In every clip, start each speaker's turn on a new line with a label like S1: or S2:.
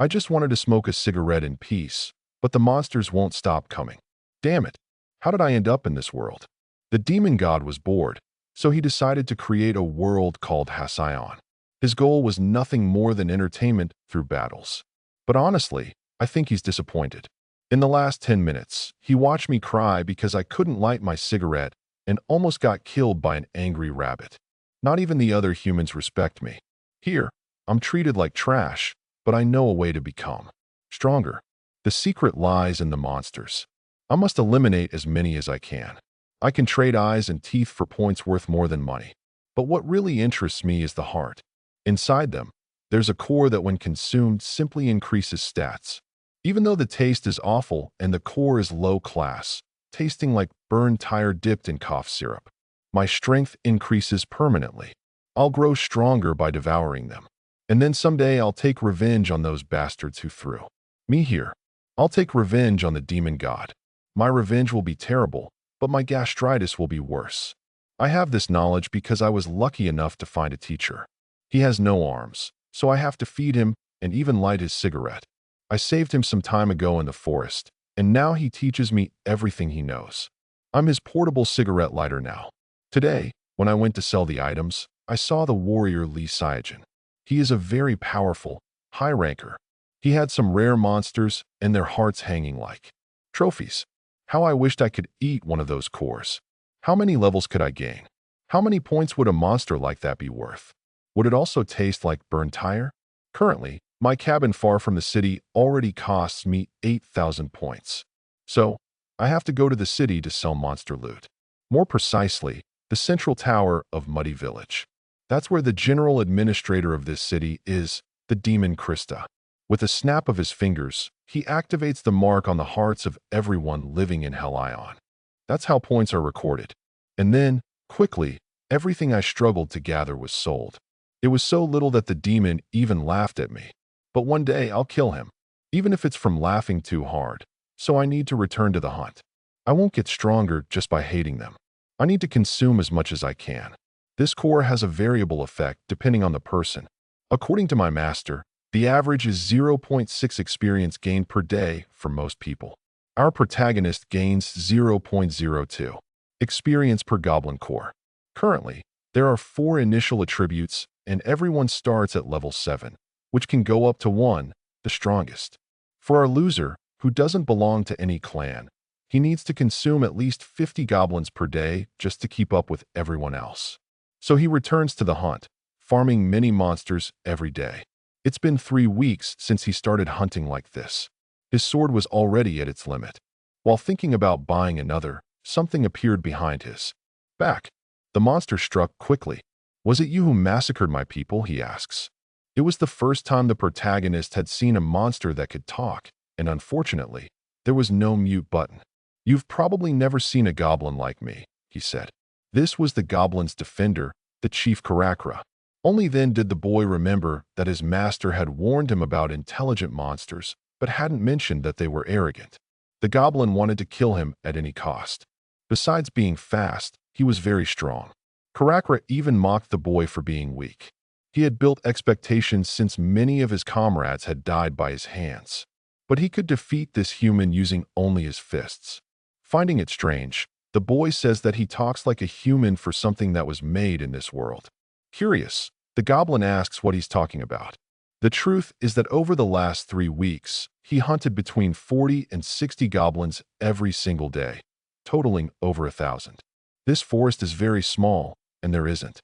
S1: I just wanted to smoke a cigarette in peace, but the monsters won't stop coming. Damn it. How did I end up in this world? The demon god was bored, so he decided to create a world called Hasion. His goal was nothing more than entertainment through battles. But honestly, I think he's disappointed. In the last 10 minutes, he watched me cry because I couldn't light my cigarette and almost got killed by an angry rabbit. Not even the other humans respect me. Here, I'm treated like trash, but I know a way to become stronger. The secret lies in the monsters. I must eliminate as many as I can. I can trade eyes and teeth for points worth more than money. But what really interests me is the heart. Inside them, there's a core that when consumed simply increases stats. Even though the taste is awful and the core is low class, tasting like burned tire dipped in cough syrup, my strength increases permanently. I'll grow stronger by devouring them. And then someday I'll take revenge on those bastards who threw me here. I'll take revenge on the demon god. My revenge will be terrible, but my gastritis will be worse. I have this knowledge because I was lucky enough to find a teacher. He has no arms, so I have to feed him and even light his cigarette. I saved him some time ago in the forest, and now he teaches me everything he knows. I'm his portable cigarette lighter now. Today, when I went to sell the items, I saw the warrior Lee Saiyajin. He is a very powerful, high ranker. He had some rare monsters and their hearts hanging like trophies. How I wished I could eat one of those cores. How many levels could I gain? How many points would a monster like that be worth? Would it also taste like burned tire? Currently, my cabin far from the city already costs me 8,000 points. So, I have to go to the city to sell monster loot. More precisely, the central tower of Muddy Village. That's where the general administrator of this city is, the demon Krista. With a snap of his fingers, he activates the mark on the hearts of everyone living in Helion. That's how points are recorded. And then, quickly, everything I struggled to gather was sold. It was so little that the demon even laughed at me. But one day I'll kill him, even if it's from laughing too hard. So I need to return to the hunt. I won't get stronger just by hating them. I need to consume as much as I can. This core has a variable effect depending on the person. According to my master, the average is 0.6 experience gained per day for most people. Our protagonist gains 0.02 experience per goblin core. Currently, there are 4 initial attributes and everyone starts at level 7, which can go up to 1, the strongest. For our loser, who doesn't belong to any clan, he needs to consume at least 50 goblins per day just to keep up with everyone else. So he returns to the hunt, farming many monsters every day. It's been 3 weeks since he started hunting like this. His sword was already at its limit. While thinking about buying another, something appeared behind his back. The monster struck quickly. "Was it you who massacred my people?" he asks. It was the first time the protagonist had seen a monster that could talk, and unfortunately, there was no mute button. "You've probably never seen a goblin like me," he said. This was the goblin's defender, the Chief Karakra. Only then did the boy remember that his master had warned him about intelligent monsters, but hadn't mentioned that they were arrogant. The goblin wanted to kill him at any cost. Besides being fast, he was very strong. Karakra even mocked the boy for being weak. He had built expectations since many of his comrades had died by his hands. But he could defeat this human using only his fists. Finding it strange, the boy says that he talks like a human for something that was made in this world. Curious, the goblin asks what he's talking about. The truth is that over the last 3 weeks, he hunted between 40 and 60 goblins every single day, totaling over 1,000. This forest is very small, and there isn't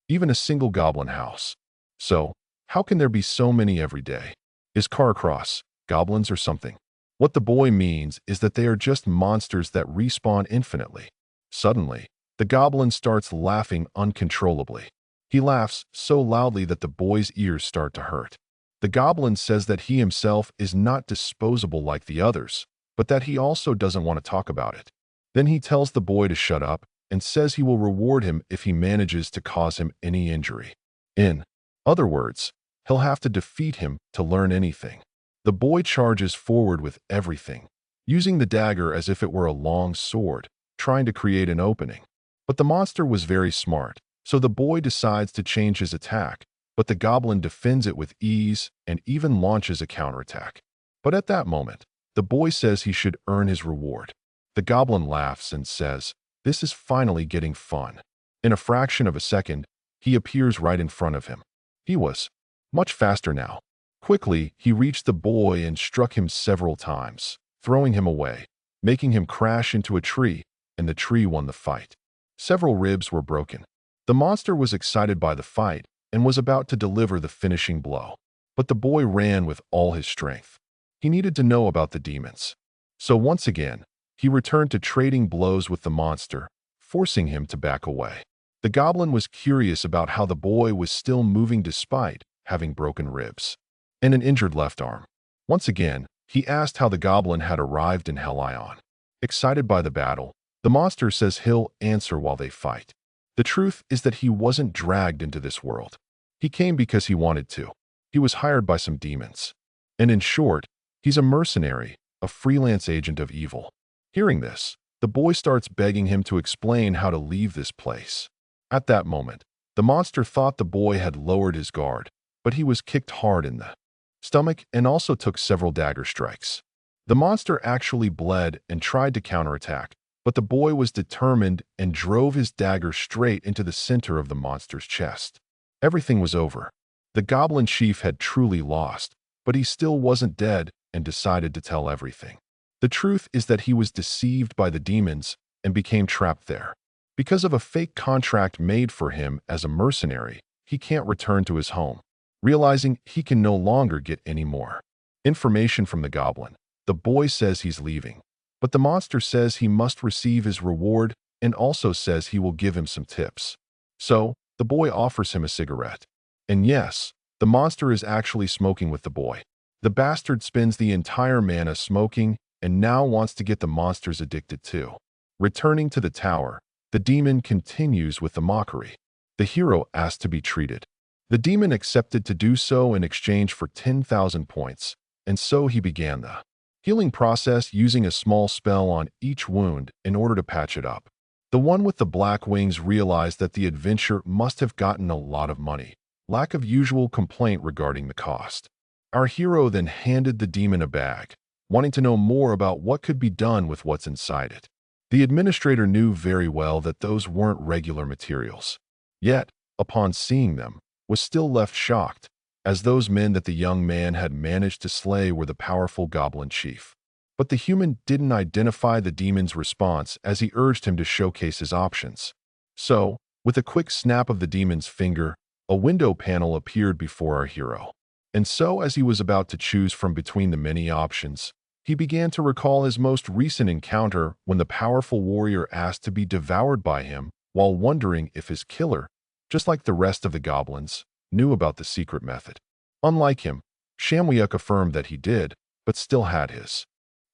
S1: even a single goblin house. So, how can there be so many every day? Is Karakras goblins or something? What the boy means is that they are just monsters that respawn infinitely. Suddenly, the goblin starts laughing uncontrollably. He laughs so loudly that the boy's ears start to hurt. The goblin says that he himself is not disposable like the others, but that he also doesn't want to talk about it. Then he tells the boy to shut up and says he will reward him if he manages to cause him any injury. In other words, he'll have to defeat him to learn anything. The boy charges forward with everything, using the dagger as if it were a long sword, trying to create an opening. But the monster was very smart, so the boy decides to change his attack, but the goblin defends it with ease and even launches a counterattack. But at that moment, the boy says he should earn his reward. The goblin laughs and says, "This is finally getting fun." In a fraction of a second, he appears right in front of him. He was much faster now. Quickly, he reached the boy and struck him several times, throwing him away, making him crash into a tree, and the tree won the fight. Several ribs were broken. The monster was excited by the fight and was about to deliver the finishing blow. But the boy ran with all his strength. He needed to know about the demons. So once again, he returned to trading blows with the monster, forcing him to back away. The goblin was curious about how the boy was still moving despite having broken ribs and an injured left arm. Once again, he asked how the goblin had arrived in Hell-ion. Excited by the battle, the monster says he'll answer while they fight. The truth is that he wasn't dragged into this world. He came because he wanted to. He was hired by some demons. And in short, he's a mercenary, a freelance agent of evil. Hearing this, the boy starts begging him to explain how to leave this place. At that moment, the monster thought the boy had lowered his guard, but he was kicked hard in the stomach and also took several dagger strikes. The monster actually bled and tried to counterattack, but the boy was determined and drove his dagger straight into the center of the monster's chest. Everything was over. The goblin chief had truly lost, but he still wasn't dead and decided to tell everything. The truth is that he was deceived by the demons and became trapped there. Because of a fake contract made for him as a mercenary, he can't return to his home. Realizing he can no longer get any more information from the goblin, the boy says he's leaving. But the monster says he must receive his reward and also says he will give him some tips. So, the boy offers him a cigarette. And yes, the monster is actually smoking with the boy. The bastard spends the entire mana smoking and now wants to get the monsters addicted too. Returning to the tower, the demon continues with the mockery. The hero asked to be treated. The demon accepted to do so in exchange for 10,000 points, and so he began the healing process using a small spell on each wound in order to patch it up. The one with the black wings realized that the adventure must have gotten a lot of money. Lack of usual complaint regarding the cost. Our hero then handed the demon a bag, wanting to know more about what could be done with what's inside it. The administrator knew very well that those weren't regular materials. Yet, upon seeing them, was still left shocked, as those men that the young man had managed to slay were the powerful goblin chief. But the human didn't identify the demon's response as he urged him to showcase his options. So, with a quick snap of the demon's finger, a window panel appeared before our hero. And so, as he was about to choose from between the many options, he began to recall his most recent encounter when the powerful warrior asked to be devoured by him while wondering if his killer, just like the rest of the goblins, knew about the secret method. Unlike him, Shamwyuk affirmed that he did, but still had his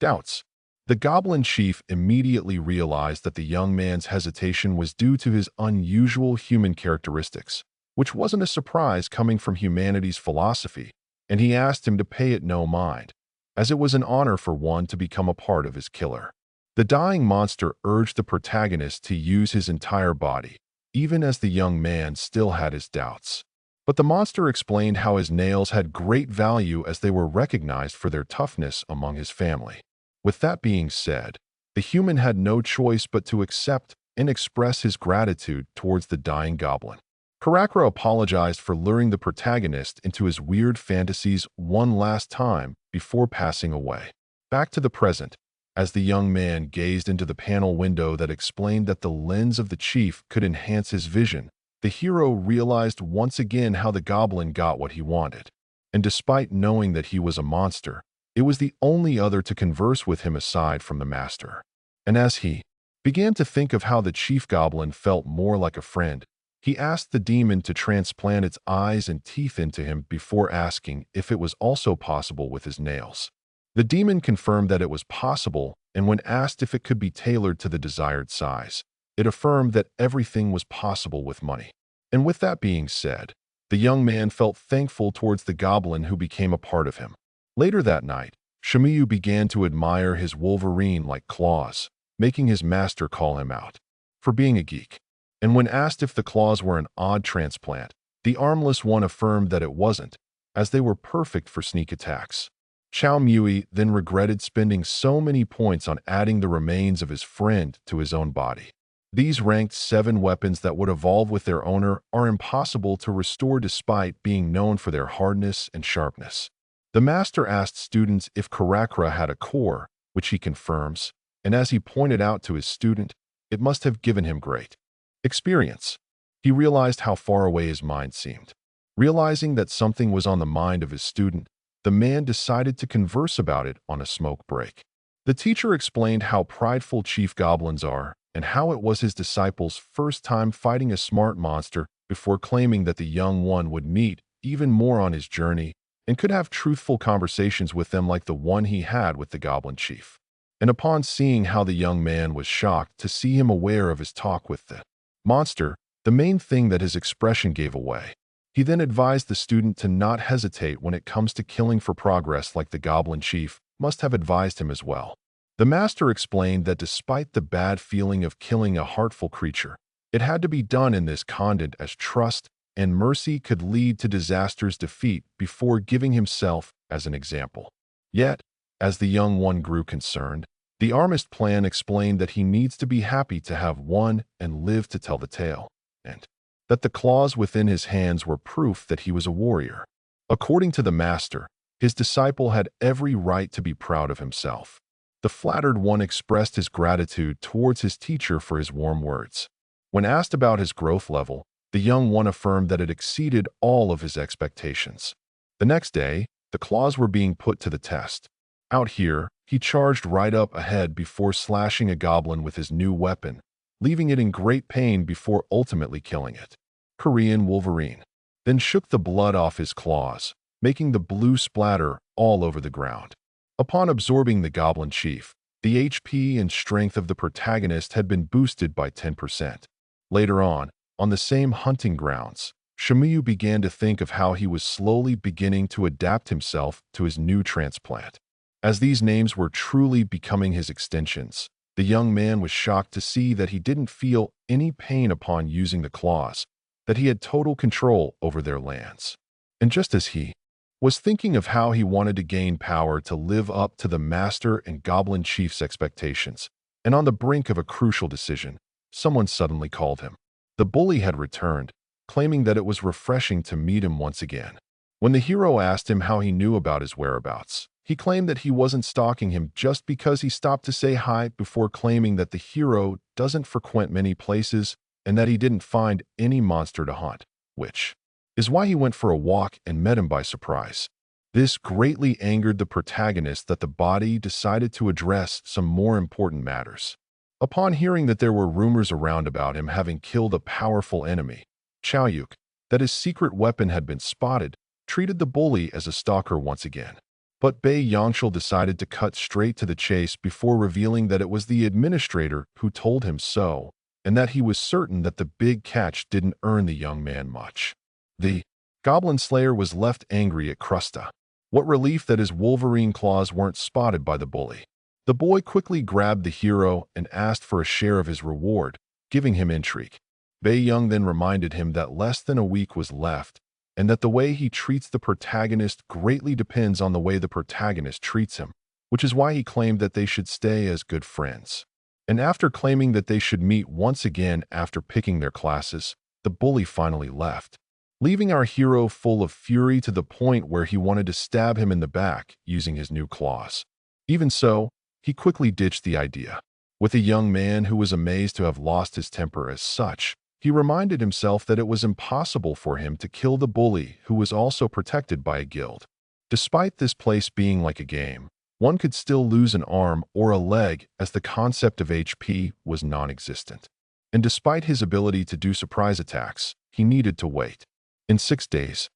S1: doubts. The goblin chief immediately realized that the young man's hesitation was due to his unusual human characteristics, which wasn't a surprise coming from humanity's philosophy, and he asked him to pay it no mind, as it was an honor for one to become a part of his killer. The dying monster urged the protagonist to use his entire body, even as the young man still had his doubts. But the monster explained how his nails had great value as they were recognized for their toughness among his family. With that being said, the human had no choice but to accept and express his gratitude towards the dying goblin. Karakura apologized for luring the protagonist into his weird fantasies one last time before passing away. Back to the present, as the young man gazed into the panel window that explained that the lens of the chief could enhance his vision, the hero realized once again how the goblin got what he wanted. And despite knowing that he was a monster, it was the only other to converse with him aside from the master. And as he began to think of how the chief goblin felt more like a friend, he asked the demon to transplant its eyes and teeth into him before asking if it was also possible with his nails. The demon confirmed that it was possible, and when asked if it could be tailored to the desired size, it affirmed that everything was possible with money. And with that being said, the young man felt thankful towards the goblin who became a part of him. Later that night, Shimiyu began to admire his Wolverine-like claws, making his master call him out for being a geek. And when asked if the claws were an odd transplant, The armless one affirmed that it wasn't, as they were perfect for sneak attacks. Chao Mui then regretted spending so many points on adding the remains of his friend to his own body. These ranked 7 weapons that would evolve with their owner are impossible to restore despite being known for their hardness and sharpness. The master asked students if Karakura had a core, which he confirms, and as he pointed out to his student, it must have given him great experience. He realized how far away his mind seemed. Realizing that something was on the mind of his student, the man decided to converse about it on a smoke break. The teacher explained how prideful chief goblins are and how it was his disciple's first time fighting a smart monster before claiming that the young one would meet even more on his journey and could have truthful conversations with them like the one he had with the goblin chief. And upon seeing how the young man was shocked to see him aware of his talk with the monster, the main thing that his expression gave away. He then advised the student to not hesitate when it comes to killing for progress like the goblin chief must have advised him as well. The master explained that despite the bad feeling of killing a heartful creature, it had to be done in this content as trust and mercy could lead to disaster's defeat before giving himself as an example. Yet, as the young one grew concerned, the armist plan explained that he needs to be happy to have won and live to tell the tale, and that the claws within his hands were proof that he was a warrior. According to the master, his disciple had every right to be proud of himself. The flattered one expressed his gratitude towards his teacher for his warm words. When asked about his growth level, the young one affirmed that it exceeded all of his expectations. The next day, the claws were being put to the test. Out here, he charged right up ahead before slashing a goblin with his new weapon, leaving it in great pain before ultimately killing it. Korean Wolverine then shook the blood off his claws, making the blue splatter all over the ground. Upon absorbing the goblin chief, the HP and strength of the protagonist had been boosted by 10%. Later on the same hunting grounds, Shimiyu began to think of how he was slowly beginning to adapt himself to his new transplant. As these names were truly becoming his extensions, the young man was shocked to see that he didn't feel any pain upon using the claws, that he had total control over their lands. And just as he was thinking of how he wanted to gain power to live up to the master and goblin chief's expectations, and on the brink of a crucial decision, someone suddenly called him. The bully had returned, claiming that it was refreshing to meet him once again. When the hero asked him how he knew about his whereabouts, he claimed that he wasn't stalking him just because he stopped to say hi before claiming that the hero doesn't frequent many places and that he didn't find any monster to hunt, which is why he went for a walk and met him by surprise. This greatly angered the protagonist that the body decided to address some more important matters. Upon hearing that there were rumors around about him having killed a powerful enemy, Chaoyuk, that his secret weapon had been spotted, treated the bully as a stalker once again. But Bei Yangshul decided to cut straight to the chase before revealing that it was the administrator who told him so, and that he was certain that the big catch didn't earn the young man much. The Goblin Slayer was left angry at Krusta. What relief that his Wolverine claws weren't spotted by the bully. The boy quickly grabbed the hero and asked for a share of his reward, giving him intrigue. Bei Young then reminded him that less than a week was left, and that the way he treats the protagonist greatly depends on the way the protagonist treats him, which is why he claimed that they should stay as good friends. And after claiming that they should meet once again after picking their classes, the bully finally left, leaving our hero full of fury to the point where he wanted to stab him in the back using his new claws. Even so, he quickly ditched the idea. With a young man who was amazed to have lost his temper as such, he reminded himself that it was impossible for him to kill the bully who was also protected by a guild. Despite this place being like a game, one could still lose an arm or a leg as the concept of HP was non-existent. And despite his ability to do surprise attacks, he needed to wait. In 6 days,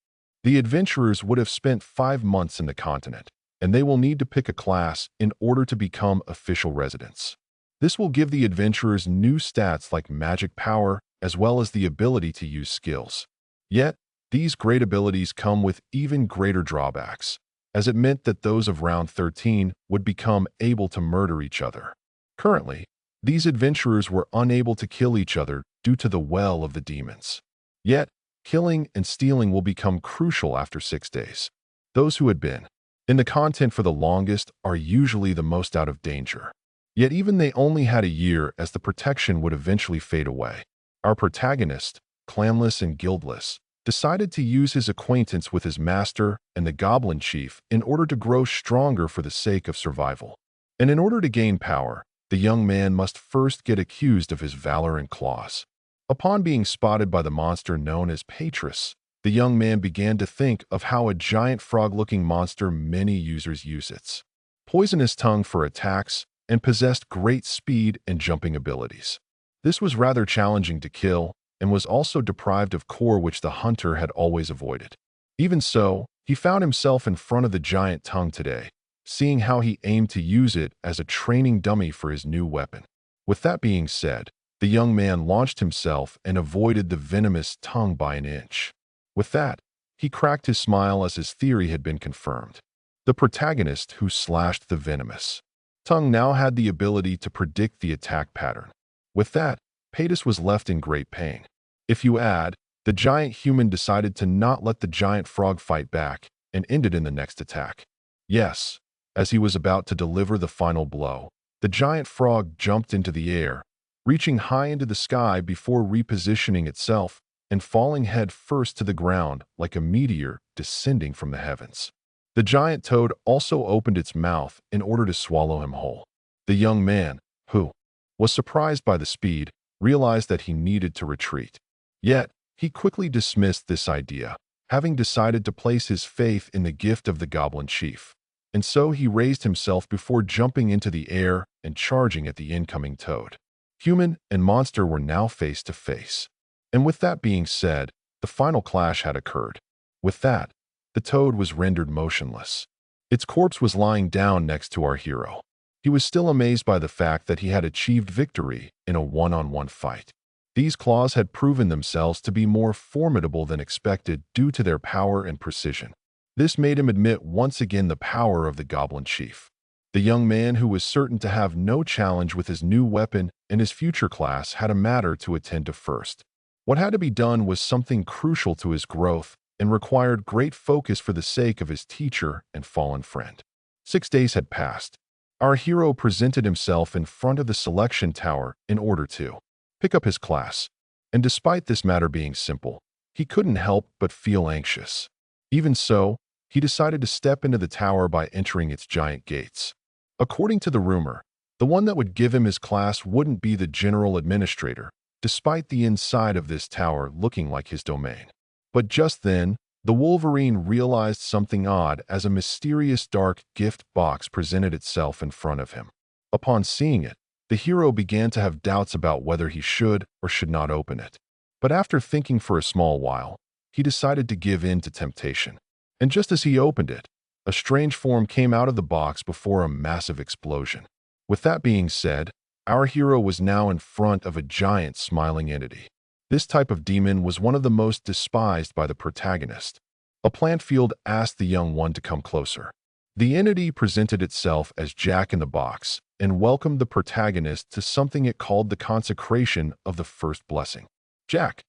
S1: the adventurers would have spent 5 months in the continent, and they will need to pick a class in order to become official residents. This will give the adventurers new stats like magic power, as well as the ability to use skills. Yet, these great abilities come with even greater drawbacks, as it meant that those of round 13 would become able to murder each other. Currently, these adventurers were unable to kill each other due to the well of the demons. Yet, Killing and stealing will become crucial after 6 days. Those who had been in the content for the longest are usually the most out of danger. Yet even they only had a year, as the protection would eventually fade away. Our protagonist, clanless and guildless, decided to use his acquaintance with his master and the goblin chief in order to grow stronger for the sake of survival. And in order to gain power, the young man must first get accused of his valor and claws. Upon being spotted by the monster known as Patris, the young man began to think of how a giant frog-looking monster many users use its poisonous tongue for attacks and possessed great speed and jumping abilities. This was rather challenging to kill and was also deprived of core, which the hunter had always avoided. Even so, he found himself in front of the giant tongue today, seeing how he aimed to use it as a training dummy for his new weapon. With that being said, the young man launched himself and avoided the venomous tongue by an inch. With that, he cracked his smile as his theory had been confirmed. The protagonist who slashed the venomous tongue now had the ability to predict the attack pattern. With that, Patris was left in great pain. If you add, the giant human decided to not let the giant frog fight back and ended in the next attack. Yes, as he was about to deliver the final blow, the giant frog jumped into the air, reaching high into the sky before repositioning itself and falling head first to the ground like a meteor descending from the heavens. The giant toad also opened its mouth in order to swallow him whole. The young man, who was surprised by the speed, realized that he needed to retreat. Yet, he quickly dismissed this idea, having decided to place his faith in the gift of the goblin chief. And so he raised himself before jumping into the air and charging at the incoming toad. Human and monster were now face to face. And with that being said, the final clash had occurred. With that, the toad was rendered motionless. Its corpse was lying down next to our hero. He was still amazed by the fact that he had achieved victory in a one-on-one fight. These claws had proven themselves to be more formidable than expected due to their power and precision. This made him admit once again the power of the goblin chief. The young man, who was certain to have no challenge with his new weapon in his future class, had a matter to attend to first. What had to be done was something crucial to his growth and required great focus for the sake of his teacher and fallen friend. 6 days had passed. Our hero presented himself in front of the selection tower in order to pick up his class. And despite this matter being simple, he couldn't help but feel anxious. Even so, he decided to step into the tower by entering its giant gates. According to the rumor, the one that would give him his class wouldn't be the general administrator, despite the inside of this tower looking like his domain. But just then, the Wolverine realized something odd as a mysterious dark gift box presented itself in front of him. Upon seeing it, the hero began to have doubts about whether he should or should not open it. But after thinking for a small while, he decided to give in to temptation. And just as he opened it, a strange form came out of the box before a massive explosion. With that being said, our hero was now in front of a giant smiling entity. This type of demon was one of the most despised by the protagonist. A plant field asked the young one to come closer. The entity presented itself as Jack in the Box and welcomed the protagonist to something it called the consecration of the first blessing. Jack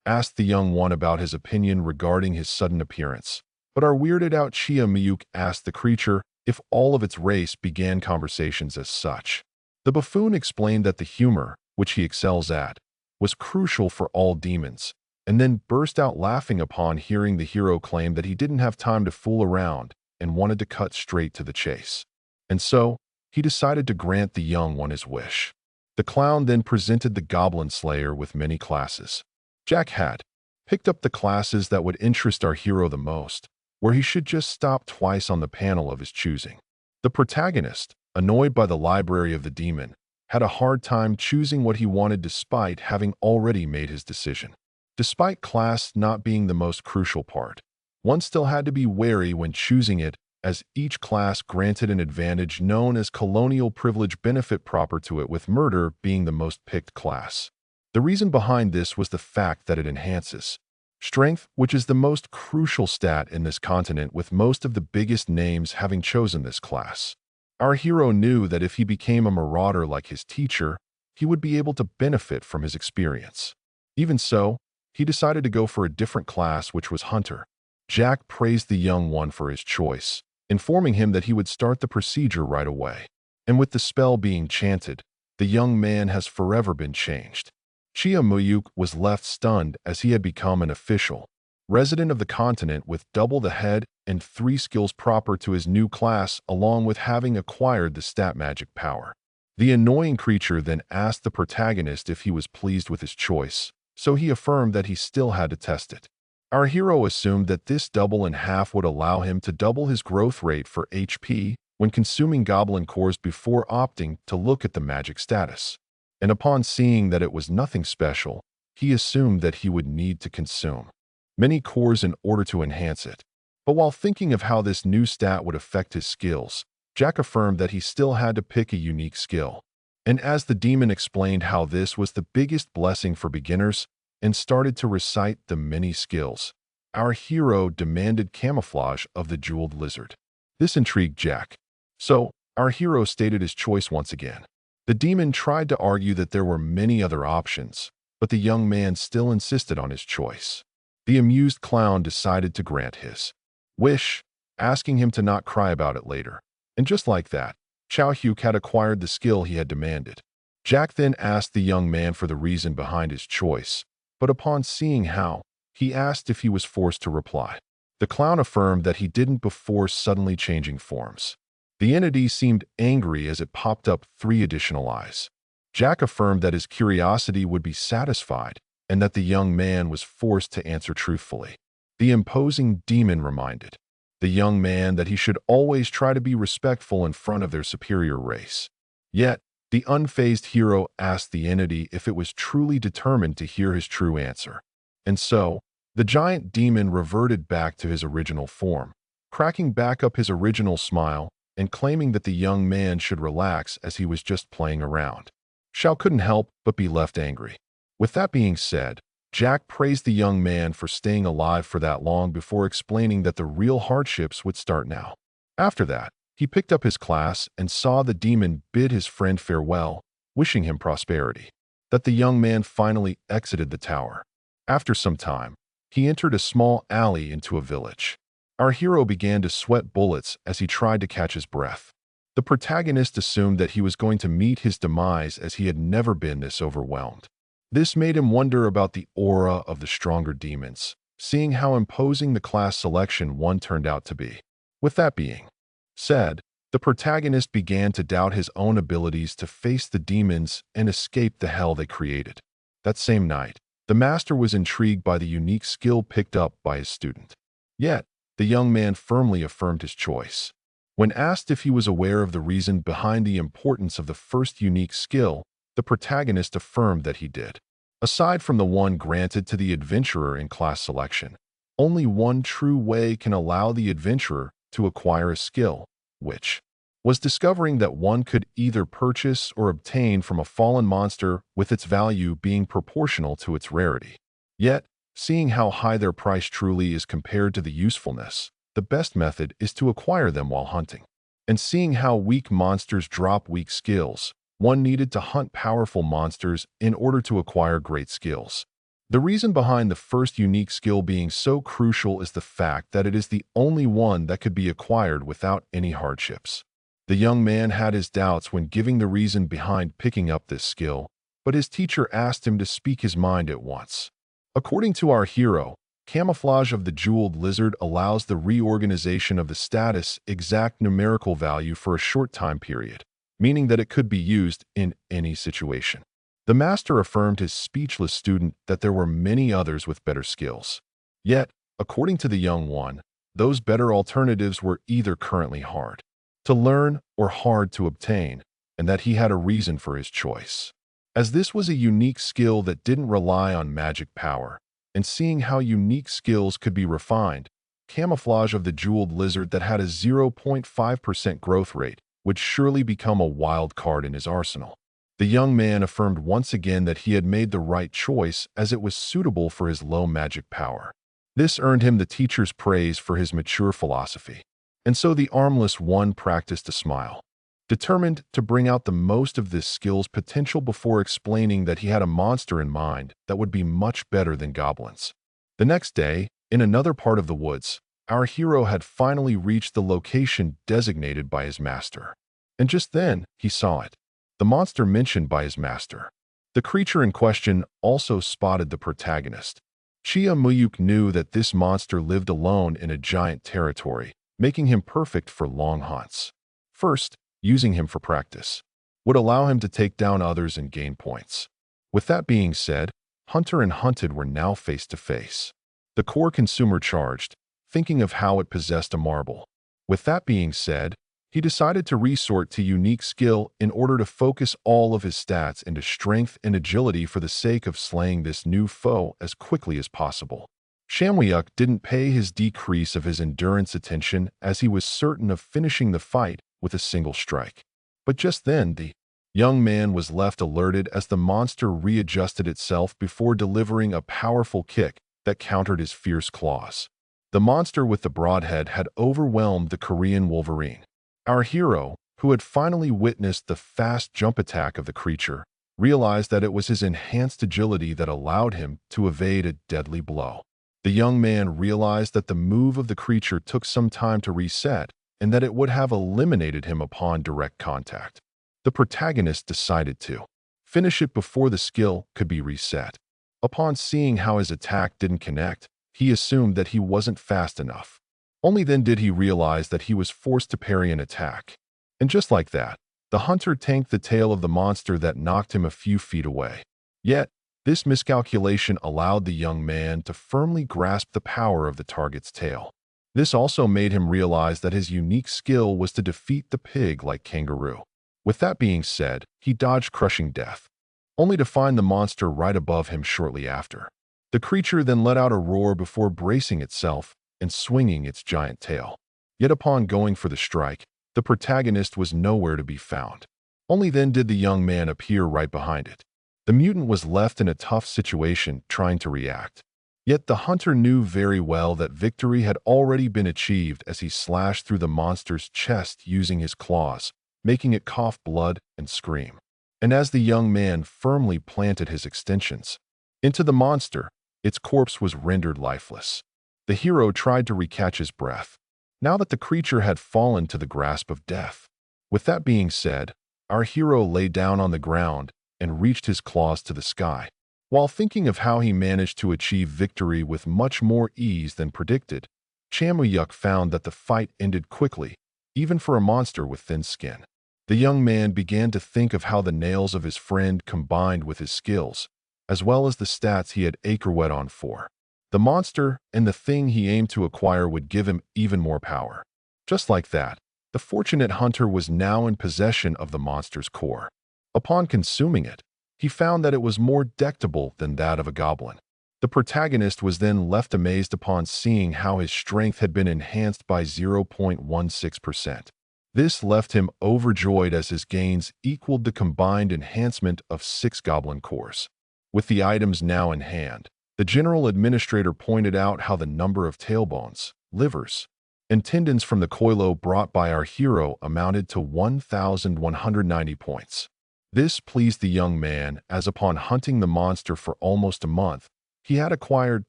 S1: asked the young one about his opinion regarding his sudden appearance, but our weirded out Chia Miyuk asked the creature if all of its race began conversations as such. The buffoon explained that the humor, which he excels at, was crucial for all demons, and then burst out laughing upon hearing the hero claim that he didn't have time to fool around and wanted to cut straight to the chase. And so, he decided to grant the young one his wish. The clown then presented the Goblin Slayer with many classes. Jack had picked up the classes that would interest our hero the most, where he should just stop twice on the panel of his choosing. The protagonist, annoyed by the library of the demon, had a hard time choosing what he wanted despite having already made his decision. Despite class not being the most crucial part, one still had to be wary when choosing it, as each class granted an advantage known as colonial privilege benefit proper to it, with murder being the most picked class. The reason behind this was the fact that it enhances strength, which is the most crucial stat in this continent, with most of the biggest names having chosen this class. Our hero knew that if he became a marauder like his teacher, he would be able to benefit from his experience. Even so, he decided to go for a different class, which was Hunter. Jack praised the young one for his choice, informing him that he would start the procedure right away. And with the spell being chanted, the young man has forever been changed. Chia Muyuk was left stunned as he had become an official resident of the continent with double the head and 3 skills proper to his new class, along with having acquired the stat magic power. The annoying creature then asked the protagonist if he was pleased with his choice, so he affirmed that he still had to test it. Our hero assumed that this double in half would allow him to double his growth rate for HP when consuming goblin cores before opting to look at the magic status. And upon seeing that it was nothing special, he assumed that he would need to consume many cores in order to enhance it. But while thinking of how this new stat would affect his skills, Jack affirmed that he still had to pick a unique skill. And as the demon explained how this was the biggest blessing for beginners and started to recite the many skills, our hero demanded camouflage of the jeweled lizard. This intrigued Jack. So, our hero stated his choice once again. The demon tried to argue that there were many other options, but the young man still insisted on his choice. The amused clown decided to grant his wish, asking him to not cry about it later. And just like that, Chow Hyuk had acquired the skill he had demanded. Jack then asked the young man for the reason behind his choice, but upon seeing how, he asked if he was forced to reply. The clown affirmed that he didn't before suddenly changing forms. The entity seemed angry as it popped up 3 additional eyes. Jack affirmed that his curiosity would be satisfied and that the young man was forced to answer truthfully. The imposing demon reminded the young man that he should always try to be respectful in front of their superior race. Yet, the unfazed hero asked the entity if it was truly determined to hear his true answer. And so, the giant demon reverted back to his original form, cracking back up his original smile and claiming that the young man should relax as he was just playing around. Shao couldn't help but be left angry. With that being said, Jack praised the young man for staying alive for that long before explaining that the real hardships would start now. After that, he picked up his class and saw the demon bid his friend farewell, wishing him prosperity. That the young man finally exited the tower. After some time, he entered a small alley into a village. Our hero began to sweat bullets as he tried to catch his breath. The protagonist assumed that he was going to meet his demise as he had never been this overwhelmed. This made him wonder about the aura of the stronger demons, seeing how imposing the class selection one turned out to be. With that being said, the protagonist began to doubt his own abilities to face the demons and escape the hell they created. That same night, the master was intrigued by the unique skill picked up by his student. Yet, the young man firmly affirmed his choice. When asked if he was aware of the reason behind the importance of the first unique skill, the protagonist affirmed that he did. Aside from the one granted to the adventurer in class selection, only one true way can allow the adventurer to acquire a skill, which was discovering that one could either purchase or obtain from a fallen monster with its value being proportional to its rarity. Yet, seeing how high their price truly is compared to the usefulness, the best method is to acquire them while hunting. And seeing how weak monsters drop weak skills, one needed to hunt powerful monsters in order to acquire great skills. The reason behind the first unique skill being so crucial is the fact that it is the only one that could be acquired without any hardships. The young man had his doubts when giving the reason behind picking up this skill, but his teacher asked him to speak his mind at once. According to our hero, camouflage of the jeweled lizard allows the reorganization of the status exact numerical value for a short time period, meaning that it could be used in any situation. The master affirmed his speechless student that there were many others with better skills. Yet, according to the young one, those better alternatives were either currently hard to learn or hard to obtain, and that he had a reason for his choice. As this was a unique skill that didn't rely on magic power, and seeing how unique skills could be refined, camouflage of the jeweled lizard that had a 0.5% growth rate would surely become a wild card in his arsenal. The young man affirmed once again that he had made the right choice as it was suitable for his low magic power. This earned him the teacher's praise for his mature philosophy. And so the armless one practiced a smile. determined to bring out the most of this skill's potential before explaining that he had a monster in mind that would be much better than goblins. The next day, in another part of the woods, our hero had finally reached the location designated by his master. And just then, he saw it. The monster mentioned by his master. The creature in question also spotted the protagonist. Chia Muyuk knew that this monster lived alone in a giant territory, making him perfect for long hunts. First, using him for practice would allow him to take down others and gain points. With that being said, hunter and hunted were now face to face. The core consumer charged, thinking of how it possessed a marble. With that being said, he decided to resort to unique skill in order to focus all of his stats into strength and agility for the sake of slaying this new foe as quickly as possible. Shamwyuk didn't pay his decrease of his endurance attention as he was certain of finishing the fight with a single strike. But just then, the young man was left alerted as the monster readjusted itself before delivering a powerful kick that countered his fierce claws. The monster with the broad head had overwhelmed the Korean Wolverine. Our hero, who had finally witnessed the fast jump attack of the creature, realized that it was his enhanced agility that allowed him to evade a deadly blow. The young man realized that the move of the creature took some time to reset and that it would have eliminated him upon direct contact. The protagonist decided to finish it before the skill could be reset. Upon seeing how his attack didn't connect, he assumed that he wasn't fast enough. Only then did he realize that he was forced to parry an attack. And just like that, the hunter tanked the tail of the monster that knocked him a few feet away. Yet, this miscalculation allowed the young man to firmly grasp the power of the target's tail. This also made him realize that his unique skill was to defeat the pig like kangaroo. With that being said, he dodged crushing death, only to find the monster right above him shortly after. The creature then let out a roar before bracing itself and swinging its giant tail. Yet upon going for the strike, the protagonist was nowhere to be found. Only then did the young man appear right behind it. The mutant was left in a tough situation trying to react. Yet the hunter knew very well that victory had already been achieved as he slashed through the monster's chest using his claws, making it cough blood and scream. And as the young man firmly planted his extensions into the monster, its corpse was rendered lifeless. The hero tried to recatch his breath, now that the creature had fallen to the grasp of death. With that being said, our hero lay down on the ground and reached his claws to the sky. While thinking of how he managed to achieve victory with much more ease than predicted, Chamuyuk found that the fight ended quickly, even for a monster with thin skin. The young man began to think of how the nails of his friend combined with his skills, as well as the stats he had acrewed on for. The monster and the thing he aimed to acquire would give him even more power. Just like that, the fortunate hunter was now in possession of the monster's core. Upon consuming it, he found that it was more delectable than that of a goblin. The protagonist was then left amazed upon seeing how his strength had been enhanced by 0.16%. This left him overjoyed as his gains equaled the combined enhancement of 6 goblin cores. With the items now in hand, the general administrator pointed out how the number of tailbones, livers, and tendons from the koilo brought by our hero amounted to 1,190 points. This pleased the young man as upon hunting the monster for almost a month, he had acquired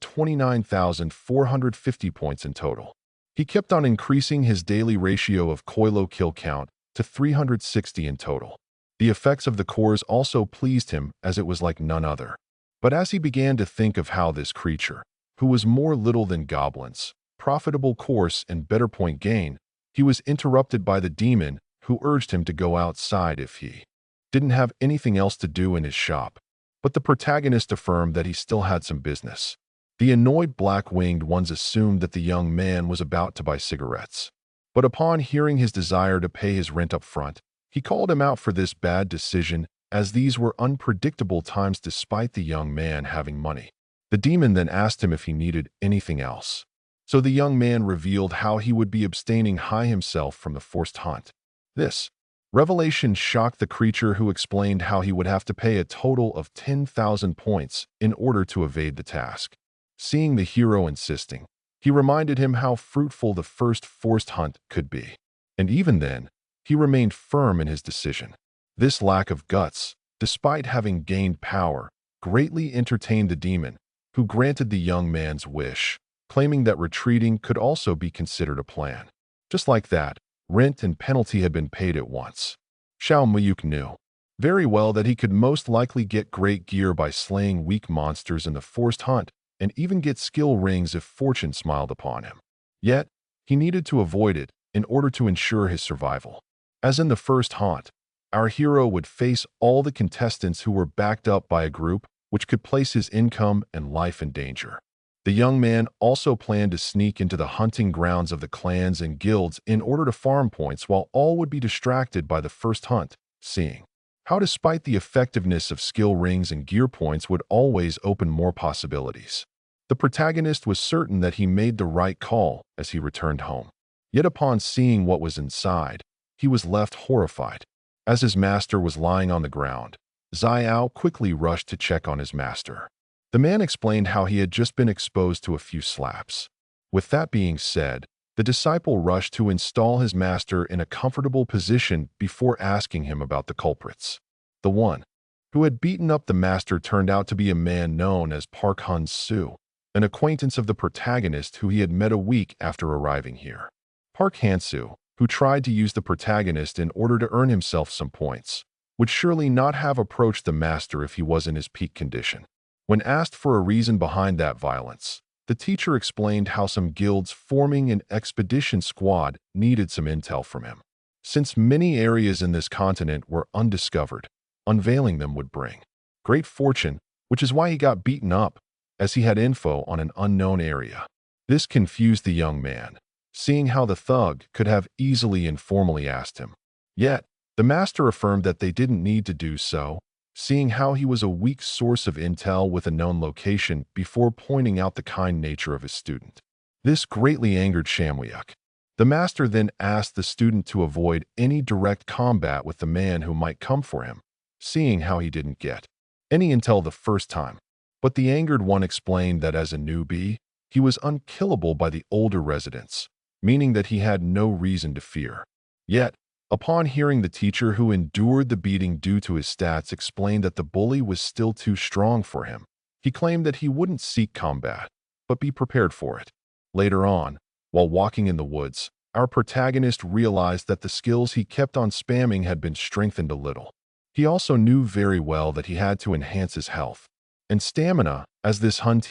S1: 29,450 points in total. He kept on increasing his daily ratio of koilo kill count to 360 in total. The effects of the cores also pleased him as it was like none other. But as he began to think of how this creature, who was more little than goblins, profitable course and better point gain, he was interrupted by the demon who urged him to go outside if he didn't have anything else to do in his shop. But the protagonist affirmed that he still had some business. The annoyed black-winged ones assumed that the young man was about to buy cigarettes. But upon hearing his desire to pay his rent up front, he called him out for this bad decision as these were unpredictable times despite the young man having money. The demon then asked him if he needed anything else. So the young man revealed how he would be abstaining high himself from the forced hunt. This revelation shocked the creature, who explained how he would have to pay a total of 10,000 points in order to evade the task. Seeing the hero insisting, he reminded him how fruitful the first forced hunt could be. And even then, he remained firm in his decision. This lack of guts, despite having gained power, greatly entertained the demon, who granted the young man's wish, claiming that retreating could also be considered a plan. Just like that, rent and penalty had been paid at once. Xiao Muyuk knew very well that he could most likely get great gear by slaying weak monsters in the forced hunt and even get skill rings if fortune smiled upon him. Yet, he needed to avoid it in order to ensure his survival. As in the first haunt, our hero would face all the contestants who were backed up by a group which could place his income and life in danger. The young man also planned to sneak into the hunting grounds of the clans and guilds in order to farm points while all would be distracted by the first hunt, seeing how despite the effectiveness of skill rings and gear points would always open more possibilities. The protagonist was certain that he made the right call as he returned home. Yet upon seeing what was inside, he was left horrified. As his master was lying on the ground, Xiao quickly rushed to check on his master. The man explained how he had just been exposed to a few slaps. With that being said, the disciple rushed to install his master in a comfortable position before asking him about the culprits. The one who had beaten up the master turned out to be a man known as Park Han-soo, an acquaintance of the protagonist who he had met a week after arriving here. Park Han-soo, who tried to use the protagonist in order to earn himself some points, would surely not have approached the master if he was in his peak condition. When asked for a reason behind that violence, the teacher explained how some guilds forming an expedition squad needed some intel from him. Since many areas in this continent were undiscovered, unveiling them would bring great fortune, which is why he got beaten up, as he had info on an unknown area. This confused the young man, seeing how the thug could have easily informally asked him. Yet, the master affirmed that they didn't need to do so, seeing how he was a weak source of intel with a known location before pointing out the kind nature of his student. This greatly angered Shamwyuk. The master then asked the student to avoid any direct combat with the man who might come for him, seeing how he didn't get any intel the first time. But the angered one explained that as a newbie, he was unkillable by the older residents, meaning that he had no reason to fear. Yet, upon hearing the teacher who endured the beating due to his stats explain that the bully was still too strong for him, he claimed that he wouldn't seek combat, but be prepared for it. Later on, while walking in the woods, our protagonist realized that the skills he kept on spamming had been strengthened a little. He also knew very well that he had to enhance his health and stamina, as this hunt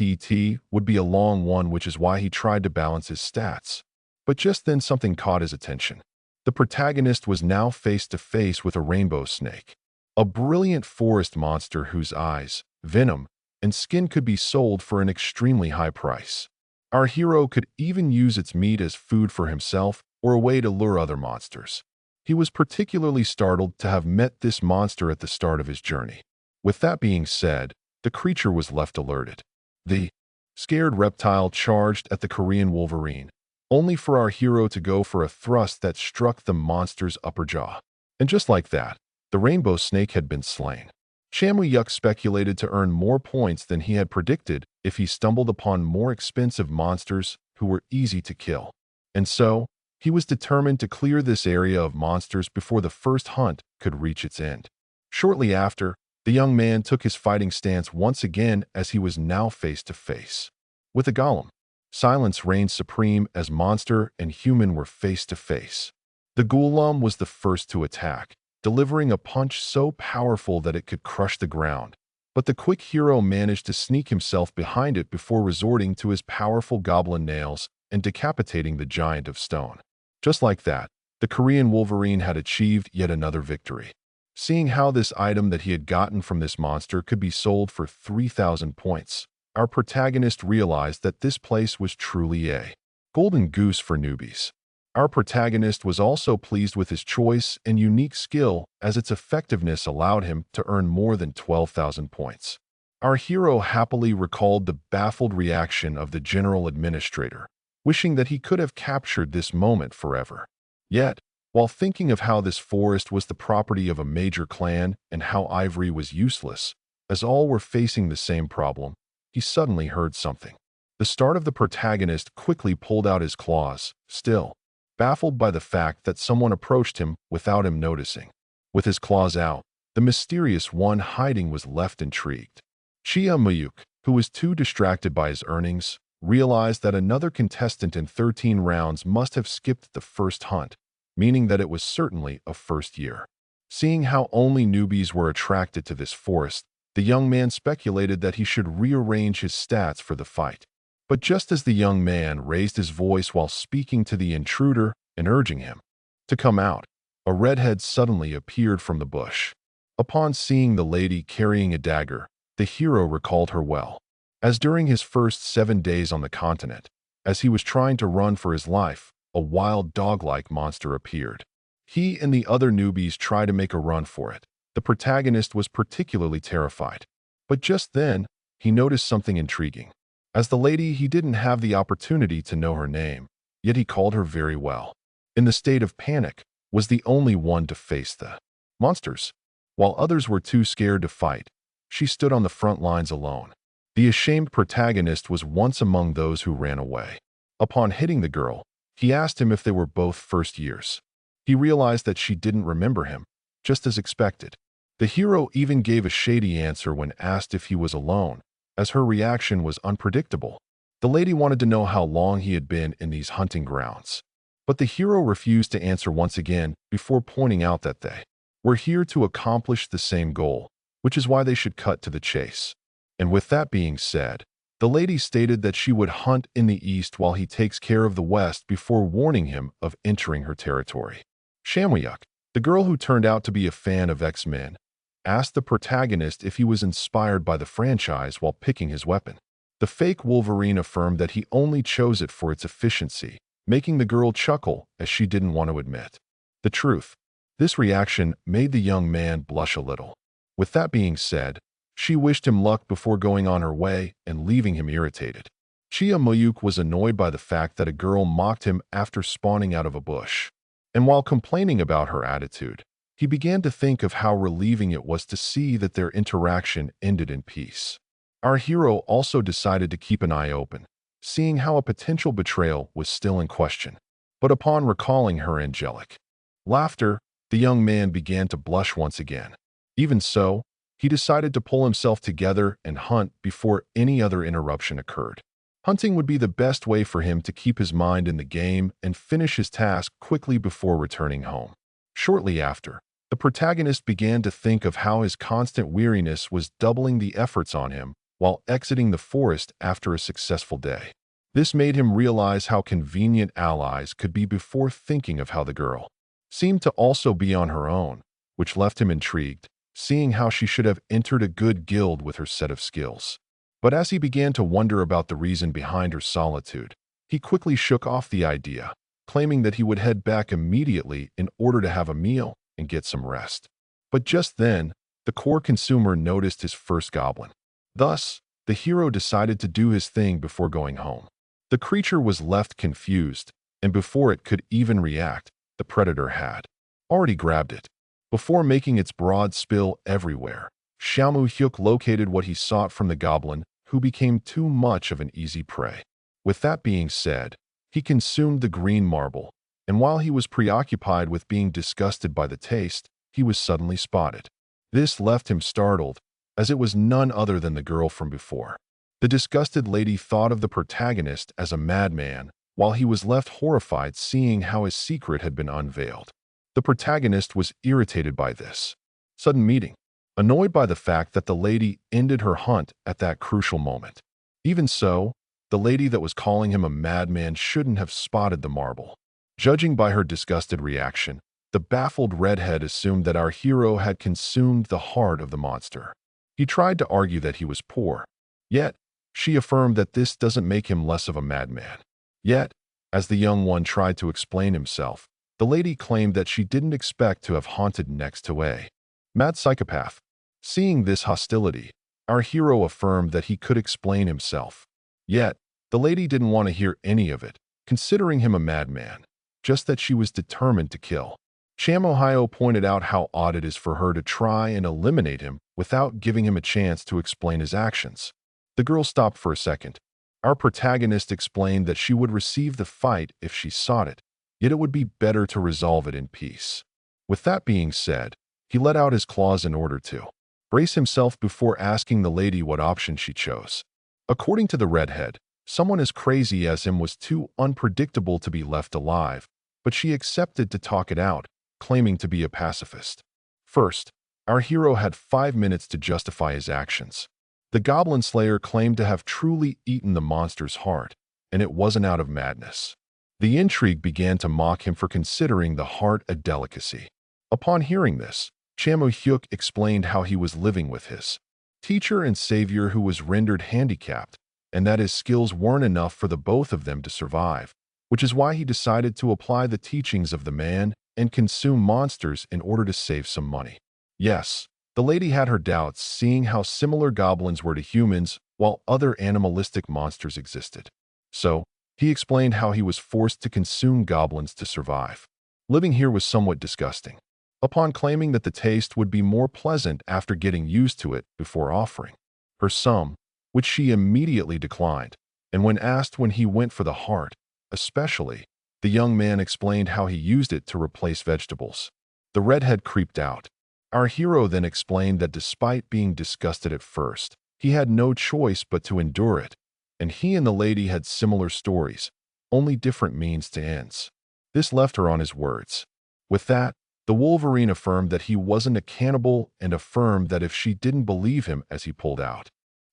S1: would be a long one, which is why he tried to balance his stats. But just then something caught his attention. The protagonist was now face to face with a rainbow snake, a brilliant forest monster whose eyes, venom, and skin could be sold for an extremely high price. Our hero could even use its meat as food for himself or a way to lure other monsters. He was particularly startled to have met this monster at the start of his journey. With that being said, the creature was left alerted. The scared reptile charged at the Korean Wolverine, only for our hero to go for a thrust that struck the monster's upper jaw. And just like that, the rainbow snake had been slain. Shamwyuk speculated to earn more points than he had predicted if he stumbled upon more expensive monsters who were easy to kill. And so, he was determined to clear this area of monsters before the first hunt could reach its end. Shortly after, the young man took his fighting stance once again as he was now face to face with a golem. Silence reigned supreme as monster and human were face to face. The golem was the first to attack, delivering a punch so powerful that it could crush the ground. But the quick hero managed to sneak himself behind it before resorting to his powerful goblin nails and decapitating the giant of stone. Just like that, the Korean Wolverine had achieved yet another victory. Seeing how this item that he had gotten from this monster could be sold for 3,000 points, our protagonist realized that this place was truly a golden goose for newbies. Our protagonist was also pleased with his choice and unique skill, as its effectiveness allowed him to earn more than 12,000 points. Our hero happily recalled the baffled reaction of the general administrator, wishing that he could have captured this moment forever. Yet, while thinking of how this forest was the property of a major clan and how ivory was useless, as all were facing the same problem, he suddenly heard something. The start of the protagonist quickly pulled out his claws. Still, baffled by the fact that someone approached him without him noticing. With his claws out, the mysterious one hiding was left intrigued. Chia Mayuk, who was too distracted by his earnings, realized that another contestant in 13 rounds must have skipped the first hunt, meaning that it was certainly a first year. Seeing how only newbies were attracted to this forest, the young man speculated that he should rearrange his stats for the fight. But just as the young man raised his voice while speaking to the intruder and urging him to come out, a redhead suddenly appeared from the bush. Upon seeing the lady carrying a dagger, the hero recalled her well, as during his first 7 days on the continent, as he was trying to run for his life, a wild dog-like monster appeared. He and the other newbies tried to make a run for it. The protagonist was particularly terrified. But just then, he noticed something intriguing. As the lady, he didn't have the opportunity to know her name, yet he called her very well. In the state of panic, was the only one to face the monsters. While others were too scared to fight, she stood on the front lines alone. The ashamed protagonist was once among those who ran away. Upon hitting the girl, he asked him if they were both first years. He realized that she didn't remember him, just as expected. The hero even gave a shady answer when asked if he was alone, as her reaction was unpredictable. The lady wanted to know how long he had been in these hunting grounds. But the hero refused to answer once again before pointing out that they were here to accomplish the same goal, which is why they should cut to the chase. And with that being said, the lady stated that she would hunt in the east while he takes care of the west before warning him of entering her territory. Shamwyuk, the girl who turned out to be a fan of X-Men, asked the protagonist if he was inspired by the franchise while picking his weapon. The fake Wolverine affirmed that he only chose it for its efficiency, making the girl chuckle as she didn't want to admit the truth. This reaction made the young man blush a little. With that being said, she wished him luck before going on her way and leaving him irritated. Chia Mayuk was annoyed by the fact that a girl mocked him after spawning out of a bush. And while complaining about her attitude, he began to think of how relieving it was to see that their interaction ended in peace. Our hero also decided to keep an eye open, seeing how a potential betrayal was still in question. But upon recalling her angelic laughter, the young man began to blush once again. Even so, he decided to pull himself together and hunt before any other interruption occurred. Hunting would be the best way for him to keep his mind in the game and finish his task quickly before returning home. Shortly after, the protagonist began to think of how his constant weariness was doubling the efforts on him while exiting the forest after a successful day. This made him realize how convenient allies could be before thinking of how the girl seemed to also be on her own, which left him intrigued, seeing how she should have entered a good guild with her set of skills. But as he began to wonder about the reason behind her solitude, he quickly shook off the idea, claiming that he would head back immediately in order to have a meal and get some rest. But just then, the core consumer noticed his first goblin. Thus, the hero decided to do his thing before going home. The creature was left confused, and before it could even react, the predator had already grabbed it. Before making its broad spill everywhere, Xiaomu Hyuk located what he sought from the goblin, who became too much of an easy prey. With that being said, he consumed the green marble, and while he was preoccupied with being disgusted by the taste, he was suddenly spotted. This left him startled, as it was none other than the girl from before. The disgusted lady thought of the protagonist as a madman, while he was left horrified seeing how his secret had been unveiled. The protagonist was irritated by this sudden meeting, annoyed by the fact that the lady ended her hunt at that crucial moment. Even so, the lady that was calling him a madman shouldn't have spotted the marble. Judging by her disgusted reaction, the baffled redhead assumed that our hero had consumed the heart of the monster. He tried to argue that he was poor, yet she affirmed that this doesn't make him less of a madman. Yet, as the young one tried to explain himself, the lady claimed that she didn't expect to have haunted next to a mad psychopath. Seeing this hostility, our hero affirmed that he could explain himself. Yet, the lady didn't want to hear any of it, considering him a madman, just that she was determined to kill. Chamohio pointed out how odd it is for her to try and eliminate him without giving him a chance to explain his actions. The girl stopped for a second. Our protagonist explained that she would receive the fight if she sought it, yet it would be better to resolve it in peace. With that being said, he let out his claws in order to brace himself before asking the lady what option she chose. According to the redhead, someone as crazy as him was too unpredictable to be left alive, but she accepted to talk it out, claiming to be a pacifist. First, our hero had 5 minutes to justify his actions. The Goblin Slayer claimed to have truly eaten the monster's heart, and it wasn't out of madness. The intrigue began to mock him for considering the heart a delicacy. Upon hearing this, Chamu Hyuk explained how he was living with his teacher and savior who was rendered handicapped, and that his skills weren't enough for the both of them to survive, which is why he decided to apply the teachings of the man and consume monsters in order to save some money. Yes, the lady had her doubts, seeing how similar goblins were to humans while other animalistic monsters existed. So, he explained how he was forced to consume goblins to survive. Living here was somewhat disgusting. Upon claiming that the taste would be more pleasant after getting used to it before offering her some, which she immediately declined, and when asked when he went for the heart, especially, the young man explained how he used it to replace vegetables. The redhead creeped out. Our hero then explained that despite being disgusted at first, he had no choice but to endure it, and he and the lady had similar stories, only different means to ends. This left her on his words. With that, the Wolverine affirmed that he wasn't a cannibal and affirmed that if she didn't believe him as he pulled out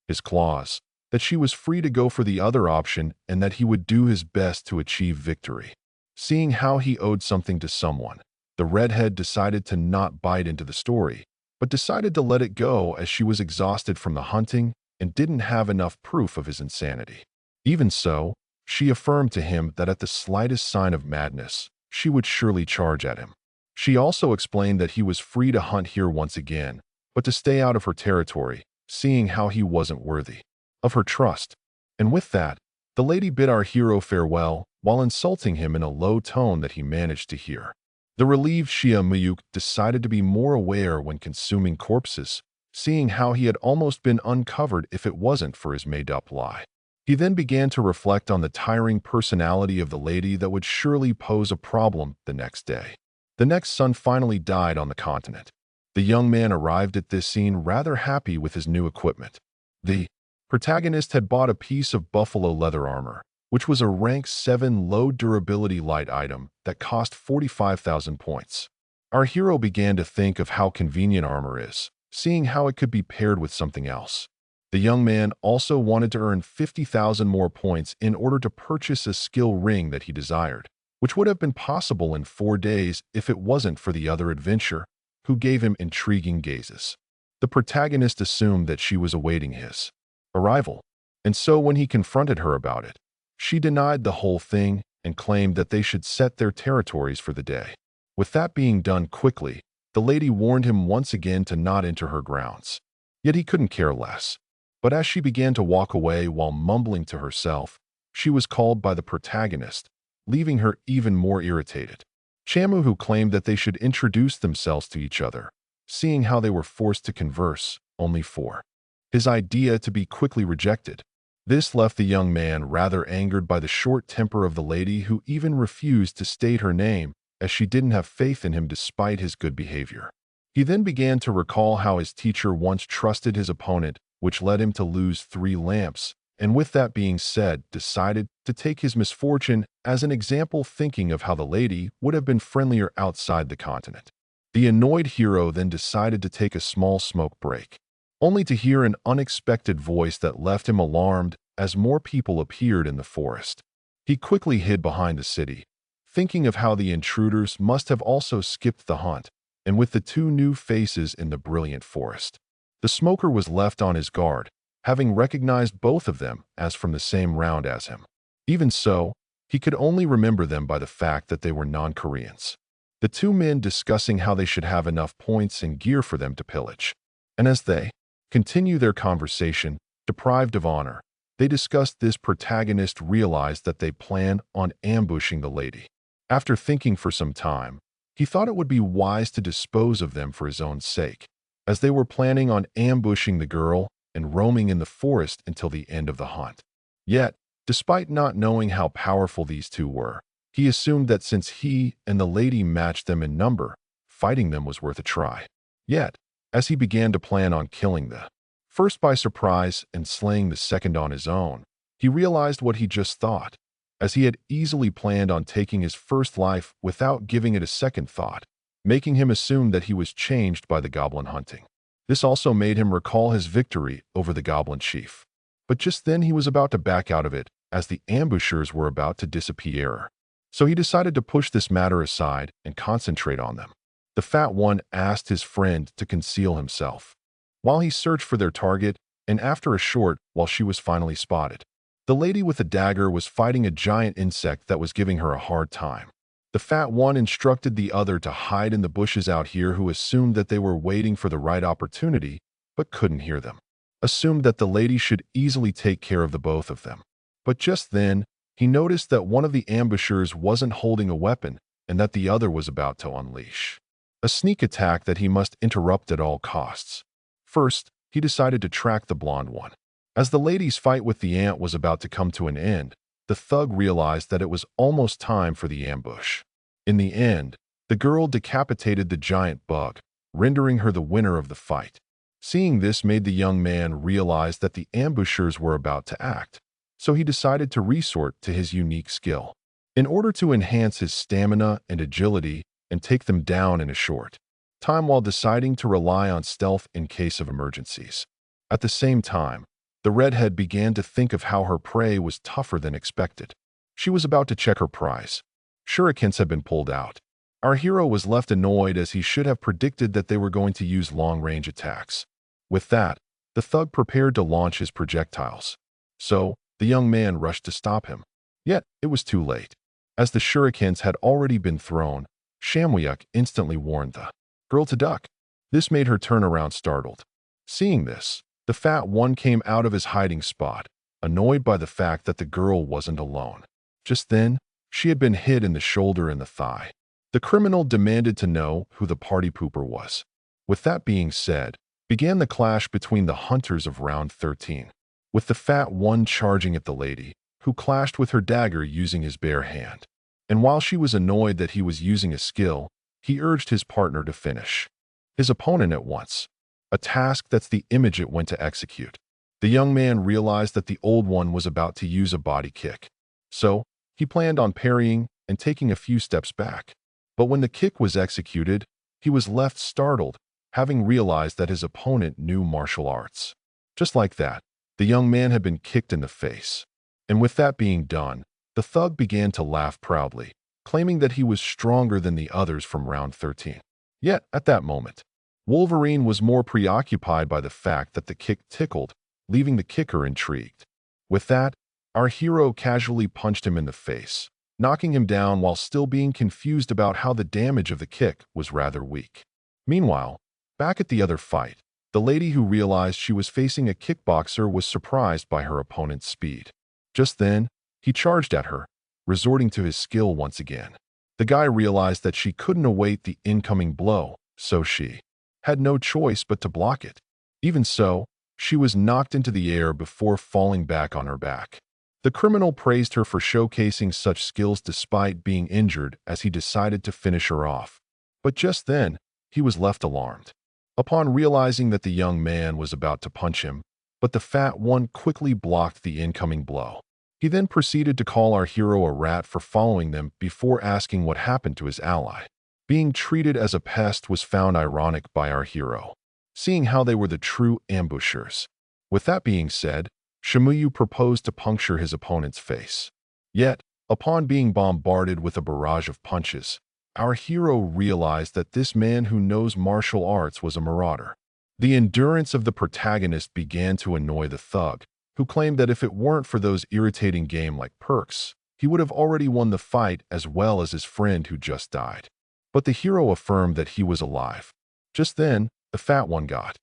S1: his claws, that she was free to go for the other option and that he would do his best to achieve victory. Seeing how he owed something to someone, the redhead decided to not bite into the story, but decided to let it go as she was exhausted from the hunting and didn't have enough proof of his insanity. Even so, she affirmed to him that at the slightest sign of madness, she would surely charge at him. She also explained that he was free to hunt here once again, but to stay out of her territory, seeing how he wasn't worthy of her trust. And with that, the lady bid our hero farewell while insulting him in a low tone that he managed to hear. The relieved Shia Muyuk decided to be more aware when consuming corpses, seeing how he had almost been uncovered if it wasn't for his made-up lie. He then began to reflect on the tiring personality of the lady that would surely pose a problem the next day. The next sun finally died on the continent. The young man arrived at this scene rather happy with his new equipment. The protagonist had bought a piece of buffalo leather armor, which was a rank 7 low-durability light item that cost 45,000 points. Our hero began to think of how convenient armor is, seeing how it could be paired with something else. The young man also wanted to earn 50,000 more points in order to purchase a skill ring that he desired, which would have been possible in 4 days if it wasn't for the other adventurer, who gave him intriguing gazes. The protagonist assumed that she was awaiting his arrival, and so when he confronted her about it, she denied the whole thing and claimed that they should set their territories for the day. With that being done quickly, the lady warned him once again to not enter her grounds. Yet he couldn't care less. But as she began to walk away while mumbling to herself, she was called by the protagonist, leaving her even more irritated. Chamu, who claimed that they should introduce themselves to each other, seeing how they were forced to converse, only for his idea to be quickly rejected. This left the young man rather angered by the short temper of the lady, who even refused to state her name as she didn't have faith in him despite his good behavior. He then began to recall how his teacher once trusted his opponent, which led him to lose 3 lamps, and with that being said, decided to take his misfortune as an example, thinking of how the lady would have been friendlier outside the continent. The annoyed hero then decided to take a small smoke break, only to hear an unexpected voice that left him alarmed as more people appeared in the forest. He quickly hid behind the city, thinking of how the intruders must have also skipped the hunt, and with the 2 new faces in the brilliant forest, the smoker was left on his guard, having recognized both of them as from the same round as him. Even so, he could only remember them by the fact that they were non-Koreans. The 2 men discussing how they should have enough points and gear for them to pillage. And as they continue their conversation, deprived of honor, they discussed this protagonist realized that they plan on ambushing the lady. After thinking for some time, he thought it would be wise to dispose of them for his own sake, as they were planning on ambushing the girl and roaming in the forest until the end of the hunt. Yet, despite not knowing how powerful these 2 were, He assumed that since he and the lady matched them in number, fighting them was worth a try. Yet, as he began to plan on killing the first by surprise and slaying the second on his own, he realized what he just thought, as he had easily planned on taking his first life without giving it a second thought, making him assume that he was changed by the goblin hunting. This also made him recall his victory over the goblin chief. But just then he was about to back out of it, as the ambushers were about to disappear. So he decided to push this matter aside and concentrate on them. The fat one asked his friend to conceal himself, while he searched for their target, and after a short while she was finally spotted. The lady with the dagger was fighting a giant insect that was giving her a hard time. The fat one instructed the other to hide in the bushes out here, who assumed that they were waiting for the right opportunity, but couldn't hear them. Assumed that the lady should easily take care of the both of them. But just then, he noticed that one of the ambushers wasn't holding a weapon and that the other was about to unleash a sneak attack that he must interrupt at all costs. First, he decided to track the blonde one. As the lady's fight with the ant was about to come to an end, the thug realized that it was almost time for the ambush. In the end, the girl decapitated the giant bug, rendering her the winner of the fight. Seeing this made the young man realize that the ambushers were about to act, so he decided to resort to his unique skill in order to enhance his stamina and agility and take them down in a short time while deciding to rely on stealth in case of emergencies. At the same time, the redhead began to think of how her prey was tougher than expected. She was about to check her prize. Shurikens had been pulled out. Our hero was left annoyed, as he should have predicted that they were going to use long-range attacks. With that, the thug prepared to launch his projectiles. So, the young man rushed to stop him. Yet, it was too late. As the shurikens had already been thrown, Shamwyuk instantly warned the girl to duck. This made her turn around startled. Seeing this, the fat one came out of his hiding spot, annoyed by the fact that the girl wasn't alone. Just then, she had been hit in the shoulder and the thigh. The criminal demanded to know who the party pooper was. With that being said, began the clash between the hunters of round 13, with the fat one charging at the lady, who clashed with her dagger using his bare hand. And while she was annoyed that he was using a skill, he urged his partner to finish his opponent at once, a task that's the image it went to execute. The young man realized that the old one was about to use a body kick, so he planned on parrying and taking a few steps back. But when the kick was executed, he was left startled, having realized that his opponent knew martial arts. Just like that, the young man had been kicked in the face. And with that being done, the thug began to laugh proudly, claiming that he was stronger than the others from round 13. Yet, at that moment, Wolverine was more preoccupied by the fact that the kick tickled, leaving the kicker intrigued. With that, our hero casually punched him in the face, knocking him down while still being confused about how the damage of the kick was rather weak. Meanwhile, back at the other fight, the lady who realized she was facing a kickboxer was surprised by her opponent's speed. Just then, he charged at her, resorting to his skill once again. The guy realized that she couldn't await the incoming blow, so she had no choice but to block it. Even so, she was knocked into the air before falling back on her back. The criminal praised her for showcasing such skills despite being injured, as he decided to finish her off. But just then, he was left alarmed. Upon realizing that the young man was about to punch him, but the fat one quickly blocked the incoming blow. He then proceeded to call our hero a rat for following them before asking what happened to his ally. Being treated as a pest was found ironic by our hero, seeing how they were the true ambushers. With that being said, Shimuyu proposed to puncture his opponent's face. Yet, upon being bombarded with a barrage of punches, our hero realized that this man who knows martial arts was a marauder. The endurance of the protagonist began to annoy the thug, who claimed that if it weren't for those irritating game-like perks, he would have already won the fight as well as his friend who just died. But the hero affirmed that he was alive. Just then, the fat one got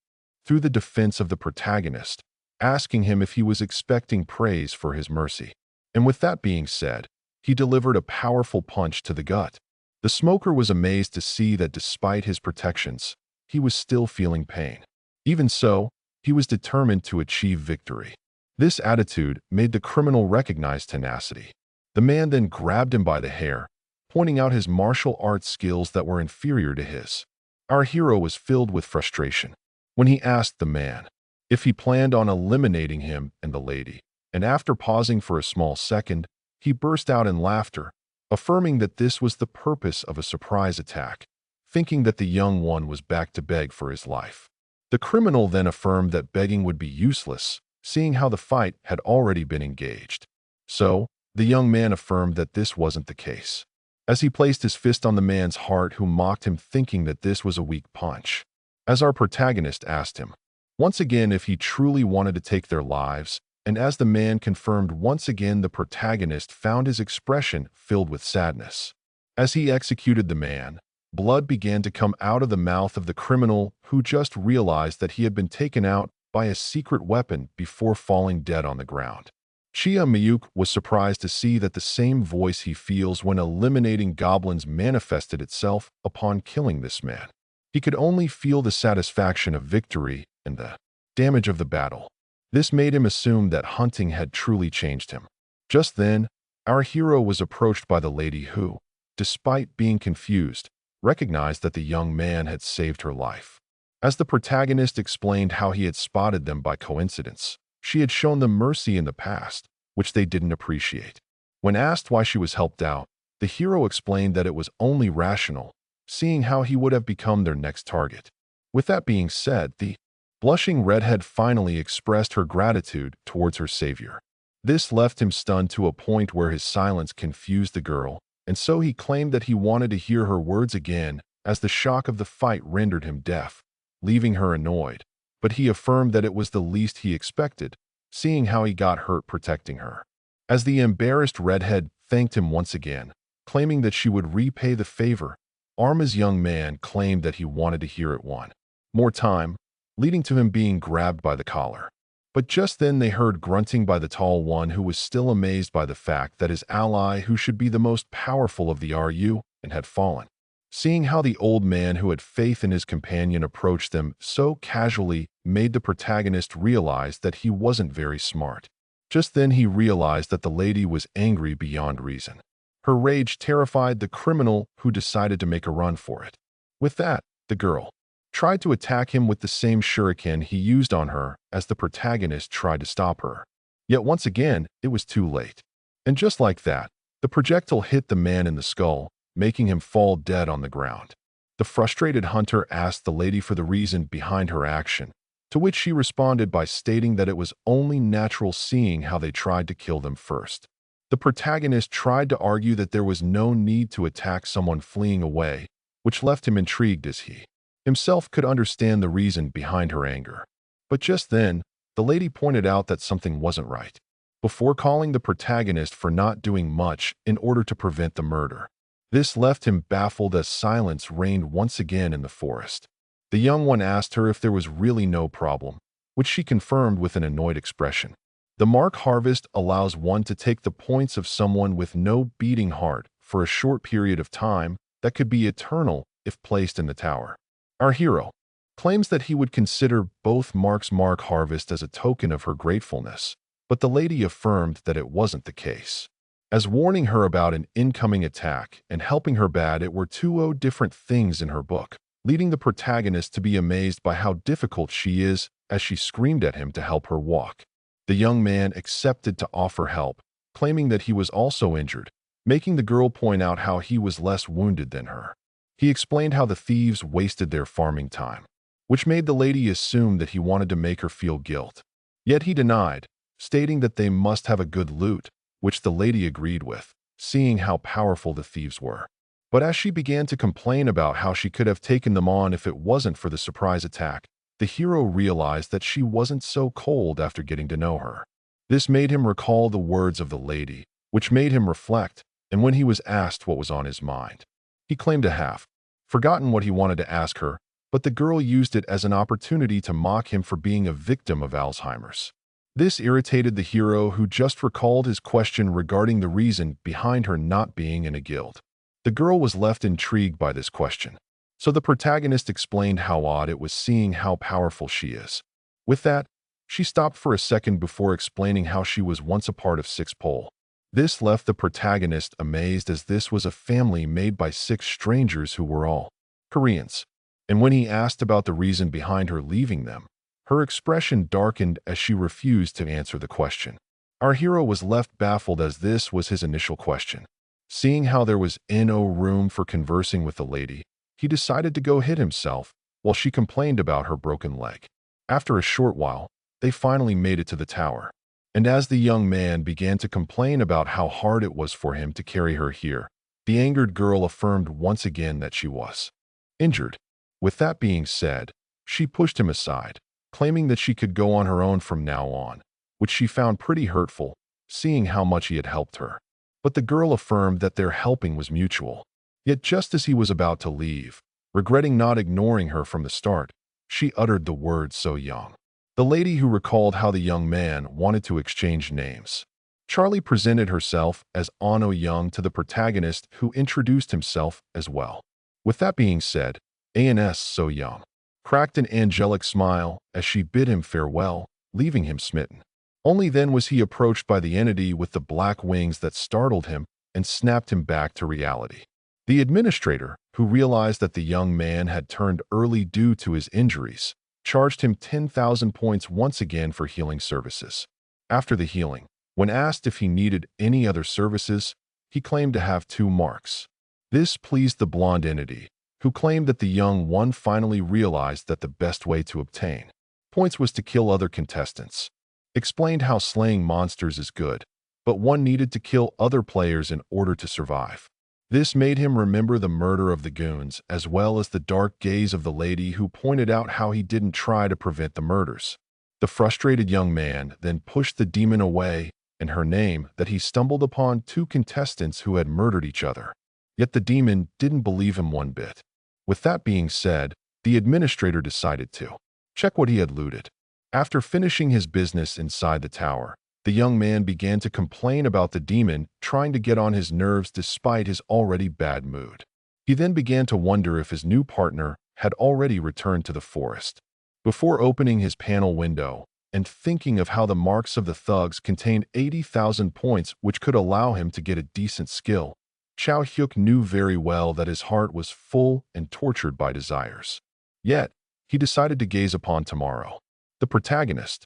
S1: through the defense of the protagonist, asking him if he was expecting praise for his mercy. And with that being said, he delivered a powerful punch to the gut. The smoker was amazed to see that despite his protections, he was still feeling pain. Even so, he was determined to achieve victory. This attitude made the criminal recognize tenacity. The man then grabbed him by the hair, pointing out his martial arts skills that were inferior to his. Our hero was filled with frustration when he asked the man if he planned on eliminating him and the lady, and after pausing for a small second, he burst out in laughter, affirming that this was the purpose of a surprise attack, thinking that the young one was back to beg for his life. The criminal then affirmed that begging would be useless, seeing how the fight had already been engaged. So, the young man affirmed that this wasn't the case, as he placed his fist on the man's heart, who mocked him, thinking that this was a weak punch. As our protagonist asked him once again if he truly wanted to take their lives, and as the man confirmed once again, the protagonist found his expression filled with sadness. As he executed the man, blood began to come out of the mouth of the criminal, who just realized that he had been taken out by a secret weapon before falling dead on the ground. Chia Miyuk was surprised to see that the same voice he feels when eliminating goblins manifested itself upon killing this man. He could only feel the satisfaction of victory and the damage of the battle. This made him assume that hunting had truly changed him. Just then, our hero was approached by the lady who, despite being confused, recognized that the young man had saved her life. As the protagonist explained how he had spotted them by coincidence, she had shown them mercy in the past, which they didn't appreciate. When asked why she was helped out, the hero explained that it was only rational, seeing how he would have become their next target. With that being said, the blushing redhead finally expressed her gratitude towards her savior. This left him stunned to a point where his silence confused the girl, and so he claimed that he wanted to hear her words again, as the shock of the fight rendered him deaf, leaving her annoyed. But he affirmed that it was the least he expected, seeing how he got hurt protecting her. As the embarrassed redhead thanked him once again, claiming that she would repay the favor, Arma's young man claimed that he wanted to hear it one more time, leading to him being grabbed by the collar. But just then they heard grunting by the tall one, who was still amazed by the fact that his ally, who should be the most powerful of the RU, and had fallen. Seeing how the old man who had faith in his companion approached them so casually made the protagonist realize that he wasn't very smart. Just then he realized that the lady was angry beyond reason. Her rage terrified the criminal, who decided to make a run for it. With that, the girl tried to attack him with the same shuriken he used on her as the protagonist tried to stop her. Yet once again, it was too late. And just like that, the projectile hit the man in the skull, making him fall dead on the ground. The frustrated hunter asked the lady for the reason behind her action, to which she responded by stating that it was only natural, seeing how they tried to kill them first. The protagonist tried to argue that there was no need to attack someone fleeing away, which left him intrigued, as he himself could understand the reason behind her anger. But just then, the lady pointed out that something wasn't right, before calling the protagonist for not doing much in order to prevent the murder. This left him baffled as silence reigned once again in the forest. The young one asked her if there was really no problem, which she confirmed with an annoyed expression. The Mark Harvest allows one to take the points of someone with no beating heart for a short period of time that could be eternal if placed in the tower. Our hero claims that he would consider both Mark's Mark Harvest as a token of her gratefulness, but the lady affirmed that it wasn't the case, as warning her about an incoming attack and helping her bad it were two different things in her book, leading the protagonist to be amazed by how difficult she is as she screamed at him to help her walk. The young man accepted to offer help, claiming that he was also injured, making the girl point out how he was less wounded than her. He explained how the thieves wasted their farming time, which made the lady assume that he wanted to make her feel guilt. Yet he denied, stating that they must have a good loot, which the lady agreed with, seeing how powerful the thieves were. But as she began to complain about how she could have taken them on if it wasn't for the surprise attack, the hero realized that she wasn't so cold after getting to know her. This made him recall the words of the lady, which made him reflect, and when he was asked what was on his mind, he claimed to have forgotten what he wanted to ask her, but the girl used it as an opportunity to mock him for being a victim of Alzheimer's. This irritated the hero, who just recalled his question regarding the reason behind her not being in a guild. The girl was left intrigued by this question, so the protagonist explained how odd it was seeing how powerful she is. With that, she stopped for a second before explaining how she was once a part of Six Pole, This left the protagonist amazed, as this was a family made by 6 strangers who were all Koreans. And when he asked about the reason behind her leaving them, her expression darkened as she refused to answer the question. Our hero was left baffled, as this was his initial question. Seeing how there was no room for conversing with the lady, he decided to go hit himself while she complained about her broken leg. After a short while, they finally made it to the tower. And as the young man began to complain about how hard it was for him to carry her here, the angered girl affirmed once again that she was injured. With that being said, she pushed him aside, claiming that she could go on her own from now on, which she found pretty hurtful, seeing how much he had helped her. But the girl affirmed that their helping was mutual. Yet just as he was about to leave, regretting not ignoring her from the start, she uttered the word "so young." The lady, who recalled how the young man wanted to exchange names. Charlie presented herself as Ano Young to the protagonist, who introduced himself as well. With that being said, ANS So Young cracked an angelic smile as she bid him farewell, leaving him smitten. Only then was he approached by the entity with the black wings that startled him and snapped him back to reality. The administrator, who realized that the young man had turned early due to his injuries, charged him 10,000 points once again for healing services. After the healing, when asked if he needed any other services, he claimed to have 2 marks. This pleased the blonde entity, who claimed that the young one finally realized that the best way to obtain points was to kill other contestants. Explained how slaying monsters is good, but one needed to kill other players in order to survive. This made him remember the murder of the goons, as well as the dark gaze of the lady, who pointed out how he didn't try to prevent the murders. The frustrated young man then pushed the demon away, and her name that he stumbled upon 2 contestants who had murdered each other. Yet the demon didn't believe him one bit. With that being said, the administrator decided to check what he had looted. After finishing his business inside the tower, the young man began to complain about the demon trying to get on his nerves despite his already bad mood. He then began to wonder if his new partner had already returned to the forest. Before opening his panel window and thinking of how the marks of the thugs contained 80,000 points, which could allow him to get a decent skill, Chow Hyuk knew very well that his heart was full and tortured by desires. Yet, he decided to gaze upon tomorrow. The protagonist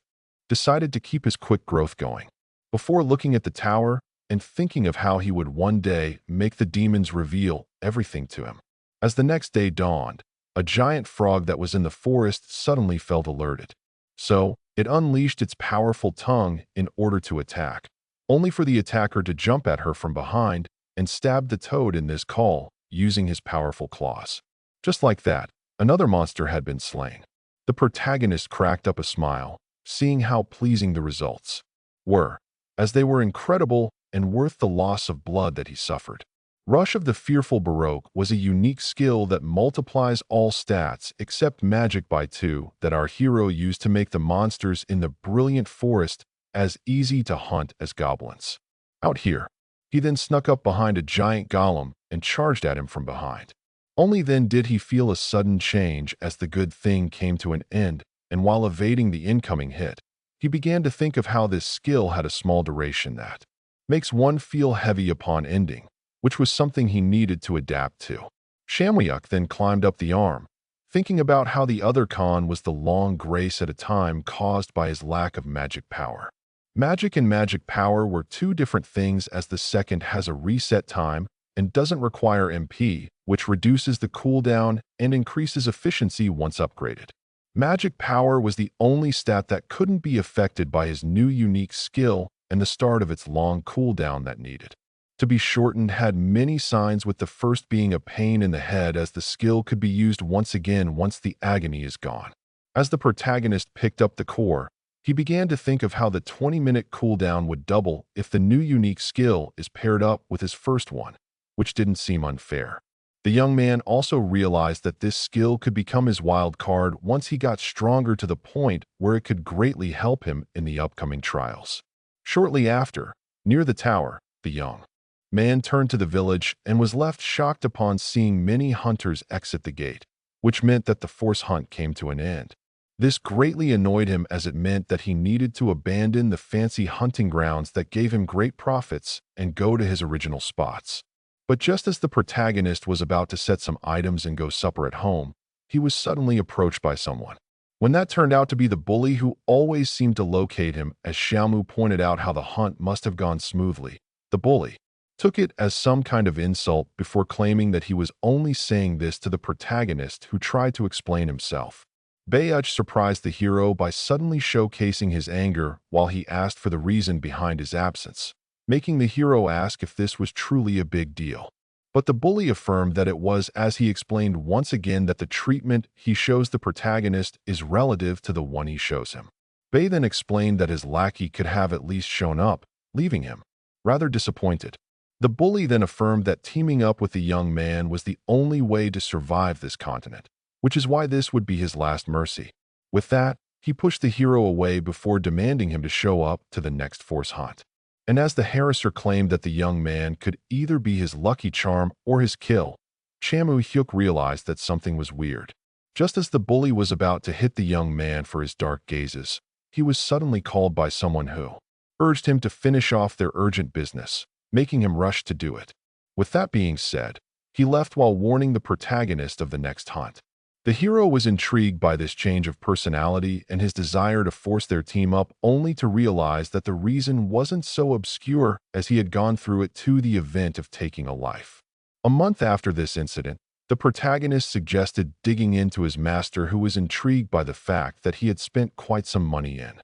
S1: decided to keep his quick growth going. Before looking at the tower and thinking of how he would one day make the demons reveal everything to him. As the next day dawned, a giant frog that was in the forest suddenly felt alerted. So, it unleashed its powerful tongue in order to attack, only for the attacker to jump at her from behind and stab the toad in this call using his powerful claws. Just like that, another monster had been slain. The protagonist cracked up a smile, seeing how pleasing the results were, as they were incredible and worth the loss of blood that he suffered. Rush of the Fearful Baroque was a unique skill that multiplies all stats except magic by 2 that our hero used to make the monsters in the brilliant forest as easy to hunt as goblins. Out here, he then snuck up behind a giant golem and charged at him from behind. Only then did he feel a sudden change as the good thing came to an end, and while evading the incoming hit, he began to think of how this skill had a small duration that makes one feel heavy upon ending, which was something he needed to adapt to. Shamwyuk then climbed up the arm, thinking about how the other con was the long grace at a time caused by his lack of magic power. Magic and magic power were 2 different things, as the second has a reset time and doesn't require MP, which reduces the cooldown and increases efficiency once upgraded. Magic power was the only stat that couldn't be affected by his new unique skill, and the start of its long cooldown that needed to be shortened had many signs, with the first being a pain in the head, as the skill could be used once again once the agony is gone. As the protagonist picked up the core, he began to think of how the 20-minute cooldown would double if the new unique skill is paired up with his first one, which didn't seem unfair. The young man also realized that this skill could become his wild card once he got stronger to the point where it could greatly help him in the upcoming trials. Shortly after, near the tower, the young man turned to the village and was left shocked upon seeing many hunters exit the gate, which meant that the force hunt came to an end. This greatly annoyed him as it meant that he needed to abandon the fancy hunting grounds that gave him great profits and go to his original spots. But just as the protagonist was about to set some items and go supper at home, he was suddenly approached by someone. When that turned out to be the bully who always seemed to locate him, as Xiaomu pointed out how the hunt must have gone smoothly, the bully took it as some kind of insult before claiming that he was only saying this to the protagonist who tried to explain himself. Bayuch surprised the hero by suddenly showcasing his anger while he asked for the reason behind his absence, making the hero ask if this was truly a big deal. But the bully affirmed that it was, as he explained once again that the treatment he shows the protagonist is relative to the one he shows him. Bay then explained that his lackey could have at least shown up, leaving him rather disappointed. The bully then affirmed that teaming up with the young man was the only way to survive this continent, which is why this would be his last mercy. With that, he pushed the hero away before demanding him to show up to the next force hunt. And as the harasser claimed that the young man could either be his lucky charm or his kill, Chamu Hyuk realized that something was weird. Just as the bully was about to hit the young man for his dark gazes, he was suddenly called by someone who urged him to finish off their urgent business, making him rush to do it. With that being said, he left while warning the protagonist of the next hunt. The hero was intrigued by this change of personality and his desire to force their team up, only to realize that the reason wasn't so obscure as he had gone through it to the event of taking a life. A month after this incident, the protagonist suggested digging into his master, who was intrigued by the fact that he had spent quite some money in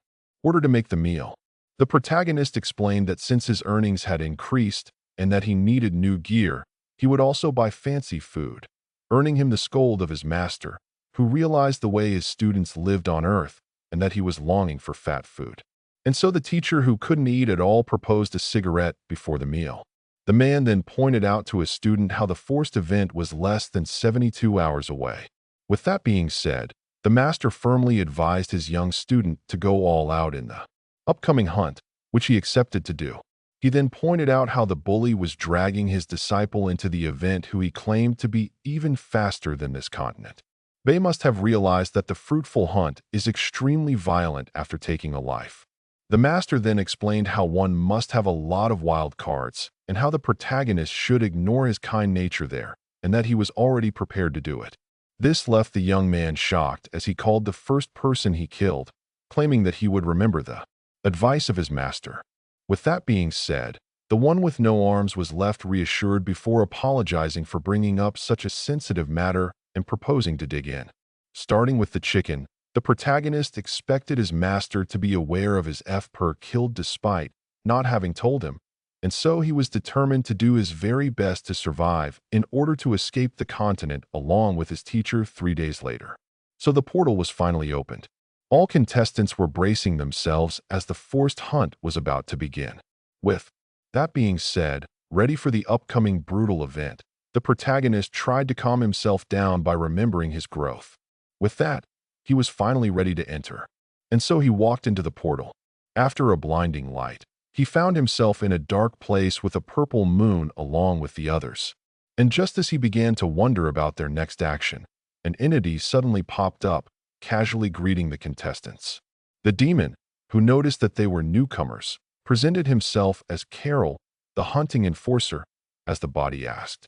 S1: order to make the meal. The protagonist explained that since his earnings had increased and that he needed new gear, he would also buy fancy food, earning him the scold of his master, who realized the way his students lived on Earth and that he was longing for fat food. And so the teacher, who couldn't eat at all, proposed a cigarette before the meal. The man then pointed out to his student how the forced event was less than 72 hours away. With that being said, the master firmly advised his young student to go all out in the upcoming hunt, which he accepted to do. He then pointed out how the bully was dragging his disciple into the event, who he claimed to be even faster than this continent. Bay must have realized that the fruitful hunt is extremely violent after taking a life. The master then explained how one must have a lot of wild cards and how the protagonist should ignore his kind nature there, and that he was already prepared to do it. This left the young man shocked as he called the first person he killed, claiming that he would remember the advice of his master. With that being said, the one with no arms was left reassured before apologizing for bringing up such a sensitive matter and proposing to dig in. Starting with the chicken, the protagonist expected his master to be aware of his per killed despite not having told him, and so he was determined to do his very best to survive in order to escape the continent along with his teacher 3 days later. So the portal was finally opened. All contestants were bracing themselves as the forced hunt was about to begin. With that being said, ready for the upcoming brutal event, the protagonist tried to calm himself down by remembering his growth. With that, he was finally ready to enter. And so he walked into the portal. After a blinding light, he found himself in a dark place with a purple moon along with the others. And just as he began to wonder about their next action, an entity suddenly popped up, casually greeting the contestants. The demon, who noticed that they were newcomers, presented himself as Carol, the hunting enforcer, as the body asked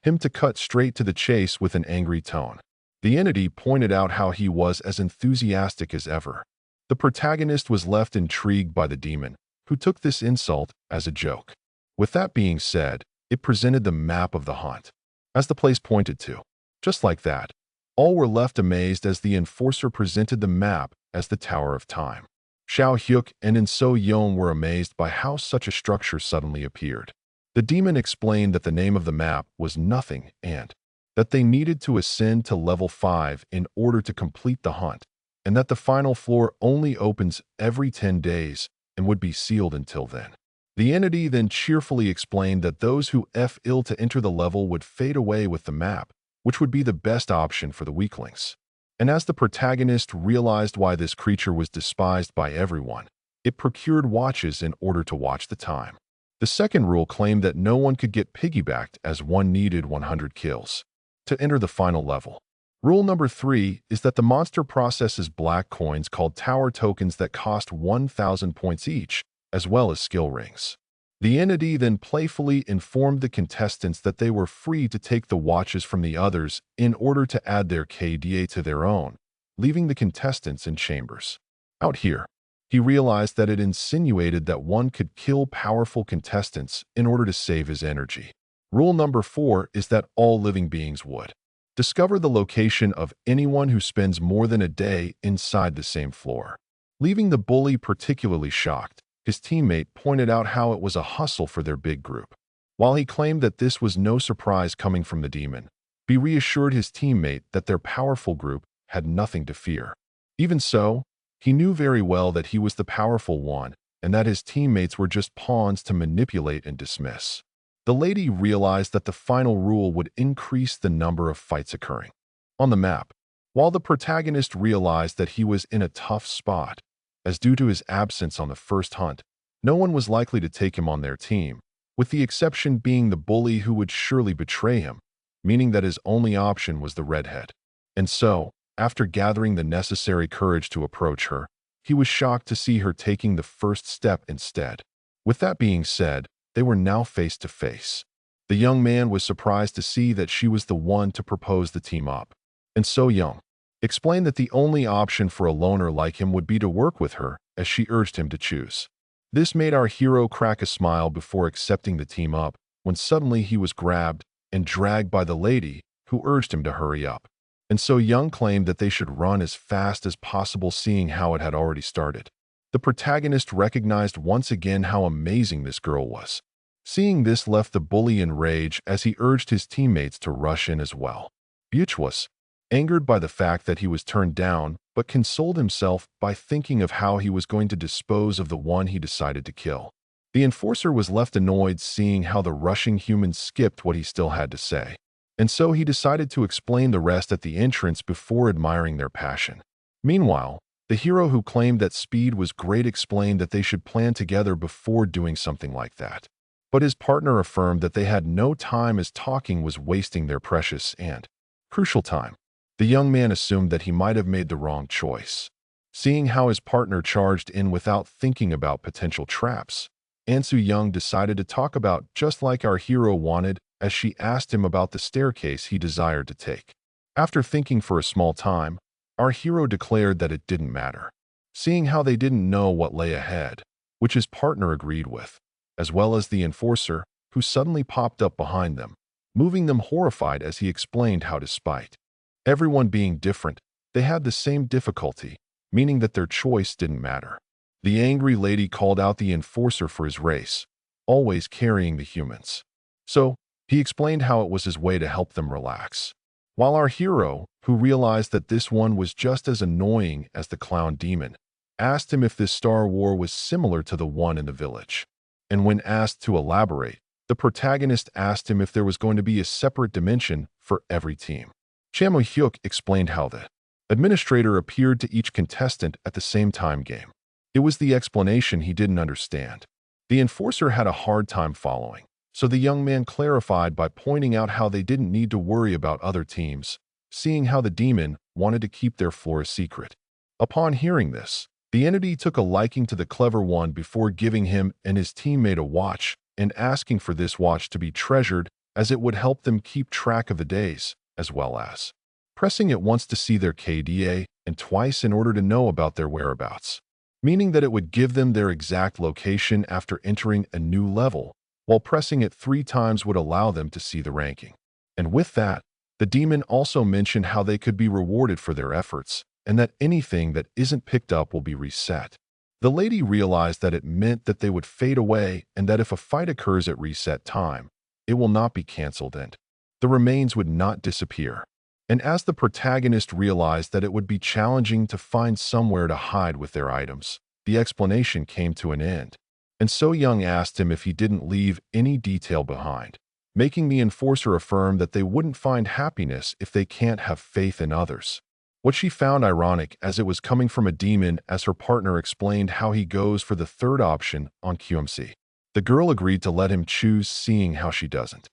S1: him to cut straight to the chase with an angry tone. The entity pointed out how he was as enthusiastic as ever. The protagonist was left intrigued by the demon, who took this insult as a joke. With that being said, it presented the map of the hunt, as the place pointed to. Just like that, all were left amazed as the enforcer presented the map as the Tower of Time. Xiao Hyuk and In So Yeon were amazed by how such a structure suddenly appeared. The demon explained that the name of the map was Nothing and that they needed to ascend to level 5 in order to complete the hunt, and that the final floor only opens every 10 days and would be sealed until then. The entity then cheerfully explained that those who ill to enter the level would fade away with the map, which would be the best option for the weaklings. And as the protagonist realized why this creature was despised by everyone, it procured watches in order to watch the time. The second rule claimed that no one could get piggybacked as one needed 100 kills to enter the final level. Rule number 3 is that the monster processes black coins called tower tokens that cost 1,000 points each, as well as skill rings. The entity then playfully informed the contestants that they were free to take the watches from the others in order to add their KDA to their own, leaving the contestants in chambers. Out here, he realized that it insinuated that one could kill powerful contestants in order to save his energy. Rule number 4 is that all living beings would discover the location of anyone who spends more than a day inside the same floor. Leaving the bully particularly shocked, his teammate pointed out how it was a hustle for their big group. While he claimed that this was no surprise coming from the demon, he reassured his teammate that their powerful group had nothing to fear. Even so, he knew very well that he was the powerful one and that his teammates were just pawns to manipulate and dismiss. The lady realized that the final rule would increase the number of fights occurring. On the map, while the protagonist realized that he was in a tough spot, as due to his absence on the first hunt, no one was likely to take him on their team, with the exception being the bully who would surely betray him, meaning that his only option was the redhead. And so, after gathering the necessary courage to approach her, he was shocked to see her taking the first step instead. With that being said, they were now face to face. The young man was surprised to see that she was the one to propose the team up. And So Young explained that the only option for a loner like him would be to work with her, as she urged him to choose. This made our hero crack a smile before accepting the team up, when suddenly he was grabbed and dragged by the lady, who urged him to hurry up. And So Young claimed that they should run as fast as possible, seeing how it had already started. The protagonist recognized once again how amazing this girl was. Seeing this left the bully in rage as he urged his teammates to rush in as well. Butch was angered by the fact that he was turned down, but consoled himself by thinking of how he was going to dispose of the one he decided to kill. The enforcer was left annoyed seeing how the rushing humans skipped what he still had to say, and so he decided to explain the rest at the entrance before admiring their passion. Meanwhile, the hero who claimed that speed was great explained that they should plan together before doing something like that. But his partner affirmed that they had no time as talking was wasting their precious and crucial time. The young man assumed that he might have made the wrong choice. Seeing how his partner charged in without thinking about potential traps, Ansu Young decided to talk about just like our hero wanted as she asked him about the staircase he desired to take. After thinking for a small time, our hero declared that it didn't matter, seeing how they didn't know what lay ahead, which his partner agreed with, as well as the enforcer, who suddenly popped up behind them, moving them horrified as he explained how despite everyone being different, they had the same difficulty, meaning that their choice didn't matter. The angry lady called out the enforcer for his race, always carrying the humans. So, he explained how it was his way to help them relax. While our hero, who realized that this one was just as annoying as the clown demon, asked him if this Star War was similar to the one in the village. And when asked to elaborate, the protagonist asked him if there was going to be a separate dimension for every team. Chamo Hyuk explained how the administrator appeared to each contestant at the same time game. It was the explanation he didn't understand. The enforcer had a hard time following, so the young man clarified by pointing out how they didn't need to worry about other teams, seeing how the demon wanted to keep their floor a secret. Upon hearing this, the entity took a liking to the clever one before giving him and his teammate a watch and asking for this watch to be treasured as it would help them keep track of the days, as well as pressing it once to see their KDA and twice in order to know about their whereabouts, meaning that it would give them their exact location after entering a new level, while pressing it 3 times would allow them to see the ranking. And with that, the demon also mentioned how they could be rewarded for their efforts, and that anything that isn't picked up will be reset. The lady realized that it meant that they would fade away and that if a fight occurs at reset time, it will not be cancelled and the remains would not disappear. And as the protagonist realized that it would be challenging to find somewhere to hide with their items, the explanation came to an end. And So Young asked him if he didn't leave any detail behind, making the enforcer affirm that they wouldn't find happiness if they can't have faith in others. What she found ironic as it was coming from a demon, as her partner explained how he goes for the third option on QMC. The girl agreed to let him choose, seeing how she doesn't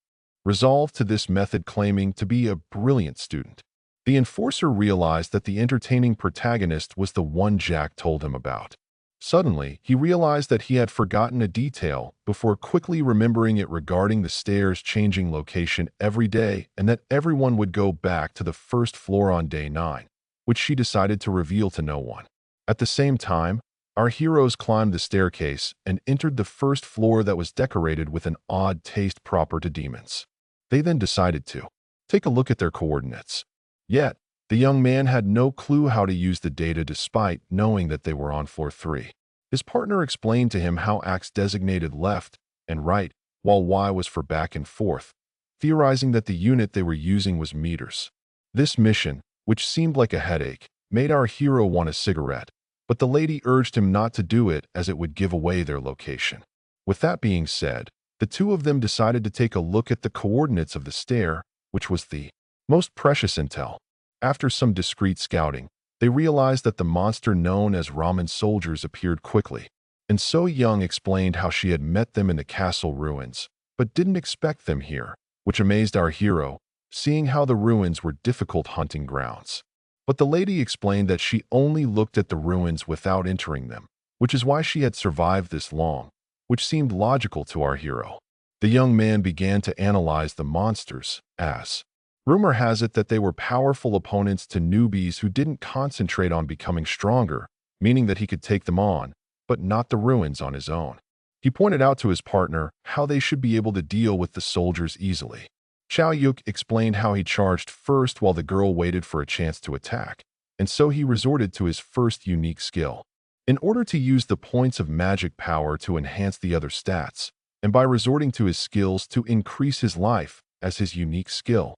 S1: resolve to this method, claiming to be a brilliant student. The enforcer realized that the entertaining protagonist was the one Jack told him about. Suddenly, he realized that he had forgotten a detail before quickly remembering it regarding the stairs changing location every day and that everyone would go back to the first floor on day 9, which she decided to reveal to no one. At the same time, our heroes climbed the staircase and entered the first floor that was decorated with an odd taste proper to demons. They then decided to take a look at their coordinates. Yet, the young man had no clue how to use the data despite knowing that they were on floor 3. His partner explained to him how X designated left and right, while Y was for back and forth, theorizing that the unit they were using was meters. This mission, which seemed like a headache, made our hero want a cigarette, but the lady urged him not to do it as it would give away their location. With that being said, the two of them decided to take a look at the coordinates of the stair, which was the most precious intel. After some discreet scouting, they realized that the monster known as ramen soldiers appeared quickly, and So Young explained how she had met them in the castle ruins, but didn't expect them here, which amazed our hero, seeing how the ruins were difficult hunting grounds. But the lady explained that she only looked at the ruins without entering them, which is why she had survived this long, which seemed logical to our hero. The young man began to analyze the monsters, as rumor has it that they were powerful opponents to newbies who didn't concentrate on becoming stronger, meaning that he could take them on, but not the ruins on his own. He pointed out to his partner how they should be able to deal with the soldiers easily. Chow Yuk explained how he charged first while the girl waited for a chance to attack, and so he resorted to his first unique skill. In order to use the points of magic power to enhance the other stats, and by resorting to his skills to increase his life as his unique skill,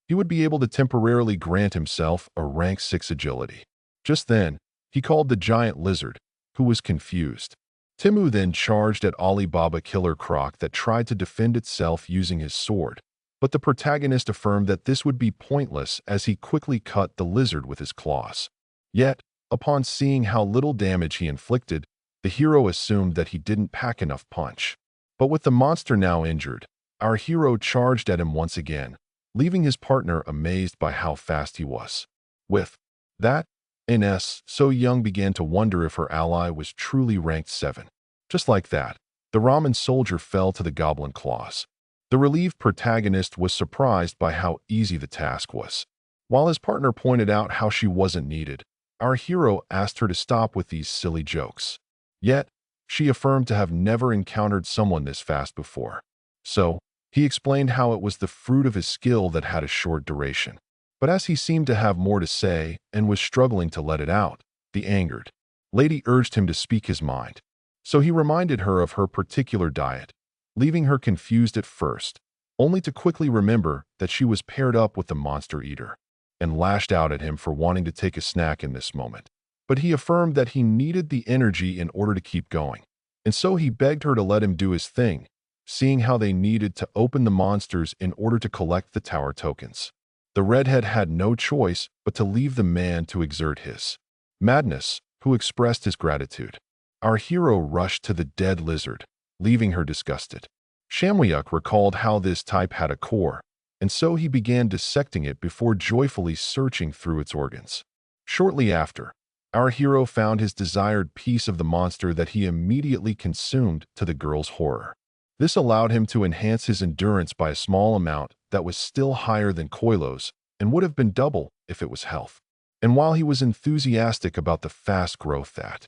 S1: he would be able to temporarily grant himself a rank 6 agility. Just then, he called the giant lizard, who was confused. Timu then charged at Alibaba Killer Croc that tried to defend itself using his sword, but the protagonist affirmed that this would be pointless as he quickly cut the lizard with his claws. Yet, upon seeing how little damage he inflicted, the hero assumed that he didn't pack enough punch. But with the monster now injured, our hero charged at him once again, leaving his partner amazed by how fast he was. With that, So Young began to wonder if her ally was truly ranked 7. Just like that, the ramen soldier fell to the goblin claws. The relieved protagonist was surprised by how easy the task was. While his partner pointed out how she wasn't needed, our hero asked her to stop with these silly jokes. Yet, she affirmed to have never encountered someone this fast before. So, he explained how it was the fruit of his skill that had a short duration. But as he seemed to have more to say and was struggling to let it out, the angered lady urged him to speak his mind. So he reminded her of her particular diet, leaving her confused at first, only to quickly remember that she was paired up with the monster eater, and lashed out at him for wanting to take a snack in this moment. But he affirmed that he needed the energy in order to keep going, and so he begged her to let him do his thing, seeing how they needed to open the monsters in order to collect the tower tokens. The redhead had no choice but to leave the man to exert his madness, who expressed his gratitude. Our hero rushed to the dead lizard, leaving her disgusted. Shamliuk recalled how this type had a core, and so he began dissecting it before joyfully searching through its organs. Shortly after, our hero found his desired piece of the monster that he immediately consumed to the girl's horror. This allowed him to enhance his endurance by a small amount that was still higher than Koilo's and would have been double if it was health. And while he was enthusiastic about the fast growth that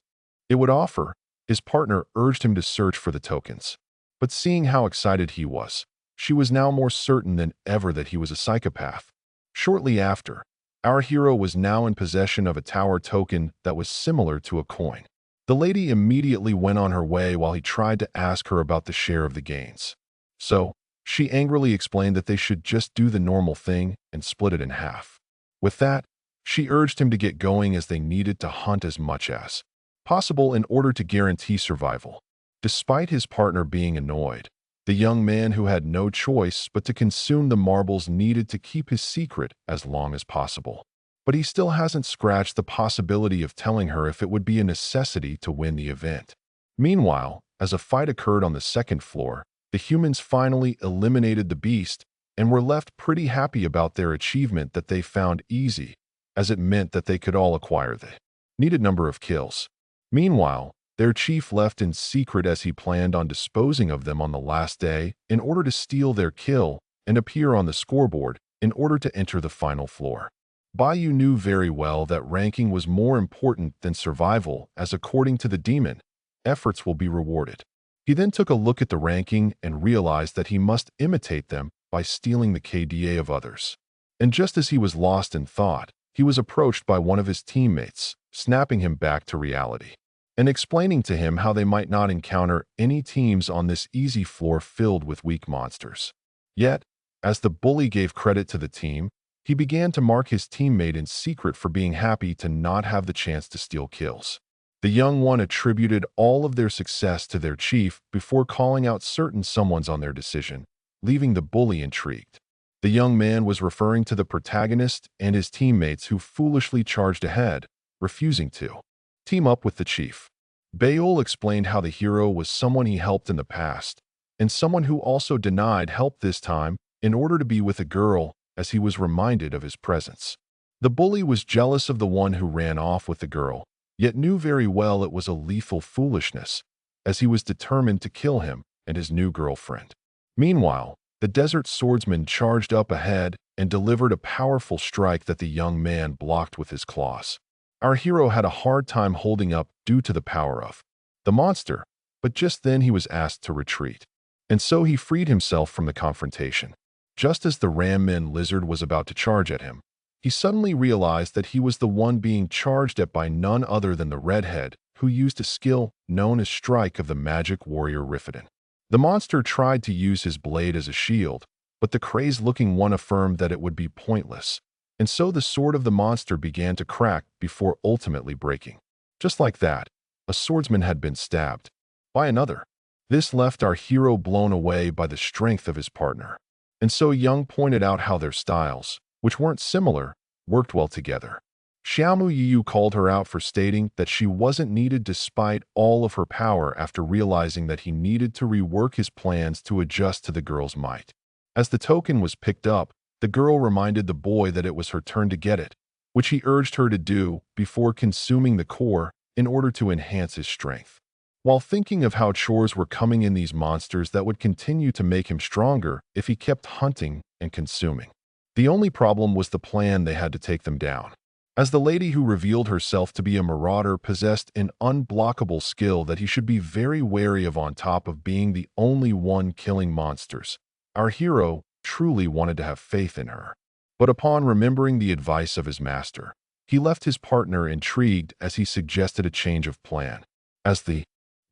S1: it would offer, his partner urged him to search for the tokens. But seeing how excited he was, she was now more certain than ever that he was a psychopath. Shortly after, our hero was now in possession of a tower token that was similar to a coin. The lady immediately went on her way while he tried to ask her about the share of the gains. So, she angrily explained that they should just do the normal thing and split it in half. With that, she urged him to get going as they needed to hunt as much as possible in order to guarantee survival. Despite his partner being annoyed, the young man who had no choice but to consume the marbles needed to keep his secret as long as possible. But he still hasn't scratched the possibility of telling her if it would be a necessity to win the event. Meanwhile, as a fight occurred on the second floor, the humans finally eliminated the beast, and were left pretty happy about their achievement that they found easy, as it meant that they could all acquire the needed number of kills. Meanwhile, their chief left in secret as he planned on disposing of them on the last day in order to steal their kill and appear on the scoreboard in order to enter the final floor. Bayu knew very well that ranking was more important than survival, as according to the demon, efforts will be rewarded. He then took a look at the ranking and realized that he must imitate them by stealing the KDA of others. And just as he was lost in thought, he was approached by one of his teammates, snapping him back to reality, and explaining to him how they might not encounter any teams on this easy floor filled with weak monsters. Yet, as the bully gave credit to the team, he began to mark his teammate in secret for being happy to not have the chance to steal kills. The young one attributed all of their success to their chief before calling out certain someones on their decision, leaving the bully intrigued. The young man was referring to the protagonist and his teammates who foolishly charged ahead, refusing to team up with the chief. Baeol explained how the hero was someone he helped in the past, and someone who also denied help this time in order to be with a girl, as he was reminded of his presence. The bully was jealous of the one who ran off with the girl, yet knew very well it was a lethal foolishness, as he was determined to kill him and his new girlfriend. Meanwhile, the desert swordsman charged up ahead and delivered a powerful strike that the young man blocked with his claws. Our hero had a hard time holding up due to the power of the monster, but just then he was asked to retreat, and so he freed himself from the confrontation. Just as the ram-man lizard was about to charge at him, he suddenly realized that he was the one being charged at by none other than the redhead, who used a skill known as Strike of the magic warrior Riffidan. The monster tried to use his blade as a shield, but the crazed-looking one affirmed that it would be pointless, and so the sword of the monster began to crack before ultimately breaking. Just like that, a swordsman had been stabbed by another. This left our hero blown away by the strength of his partner. And so Young pointed out how their styles, which weren't similar, worked well together. Xiaomu Yu called her out for stating that she wasn't needed despite all of her power after realizing that he needed to rework his plans to adjust to the girl's might. As the token was picked up, the girl reminded the boy that it was her turn to get it, which he urged her to do before consuming the core in order to enhance his strength. While thinking of how chores were coming in these monsters that would continue to make him stronger if he kept hunting and consuming. The only problem was the plan they had to take them down, as the lady who revealed herself to be a marauder possessed an unblockable skill that he should be very wary of on top of being the only one killing monsters. Our hero truly wanted to have faith in her, but upon remembering the advice of his master, he left his partner intrigued as he suggested a change of plan. As the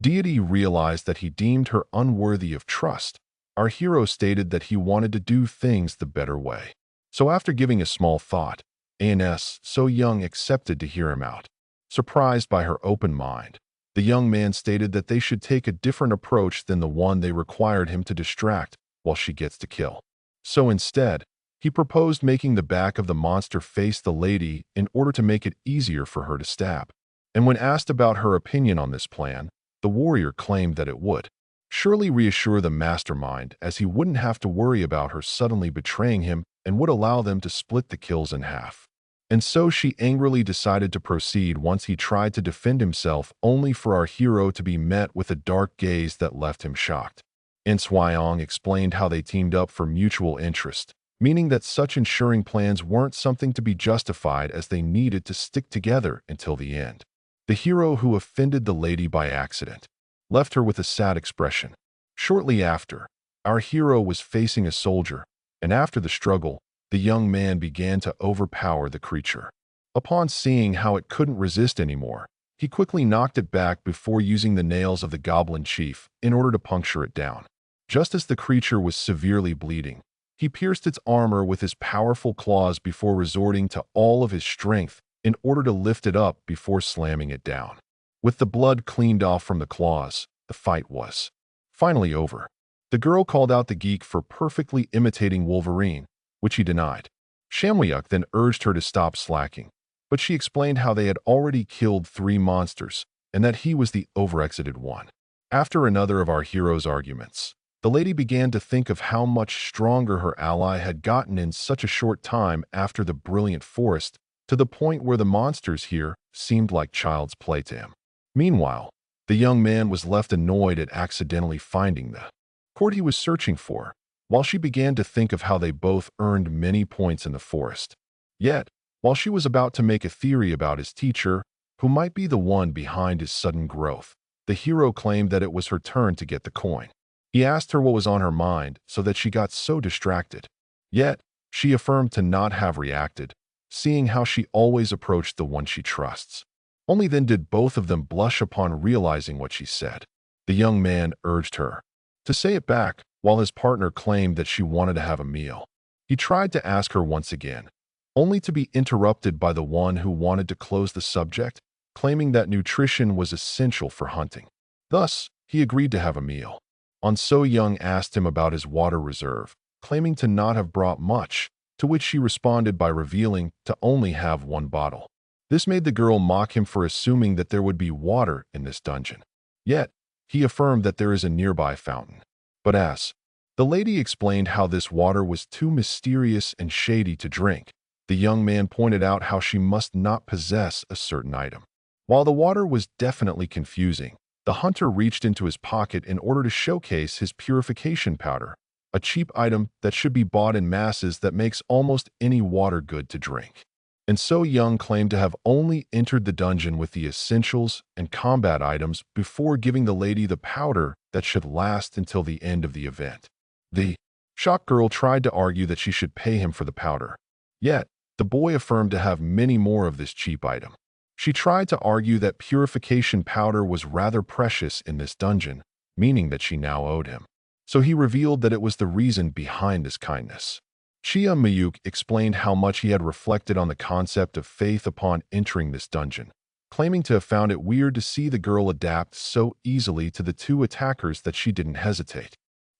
S1: deity realized that he deemed her unworthy of trust, our hero stated that he wanted to do things the better way. So after giving a small thought, ANS So Young accepted to hear him out. Surprised by her open mind, the young man stated that they should take a different approach than the one they required him to distract while she gets to kill. So instead, he proposed making the back of the monster face the lady in order to make it easier for her to stab. And when asked about her opinion on this plan, the warrior claimed that it would surely reassure the mastermind, as he wouldn't have to worry about her suddenly betraying him and would allow them to split the kills in half. And so she angrily decided to proceed once he tried to defend himself, only for our hero to be met with a dark gaze that left him shocked. In Swyong explained how they teamed up for mutual interest, meaning that such ensuring plans weren't something to be justified, as they needed to stick together until the end. The hero who offended the lady by accident left her with a sad expression. Shortly after, our hero was facing a soldier, and after the struggle, the young man began to overpower the creature. Upon seeing how it couldn't resist anymore, he quickly knocked it back before using the nails of the goblin chief in order to puncture it down. Just as the creature was severely bleeding, he pierced its armor with his powerful claws before resorting to all of his strength in order to lift it up before slamming it down. With the blood cleaned off from the claws, the fight was finally over. The girl called out the geek for perfectly imitating Wolverine, which he denied. Shamwyuk then urged her to stop slacking, but she explained how they had already killed 3 monsters and that he was the overexited one. After another of our hero's arguments, The lady began to think of how much stronger her ally had gotten in such a short time after the brilliant forest, to the point where the monsters here seemed like child's play to him. Meanwhile, the young man was left annoyed at accidentally finding the cord he was searching for, while she began to think of how they both earned many points in the forest. Yet, while she was about to make a theory about his teacher, who might be the one behind his sudden growth, the hero claimed that it was her turn to get the coin. He asked her what was on her mind so that she got so distracted. Yet, she affirmed to not have reacted, seeing how she always approached the one she trusts. Only then did both of them blush upon realizing what she said. The young man urged her to say it back, while his partner claimed that she wanted to have a meal. He tried to ask her once again, only to be interrupted by the one who wanted to close the subject, claiming that nutrition was essential for hunting. Thus, he agreed to have a meal. On So Young asked him about his water reserve, claiming to not have brought much, to which she responded by revealing to only have one bottle. This made the girl mock him for assuming that there would be water in this dungeon. Yet, he affirmed that there is a nearby fountain. But as the lady explained how this water was too mysterious and shady to drink, the young man pointed out how she must not possess a certain item. While the water was definitely confusing, the hunter reached into his pocket in order to showcase his purification powder, a cheap item that should be bought in masses that makes almost any water good to drink. And So Young claimed to have only entered the dungeon with the essentials and combat items before giving the lady the powder that should last until the end of the event. The shocked girl tried to argue that she should pay him for the powder. Yet, the boy affirmed to have many more of this cheap item. She tried to argue that purification powder was rather precious in this dungeon, meaning that she now owed him. So he revealed that it was the reason behind his kindness. Chia Miyuk explained how much he had reflected on the concept of faith upon entering this dungeon, claiming to have found it weird to see the girl adapt so easily to the two attackers that she didn't hesitate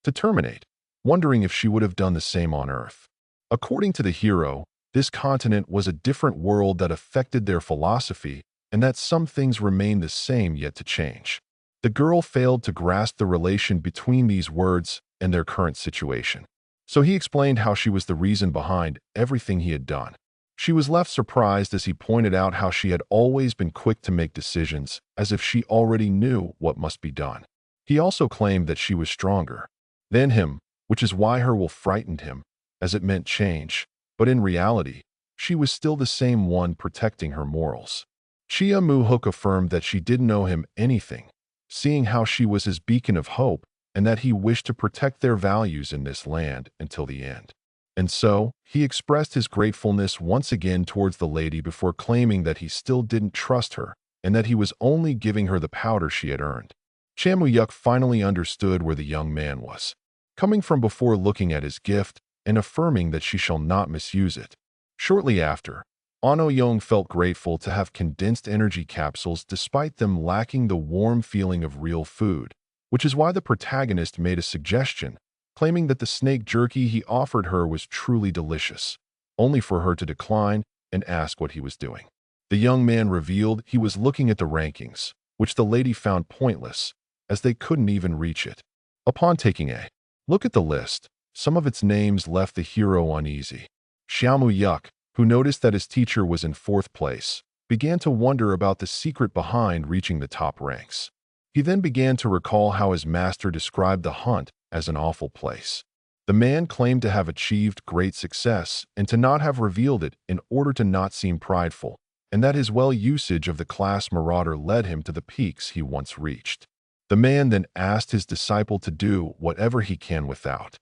S1: to terminate, wondering if she would have done the same on Earth. According to the hero, this continent was a different world that affected their philosophy, and that some things remain the same yet to change. The girl failed to grasp the relation between these words and their current situation. So he explained how she was the reason behind everything he had done. She was left surprised as he pointed out how she had always been quick to make decisions, as if she already knew what must be done. He also claimed that she was stronger than him, which is why her will frightened him, as it meant change. But in reality, she was still the same one protecting her morals. Chia Mu-hook affirmed that she didn't owe him anything, seeing how she was his beacon of hope and that he wished to protect their values in this land until the end. And so, he expressed his gratefulness once again towards the lady before claiming that he still didn't trust her and that he was only giving her the powder she had earned. Chamuyuk finally understood where the young man was coming from before looking at his gift and affirming that she shall not misuse it. Shortly after, Ano Young felt grateful to have condensed energy capsules despite them lacking the warm feeling of real food, which is why the protagonist made a suggestion, claiming that the snake jerky he offered her was truly delicious, only for her to decline and ask what he was doing. The young man revealed he was looking at the rankings, which the lady found pointless, as they couldn't even reach it. Upon taking a look at the list, some of its names left the hero uneasy. Xiaomu Yuk, who noticed that his teacher was in 4th place, began to wonder about the secret behind reaching the top ranks. He then began to recall how his master described the hunt as an awful place. The man claimed to have achieved great success and to not have revealed it in order to not seem prideful, and that his well-usage of the class marauder led him to the peaks he once reached. The man then asked his disciple to do whatever he can without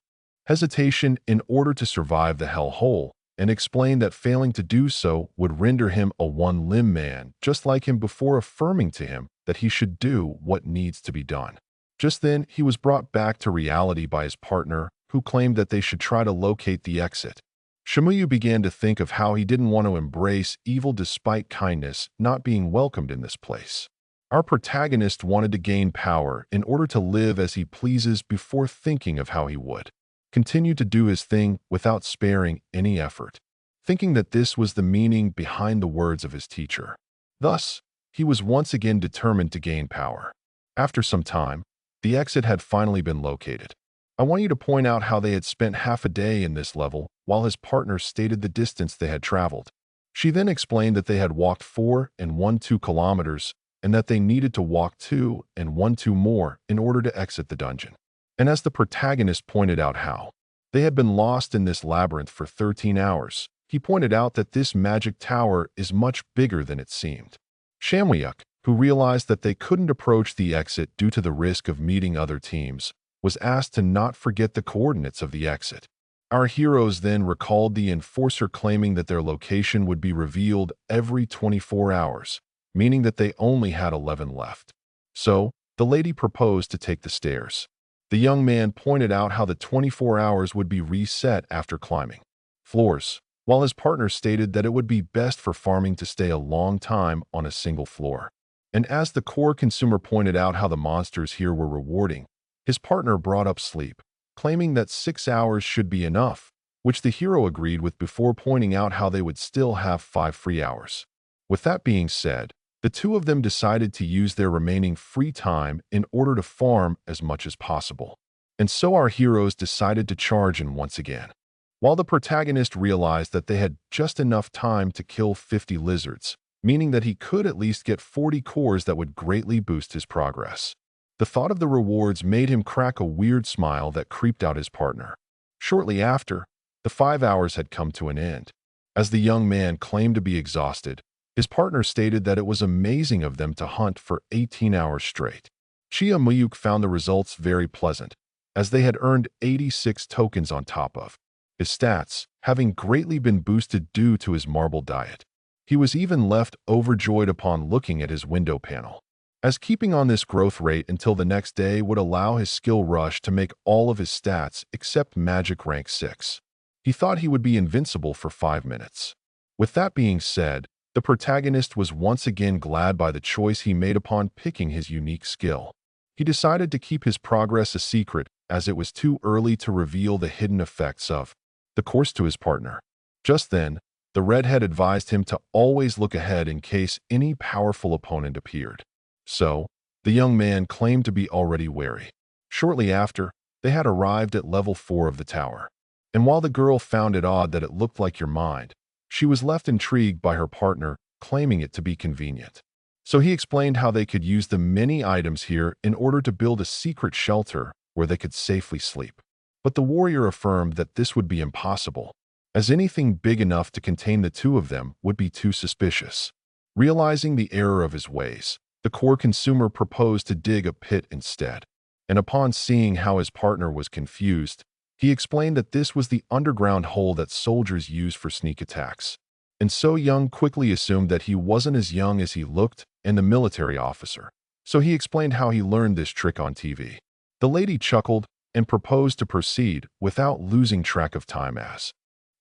S1: hesitation in order to survive the hell hole, and explained that failing to do so would render him a one-limb man, just like him, before affirming to him that he should do what needs to be done. Just then, he was brought back to reality by his partner, who claimed that they should try to locate the exit. Shimuyu began to think of how he didn't want to embrace evil despite kindness not being welcomed in this place. Our protagonist wanted to gain power in order to live as he pleases before thinking of how he would continue to do his thing without sparing any effort, thinking that this was the meaning behind the words of his teacher. Thus, he was once again determined to gain power. After some time, the exit had finally been located. I want you to point out how they had spent half a day in this level, while his partner stated the distance they had traveled. She then explained that they had walked 4 and 1/2 kilometers, and that they needed to walk 2 and 1/2 more in order to exit the dungeon. And as the protagonist pointed out how they had been lost in this labyrinth for 13 hours, he pointed out that this magic tower is much bigger than it seemed. Shamwyuk, who realized that they couldn't approach the exit due to the risk of meeting other teams, was asked to not forget the coordinates of the exit. Our heroes then recalled the enforcer claiming that their location would be revealed every 24 hours, meaning that they only had 11 left. So, the lady proposed to take the stairs. The young man pointed out how the 24 hours would be reset after climbing floors, while his partner stated that it would be best for farming to stay a long time on a single floor. And as the core consumer pointed out how the monsters here were rewarding, his partner brought up sleep, claiming that 6 hours should be enough, which the hero agreed with before pointing out how they would still have 5 free hours. With that being said, the two of them decided to use their remaining free time in order to farm as much as possible. And so our heroes decided to charge in once again. While the protagonist realized that they had just enough time to kill 50 lizards, meaning that he could at least get 40 cores that would greatly boost his progress. The thought of the rewards made him crack a weird smile that creeped out his partner. Shortly after, the 5 hours had come to an end. As the young man claimed to be exhausted, his partner stated that it was amazing of them to hunt for 18 hours straight. Chia Muyuk found the results very pleasant, as they had earned 86 tokens on top of his stats, having greatly been boosted due to his marble diet. He was even left overjoyed upon looking at his window panel, as keeping on this growth rate until the next day would allow his skill rush to make all of his stats except magic rank 6. He thought he would be invincible for 5 minutes. With that being said, the protagonist was once again glad by the choice he made upon picking his unique skill. He decided to keep his progress a secret, as it was too early to reveal the hidden effects of the course to his partner. Just then, the redhead advised him to always look ahead in case any powerful opponent appeared. So, the young man claimed to be already wary. Shortly after, they had arrived at level 4 of the tower. And while the girl found it odd that it looked like your mind, she was left intrigued by her partner, claiming it to be convenient. So he explained how they could use the many items here in order to build a secret shelter where they could safely sleep. But the warrior affirmed that this would be impossible, as anything big enough to contain the two of them would be too suspicious. Realizing the error of his ways, the core consumer proposed to dig a pit instead. And upon seeing how his partner was confused, he explained that this was the underground hole that soldiers use for sneak attacks. And so Young quickly assumed that he wasn't as young as he looked and the military officer. So he explained how he learned this trick on TV. The lady chuckled and proposed to proceed without losing track of time, as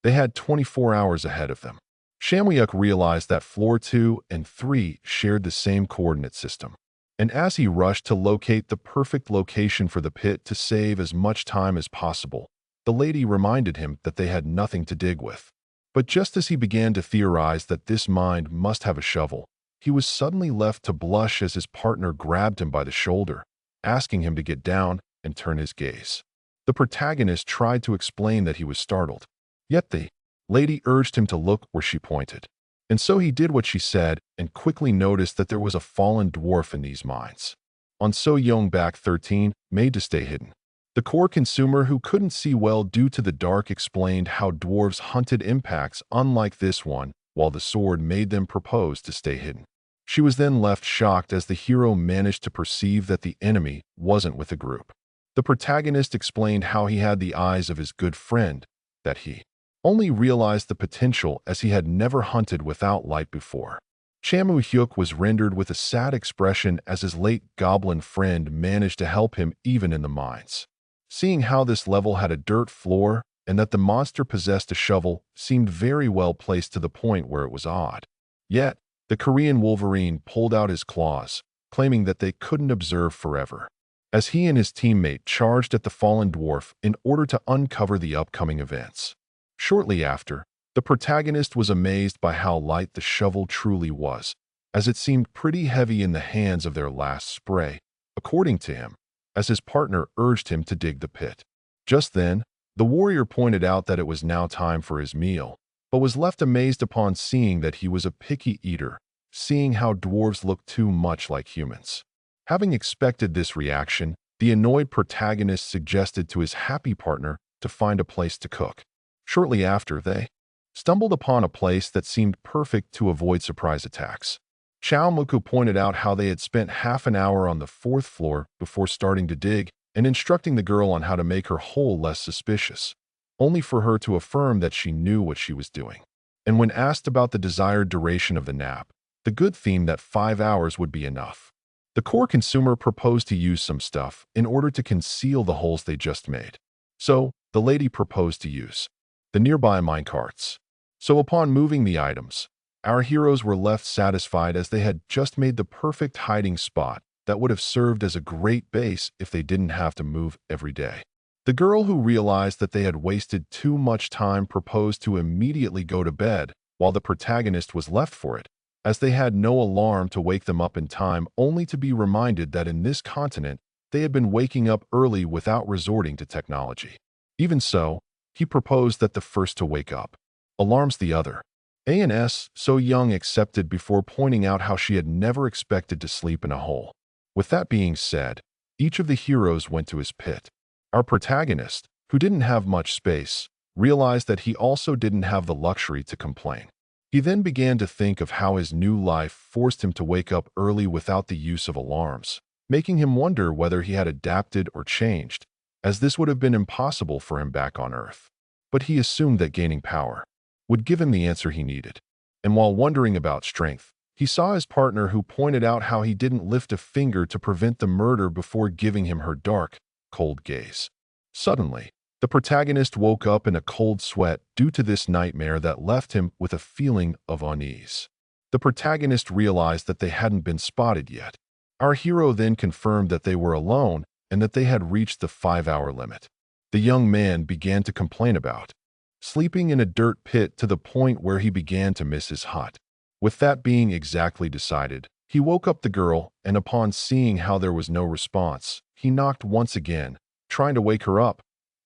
S1: they had 24 hours ahead of them. Shamwyuk realized that floor 2 and 3 shared the same coordinate system. And as he rushed to locate the perfect location for the pit to save as much time as possible, the lady reminded him that they had nothing to dig with. But just as he began to theorize that this mind must have a shovel, he was suddenly left to blush as his partner grabbed him by the shoulder, asking him to get down and turn his gaze. The protagonist tried to explain that he was startled, yet the lady urged him to look where she pointed. And so he did what she said and quickly noticed that there was a fallen dwarf in these mines. On So Young back 13, made to stay hidden. The core consumer who couldn't see well due to the dark explained how dwarves hunted impacts unlike this one, while the sword made them propose to stay hidden. She was then left shocked as the hero managed to perceive that the enemy wasn't with the group. The protagonist explained how he had the eyes of his good friend, that he only realized the potential as he had never hunted without light before. Chamu Hyuk was rendered with a sad expression as his late goblin friend managed to help him even in the mines. Seeing how this level had a dirt floor and that the monster possessed a shovel seemed very well placed to the point where it was odd. Yet, the Korean Wolverine pulled out his claws, claiming that they couldn't observe forever, as he and his teammate charged at the fallen dwarf in order to uncover the upcoming events. Shortly after, the protagonist was amazed by how light the shovel truly was, as it seemed pretty heavy in the hands of their last spray, according to him, as his partner urged him to dig the pit. Just then, the warrior pointed out that it was now time for his meal, but was left amazed upon seeing that he was a picky eater, seeing how dwarves look too much like humans. Having expected this reaction, the annoyed protagonist suggested to his happy partner to find a place to cook. Shortly after, they stumbled upon a place that seemed perfect to avoid surprise attacks. Chao Muku pointed out how they had spent half an hour on the fourth floor before starting to dig and instructing the girl on how to make her hole less suspicious, only for her to affirm that she knew what she was doing. And when asked about the desired duration of the nap, the good theme that 5 hours would be enough. The core consumer proposed to use some stuff in order to conceal the holes they just made. So, the lady proposed to use the nearby minecarts. So upon moving the items, our heroes were left satisfied as they had just made the perfect hiding spot that would have served as a great base if they didn't have to move every day. The girl, who realized that they had wasted too much time, proposed to immediately go to bed, while the protagonist was left for it, as they had no alarm to wake them up in time, only to be reminded that in this continent they had been waking up early without resorting to technology. Even so, he proposed that the first to wake up alarms the other. A&S, So Young, accepted before pointing out how she had never expected to sleep in a hole. With that being said, each of the heroes went to his pit. Our protagonist, who didn't have much space, realized that he also didn't have the luxury to complain. He then began to think of how his new life forced him to wake up early without the use of alarms, making him wonder whether he had adapted or changed, as this would have been impossible for him back on Earth. But he assumed that gaining power would give him the answer he needed. And while wondering about strength, he saw his partner, who pointed out how he didn't lift a finger to prevent the murder before giving him her dark, cold gaze. Suddenly, the protagonist woke up in a cold sweat due to this nightmare that left him with a feeling of unease. The protagonist realized that they hadn't been spotted yet. Our hero then confirmed that they were alone and that they had reached the 5-hour limit. The young man began to complain about sleeping in a dirt pit to the point where he began to miss his hut. With that being exactly decided, he woke up the girl, and upon seeing how there was no response, he knocked once again, trying to wake her up,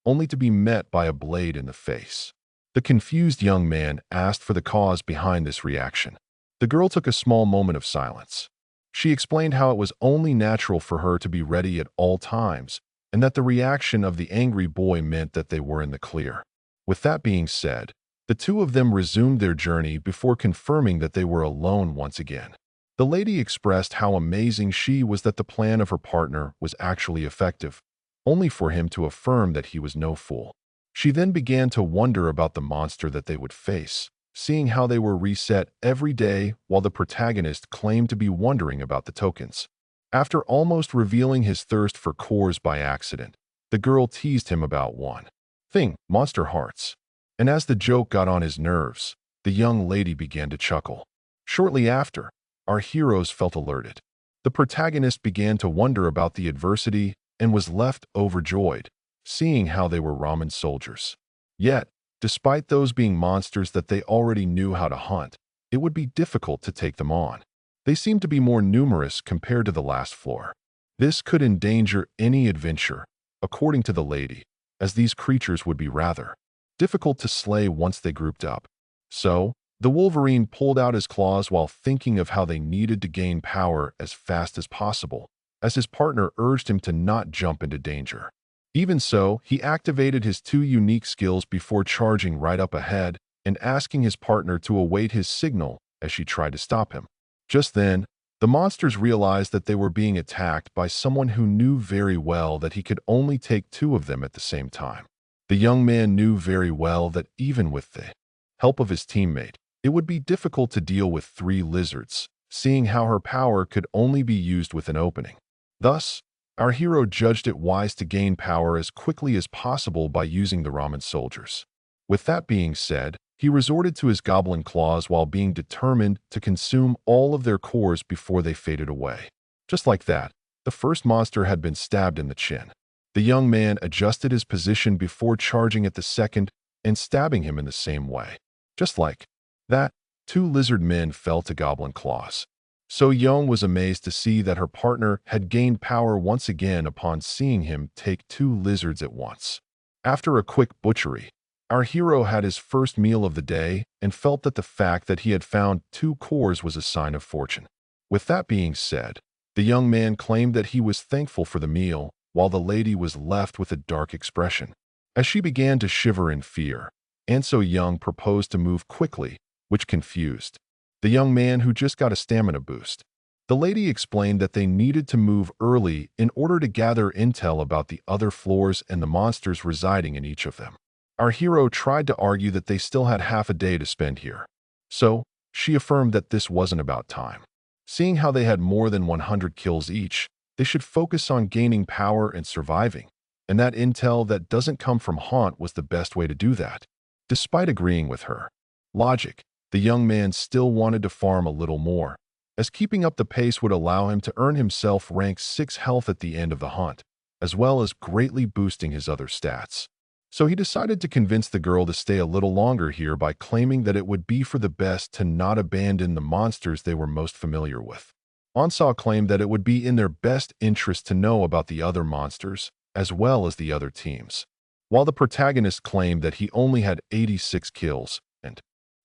S1: only to be met by a blade in the face. The confused young man asked for the cause behind this reaction. The girl took a small moment of silence. She explained how it was only natural for her to be ready at all times, and that the reaction of the angry boy meant that they were in the clear. With that being said, the two of them resumed their journey before confirming that they were alone once again. The lady expressed how amazing she was that the plan of her partner was actually effective, only for him to affirm that he was no fool. She then began to wonder about the monster that they would face, seeing how they were reset every day, while the protagonist claimed to be wondering about the tokens. After almost revealing his thirst for cores by accident, the girl teased him about one thing, monster hearts. And as the joke got on his nerves, the young lady began to chuckle. Shortly after, our heroes felt alerted. The protagonist began to wonder about the adversity and was left overjoyed, seeing how they were ramen soldiers. Yet, despite those being monsters that they already knew how to hunt, it would be difficult to take them on. They seemed to be more numerous compared to the last floor. This could endanger any adventure, according to the lady, as these creatures would be rather difficult to slay once they grouped up. So, the Wolverine pulled out his claws while thinking of how they needed to gain power as fast as possible, as his partner urged him to not jump into danger. Even so, he activated his 2 unique skills before charging right up ahead and asking his partner to await his signal as she tried to stop him. Just then, the monsters realized that they were being attacked by someone who knew very well that he could only take 2 of them at the same time. The young man knew very well that even with the help of his teammate, it would be difficult to deal with 3 lizards, seeing how her power could only be used with an opening. Thus, our hero judged it wise to gain power as quickly as possible by using the ramen soldiers. With that being said, he resorted to his goblin claws while being determined to consume all of their cores before they faded away. Just like that, the first monster had been stabbed in the chin. The young man adjusted his position before charging at the second and stabbing him in the same way. Just like that, 2 lizard men fell to goblin claws. So Young was amazed to see that her partner had gained power once again upon seeing him take 2 lizards at once. After a quick butchery, our hero had his first meal of the day and felt that the fact that he had found 2 cores was a sign of fortune. With that being said, the young man claimed that he was thankful for the meal, while the lady was left with a dark expression. As she began to shiver in fear, and So Young proposed to move quickly, which confused the young man who just got a stamina boost. The lady explained that they needed to move early in order to gather intel about the other floors and the monsters residing in each of them. Our hero tried to argue that they still had half a day to spend here. So, she affirmed that this wasn't about time. Seeing how they had more than 100 kills each, they should focus on gaining power and surviving, and that intel that doesn't come from Haunt was the best way to do that. Despite agreeing with her logic, the young man still wanted to farm a little more, as keeping up the pace would allow him to earn himself rank 6 health at the end of the hunt, as well as greatly boosting his other stats. So he decided to convince the girl to stay a little longer here by claiming that it would be for the best to not abandon the monsters they were most familiar with. Onsaw claimed that it would be in their best interest to know about the other monsters, as well as the other teams, while the protagonist claimed that he only had 86 kills, and,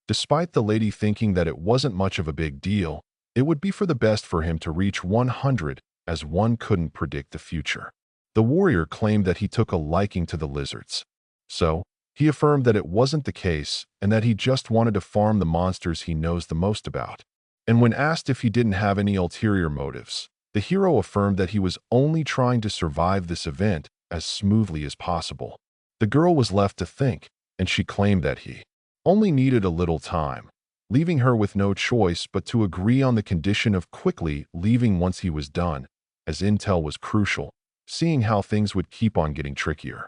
S1: despite the lady thinking that it wasn't much of a big deal, it would be for the best for him to reach 100, as one couldn't predict the future. The warrior claimed that he took a liking to the lizards. So, he affirmed that it wasn't the case and that he just wanted to farm the monsters he knows the most about. And when asked if he didn't have any ulterior motives, the hero affirmed that he was only trying to survive this event as smoothly as possible. The girl was left to think, and she claimed that he only needed a little time, leaving her with no choice but to agree on the condition of quickly leaving once he was done, as intel was crucial, seeing how things would keep on getting trickier.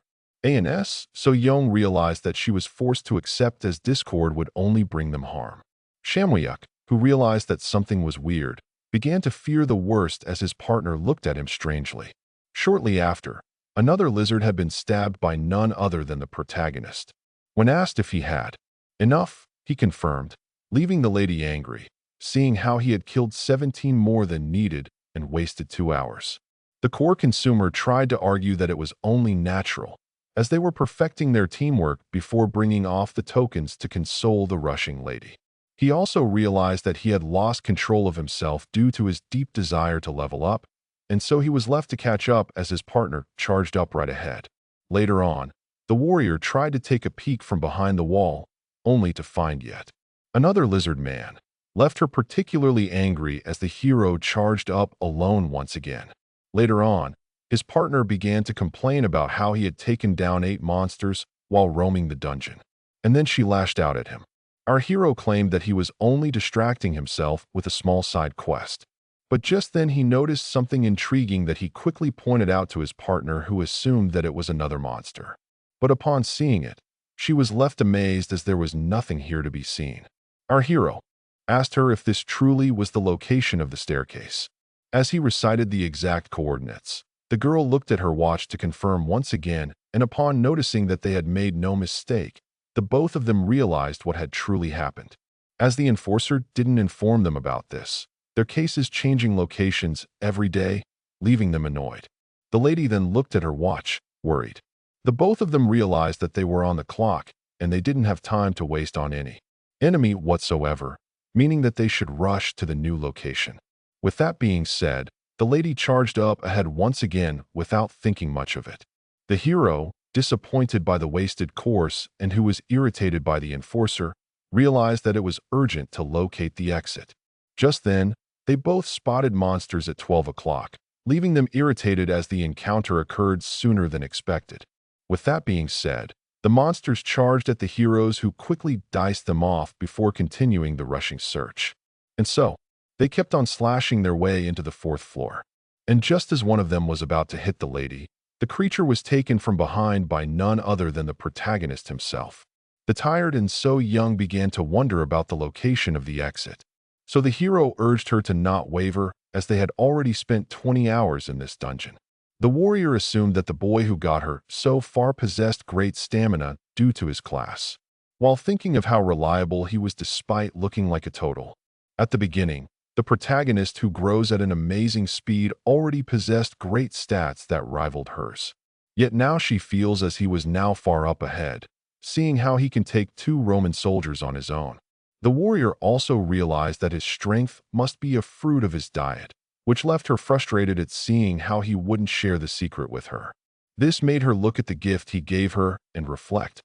S1: So Young realized that she was forced to accept as discord would only bring them harm. Shamwyuk, who realized that something was weird, began to fear the worst as his partner looked at him strangely. Shortly after, another lizard had been stabbed by none other than the protagonist. When asked if he had enough, he confirmed, leaving the lady angry, seeing how he had killed 17 more than needed and wasted 2 hours. The core consumer tried to argue that it was only natural, as they were perfecting their teamwork before bringing off the tokens to console the rushing lady. He also realized that he had lost control of himself due to his deep desire to level up, and so he was left to catch up as his partner charged up right ahead. Later on, the warrior tried to take a peek from behind the wall, only to find yet another lizard man, left her particularly angry as the hero charged up alone once again. Later on, his partner began to complain about how he had taken down 8 monsters while roaming the dungeon, and then she lashed out at him. Our hero claimed that he was only distracting himself with a small side quest. But just then he noticed something intriguing that he quickly pointed out to his partner, who assumed that it was another monster. But upon seeing it, she was left amazed as there was nothing here to be seen. Our hero asked her if this truly was the location of the staircase. As he recited the exact coordinates, the girl looked at her watch to confirm once again, and upon noticing that they had made no mistake, the both of them realized what had truly happened. As the enforcer didn't inform them about this, their cases changing locations every day, leaving them annoyed. The lady then looked at her watch, worried. The both of them realized that they were on the clock, and they didn't have time to waste on any enemy whatsoever, meaning that they should rush to the new location. With that being said, the lady charged up ahead once again without thinking much of it. The hero, disappointed by the wasted course and who was irritated by the enforcer, realized that it was urgent to locate the exit. Just then, they both spotted monsters at 12 o'clock, leaving them irritated as the encounter occurred sooner than expected. With that being said, the monsters charged at the heroes, who quickly diced them off before continuing the rushing search. And so, they kept on slashing their way into the 4th floor. And just as one of them was about to hit the lady, the creature was taken from behind by none other than the protagonist himself. The tired and So Young began to wonder about the location of the exit. So the hero urged her to not waver, as they had already spent 20 hours in this dungeon. The warrior assumed that the boy who got her so far possessed great stamina due to his class, while thinking of how reliable he was despite looking like a total. At the beginning, the protagonist, who grows at an amazing speed, already possessed great stats that rivaled hers. Yet now she feels as he was now far up ahead, seeing how he can take 2 Roman soldiers on his own. The warrior also realized that his strength must be a fruit of his diet, which left her frustrated at seeing how he wouldn't share the secret with her. This made her look at the gift he gave her and reflect,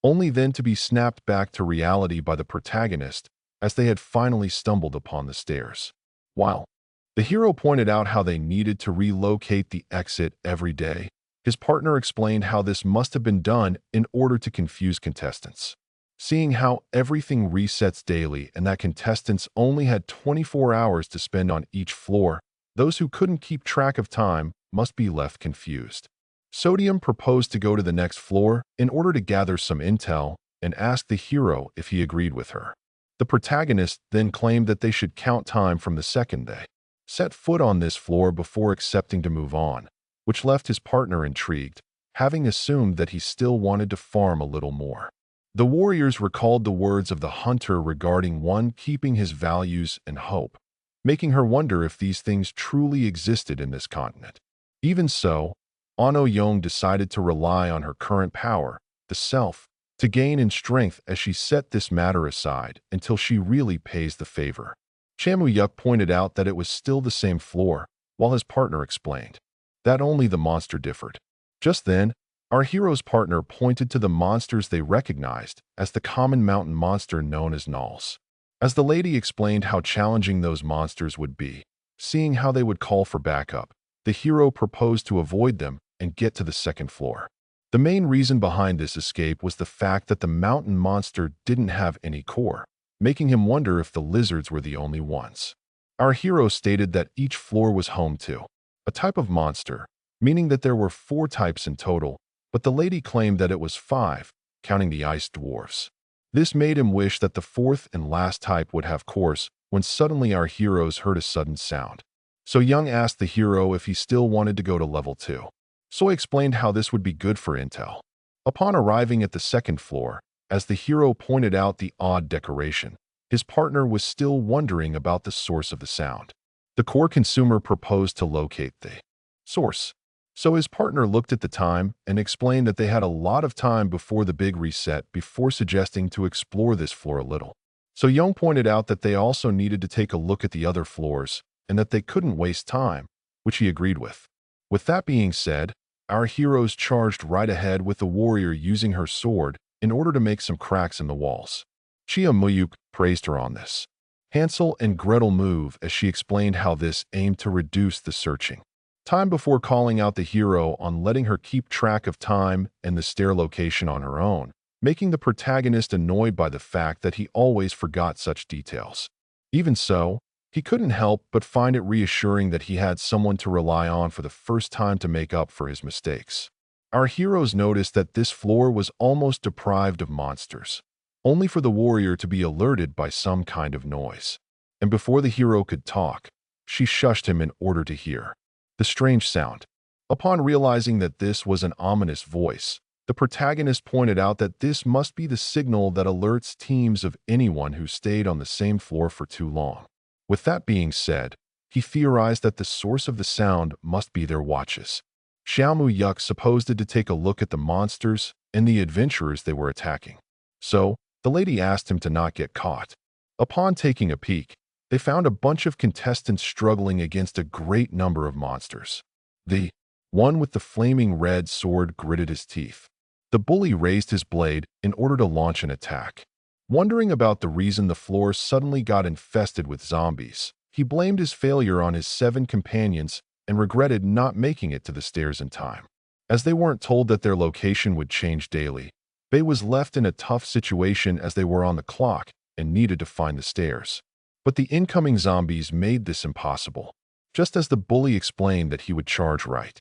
S1: only then to be snapped back to reality by the protagonist as they had finally stumbled upon the stairs. While the hero pointed out how they needed to relocate the exit every day, his partner explained how this must have been done in order to confuse contestants. Seeing how everything resets daily and that contestants only had 24 hours to spend on each floor, those who couldn't keep track of time must be left confused. Sodium proposed to go to the next floor in order to gather some intel and asked the hero if he agreed with her. The protagonist then claimed that they should count time from the second they set foot on this floor before accepting to move on, which left his partner intrigued, having assumed that he still wanted to farm a little more. The warriors recalled the words of the hunter regarding one keeping his values and hope, making her wonder if these things truly existed in this continent. Even so, Ano Young decided to rely on her current power, the self, to gain in strength as she set this matter aside until she really pays the favor. Chamuyuk pointed out that it was still the same floor, while his partner explained that only the monster differed. Just then, our hero's partner pointed to the monsters they recognized as the common mountain monster known as gnolls. As the lady explained how challenging those monsters would be, seeing how they would call for backup, the hero proposed to avoid them and get to the second floor. The main reason behind this escape was the fact that the mountain monster didn't have any core, making him wonder if the lizards were the only ones. Our hero stated that each floor was home to a type of monster, meaning that there were 4 types in total, but the lady claimed that it was 5, counting the ice dwarfs. This made him wish that the 4th and last type would have course when suddenly our heroes heard a sudden sound. So Young asked the hero if he still wanted to go to level 2. Soy explained how this would be good for intel. Upon arriving at the second floor, as the hero pointed out the odd decoration, his partner was still wondering about the source of the sound. The core consumer proposed to locate the source. So his partner looked at the time and explained that they had a lot of time before the big reset before suggesting to explore this floor a little. So Young pointed out that they also needed to take a look at the other floors and that they couldn't waste time, which he agreed with. With that being said, our heroes charged right ahead with the warrior using her sword in order to make some cracks in the walls. Chia Muyuk praised her on this. Hansel and Gretel move as she explained how this aimed to reduce the searching time before calling out the hero on letting her keep track of time and the stair location on her own, making the protagonist annoyed by the fact that he always forgot such details. Even so, he couldn't help but find it reassuring that he had someone to rely on for the first time to make up for his mistakes. Our heroes noticed that this floor was almost deprived of monsters, only for the warrior to be alerted by some kind of noise. And before the hero could talk, she shushed him in order to hear the strange sound. Upon realizing that this was an ominous voice, the protagonist pointed out that this must be the signal that alerts teams of anyone who stayed on the same floor for too long. With that being said, he theorized that the source of the sound must be their watches. Xiaomu Yuk supposed to take a look at the monsters and the adventurers they were attacking. So, the lady asked him to not get caught. Upon taking a peek, they found a bunch of contestants struggling against a great number of monsters. The one with the flaming red sword gritted his teeth. The bully raised his blade in order to launch an attack. Wondering about the reason the floor suddenly got infested with zombies, he blamed his failure on his 7 companions and regretted not making it to the stairs in time. As they weren't told that their location would change daily, Bei was left in a tough situation as they were on the clock and needed to find the stairs. But the incoming zombies made this impossible, just as the bully explained that he would charge right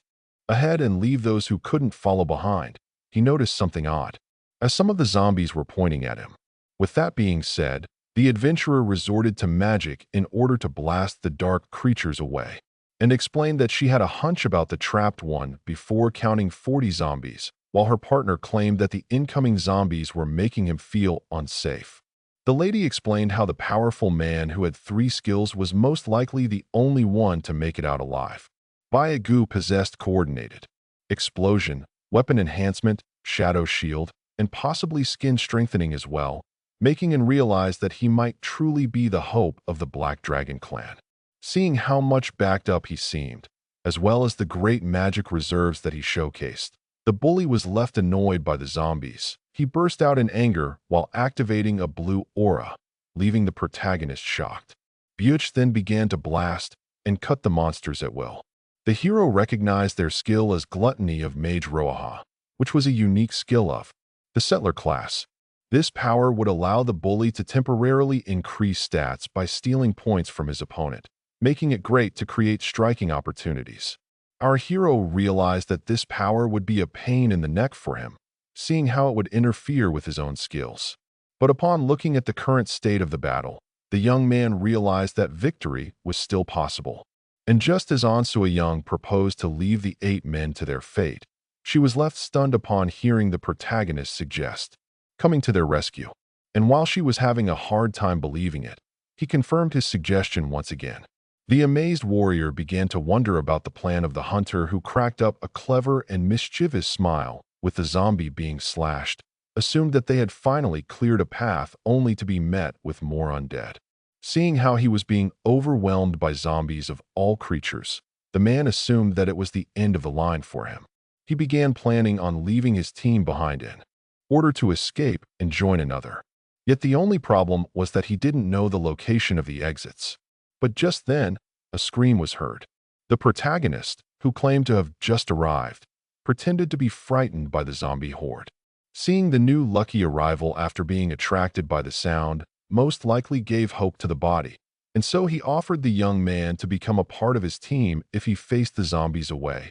S1: ahead and leave those who couldn't follow behind. He noticed something odd, as some of the zombies were pointing at him. With that being said, the adventurer resorted to magic in order to blast the dark creatures away, and explained that she had a hunch about the trapped one before counting 40 zombies, while her partner claimed that the incoming zombies were making him feel unsafe. The lady explained how the powerful man who had 3 skills was most likely the only one to make it out alive. Byagu possessed coordinated explosion, weapon enhancement, shadow shield, and possibly skin strengthening as well, making him realize that he might truly be the hope of the Black Dragon clan. Seeing how much backed up he seemed, as well as the great magic reserves that he showcased, the bully was left annoyed by the zombies. He burst out in anger while activating a blue aura, leaving the protagonist shocked. Butch then began to blast and cut the monsters at will. The hero recognized their skill as Gluttony of Mage Roaha, which was a unique skill of the Settler class. This power would allow the bully to temporarily increase stats by stealing points from his opponent, making it great to create striking opportunities. Our hero realized that this power would be a pain in the neck for him, seeing how it would interfere with his own skills. But upon looking at the current state of the battle, the young man realized that victory was still possible. And just as Ansua Young proposed to leave the 8 men to their fate, she was left stunned upon hearing the protagonist suggest coming to their rescue. And while she was having a hard time believing it, he confirmed his suggestion once again. The amazed warrior began to wonder about the plan of the hunter, who cracked up a clever and mischievous smile with the zombie being slashed, assumed that they had finally cleared a path only to be met with more undead. Seeing how he was being overwhelmed by zombies of all creatures, the man assumed that it was the end of the line for him. He began planning on leaving his team behind in order to escape and join another. Yet the only problem was that he didn't know the location of the exits. But just then, a scream was heard. The protagonist, who claimed to have just arrived, pretended to be frightened by the zombie horde. Seeing the new lucky arrival after being attracted by the sound most likely gave hope to the body, and so he offered the young man to become a part of his team if he faced the zombies away,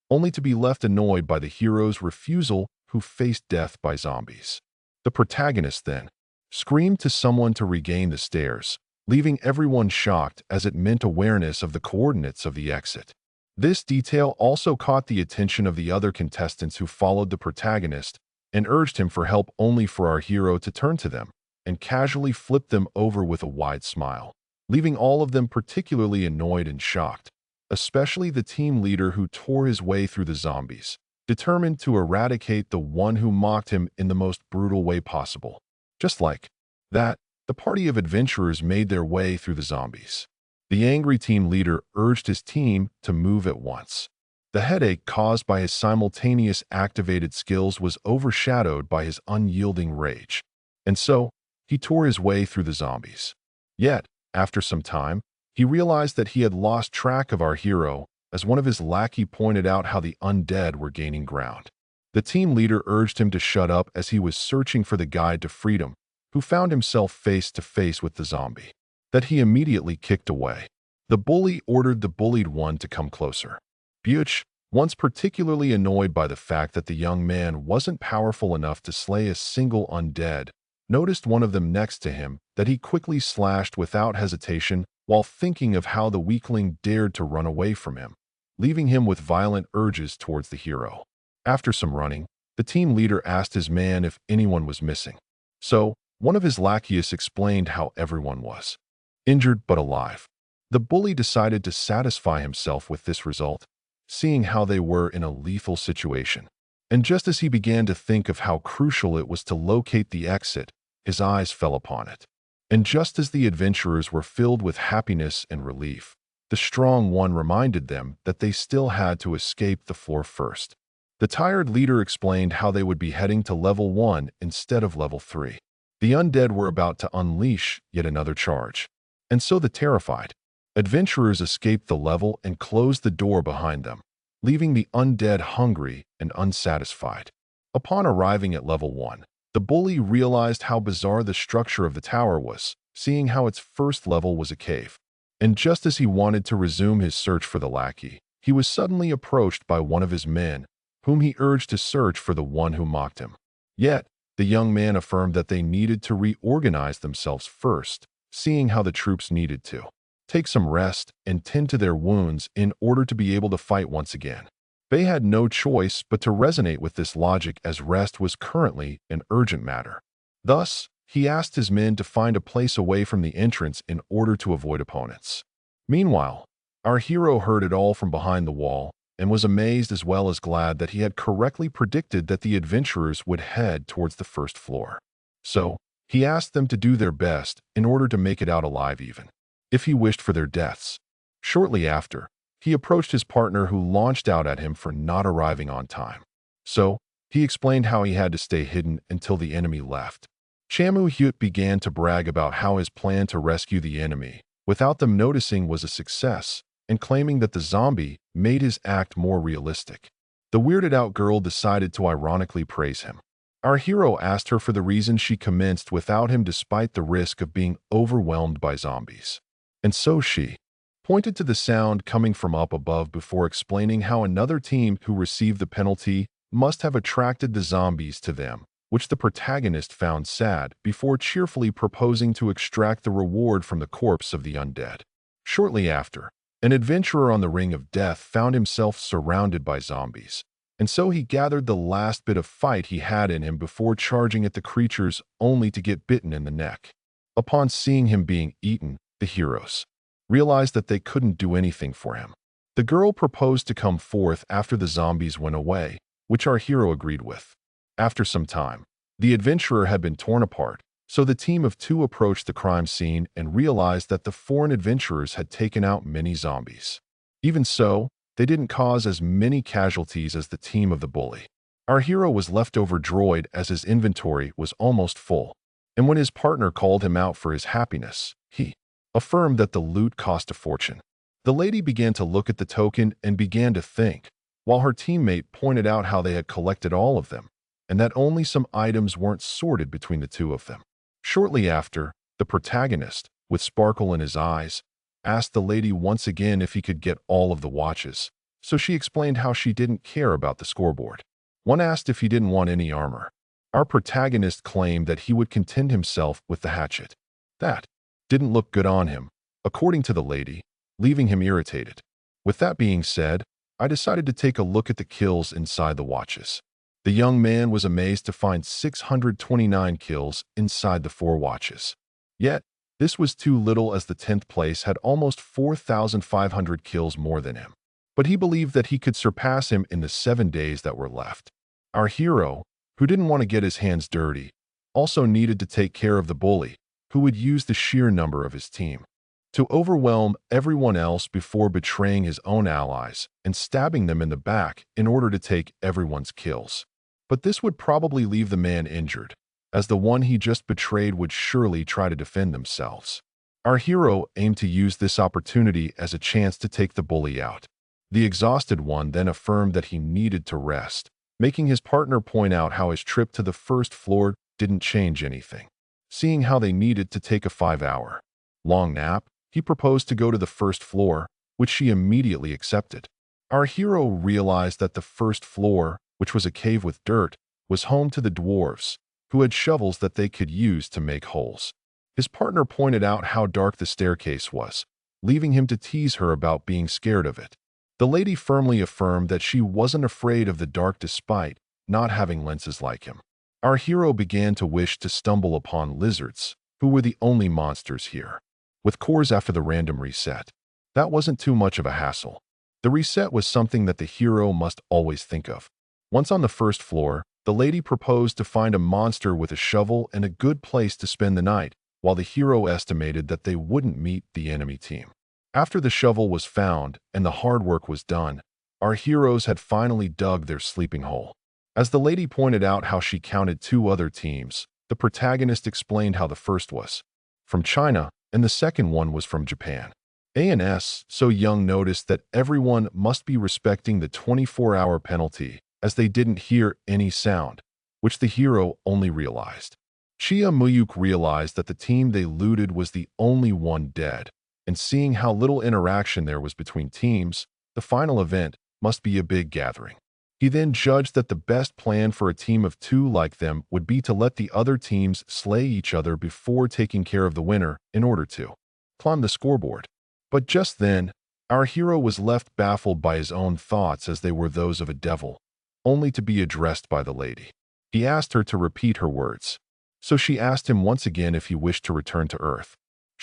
S1: only to be left annoyed by the hero's refusal, who faced death by zombies. The protagonist then screamed to someone to regain the stairs, leaving everyone shocked as it meant awareness of the coordinates of the exit. This detail also caught the attention of the other contestants, who followed the protagonist and urged him for help, only for our hero to turn to them and casually flip them over with a wide smile, leaving all of them particularly annoyed and shocked, especially the team leader, who tore his way through the zombies, determined to eradicate the one who mocked him in the most brutal way possible. Just like that, the party of adventurers made their way through the zombies. The angry team leader urged his team to move at once. The headache caused by his simultaneous activated skills was overshadowed by his unyielding rage, and so he tore his way through the zombies. Yet, after some time, he realized that he had lost track of our hero, as one of his lackey pointed out how the undead were gaining ground. The team leader urged him to shut up as he was searching for the guide to freedom, who found himself face to face with the zombie that he immediately kicked away. The bully ordered the bullied one to come closer. Butch, once particularly annoyed by the fact that the young man wasn't powerful enough to slay a single undead, noticed one of them next to him that he quickly slashed without hesitation while thinking of how the weakling dared to run away from him, leaving him with violent urges towards the hero. After some running, the team leader asked his man if anyone was missing. So, one of his lackeys explained how everyone was injured but alive. The bully decided to satisfy himself with this result, seeing how they were in a lethal situation. And just as he began to think of how crucial it was to locate the exit, his eyes fell upon it. And just as the adventurers were filled with happiness and relief, the strong one reminded them that they still had to escape the floor first. The tired leader explained how they would be heading to level 1 instead of level 3. The undead were about to unleash yet another charge. And so the terrified adventurers escaped the level and closed the door behind them, leaving the undead hungry and unsatisfied. Upon arriving at level 1, the bully realized how bizarre the structure of the tower was, seeing how its first level was a cave. And just as he wanted to resume his search for the lackey, he was suddenly approached by one of his men, whom he urged to search for the one who mocked him. Yet, the young man affirmed that they needed to reorganize themselves first, seeing how the troops needed to take some rest and tend to their wounds in order to be able to fight once again. They had no choice but to resonate with this logic, as rest was currently an urgent matter. Thus, he asked his men to find a place away from the entrance in order to avoid opponents. Meanwhile, our hero heard it all from behind the wall, and was amazed as well as glad that he had correctly predicted that the adventurers would head towards the first floor. So, he asked them to do their best in order to make it out alive even, if he wished for their deaths. Shortly after, he approached his partner who launched out at him for not arriving on time. So, he explained how he had to stay hidden until the enemy left. Chamu Hyut began to brag about how his plan to rescue the enemy, without them noticing, was a success, and claiming that the zombie made his act more realistic. The weirded-out girl decided to ironically praise him. Our hero asked her for the reason she commenced without him despite the risk of being overwhelmed by zombies. And so she pointed to the sound coming from up above before explaining how another team who received the penalty must have attracted the zombies to them, which the protagonist found sad before cheerfully proposing to extract the reward from the corpse of the undead. Shortly after, an adventurer on the Ring of Death found himself surrounded by zombies, and so he gathered the last bit of fight he had in him before charging at the creatures only to get bitten in the neck. Upon seeing him being eaten, the heroes realized that they couldn't do anything for him. The girl proposed to come forth after the zombies went away, which our hero agreed with. After some time, the adventurer had been torn apart, so the team of two approached the crime scene and realized that the foreign adventurers had taken out many zombies. Even so, they didn't cause as many casualties as the team of the bully. Our hero was left overjoyed as his inventory was almost full, and when his partner called him out for his happiness, he affirmed that the loot cost a fortune. The lady began to look at the token and began to think, while her teammate pointed out how they had collected all of them, and that only some items weren't sorted between the two of them. Shortly after, the protagonist, with sparkle in his eyes, asked the lady once again if he could get all of the watches, so she explained how she didn't care about the scoreboard. One asked if he didn't want any armor. Our protagonist claimed that he would content himself with the hatchet. That didn't look good on him, according to the lady, leaving him irritated. With that being said, I decided to take a look at the kills inside the watches. The young man was amazed to find 629 kills inside the 4 watches. Yet, this was too little as the 10th place had almost 4,500 kills more than him. But he believed that he could surpass him in the 7 days that were left. Our hero, who didn't want to get his hands dirty, also needed to take care of the bully, who would use the sheer number of his team to overwhelm everyone else before betraying his own allies and stabbing them in the back in order to take everyone's kills. But this would probably leave the man injured, as the one he just betrayed would surely try to defend themselves. Our hero aimed to use this opportunity as a chance to take the bully out. The exhausted one then affirmed that he needed to rest, making his partner point out how his trip to the first floor didn't change anything. Seeing how they needed to take a 5-hour long nap, he proposed to go to the first floor, which she immediately accepted. Our hero realized that the first floor, which was a cave with dirt, was home to the dwarves, who had shovels that they could use to make holes. His partner pointed out how dark the staircase was, leaving him to tease her about being scared of it. The lady firmly affirmed that she wasn't afraid of the dark despite not having lenses like him. Our hero began to wish to stumble upon lizards, who were the only monsters here, with cores after the random reset. That wasn't too much of a hassle. The reset was something that the hero must always think of. Once on the first floor, the lady proposed to find a monster with a shovel and a good place to spend the night, while the hero estimated that they wouldn't meet the enemy team. After the shovel was found and the hard work was done, our heroes had finally dug their sleeping hole. As the lady pointed out how she counted 2 other teams, the protagonist explained how the first was from China and the second one was from Japan. ANS So Young noticed that everyone must be respecting the 24-hour penalty, as they didn't hear any sound, which the hero only realized. Chia Muyuk realized that the team they looted was the only one dead, and seeing how little interaction there was between teams, the final event must be a big gathering. He then judged that the best plan for a team of 2 like them would be to let the other teams slay each other before taking care of the winner in order to climb the scoreboard. But just then, our hero was left baffled by his own thoughts as they were those of a devil, only to be addressed by the lady. He asked her to repeat her words, so she asked him once again if he wished to return to Earth.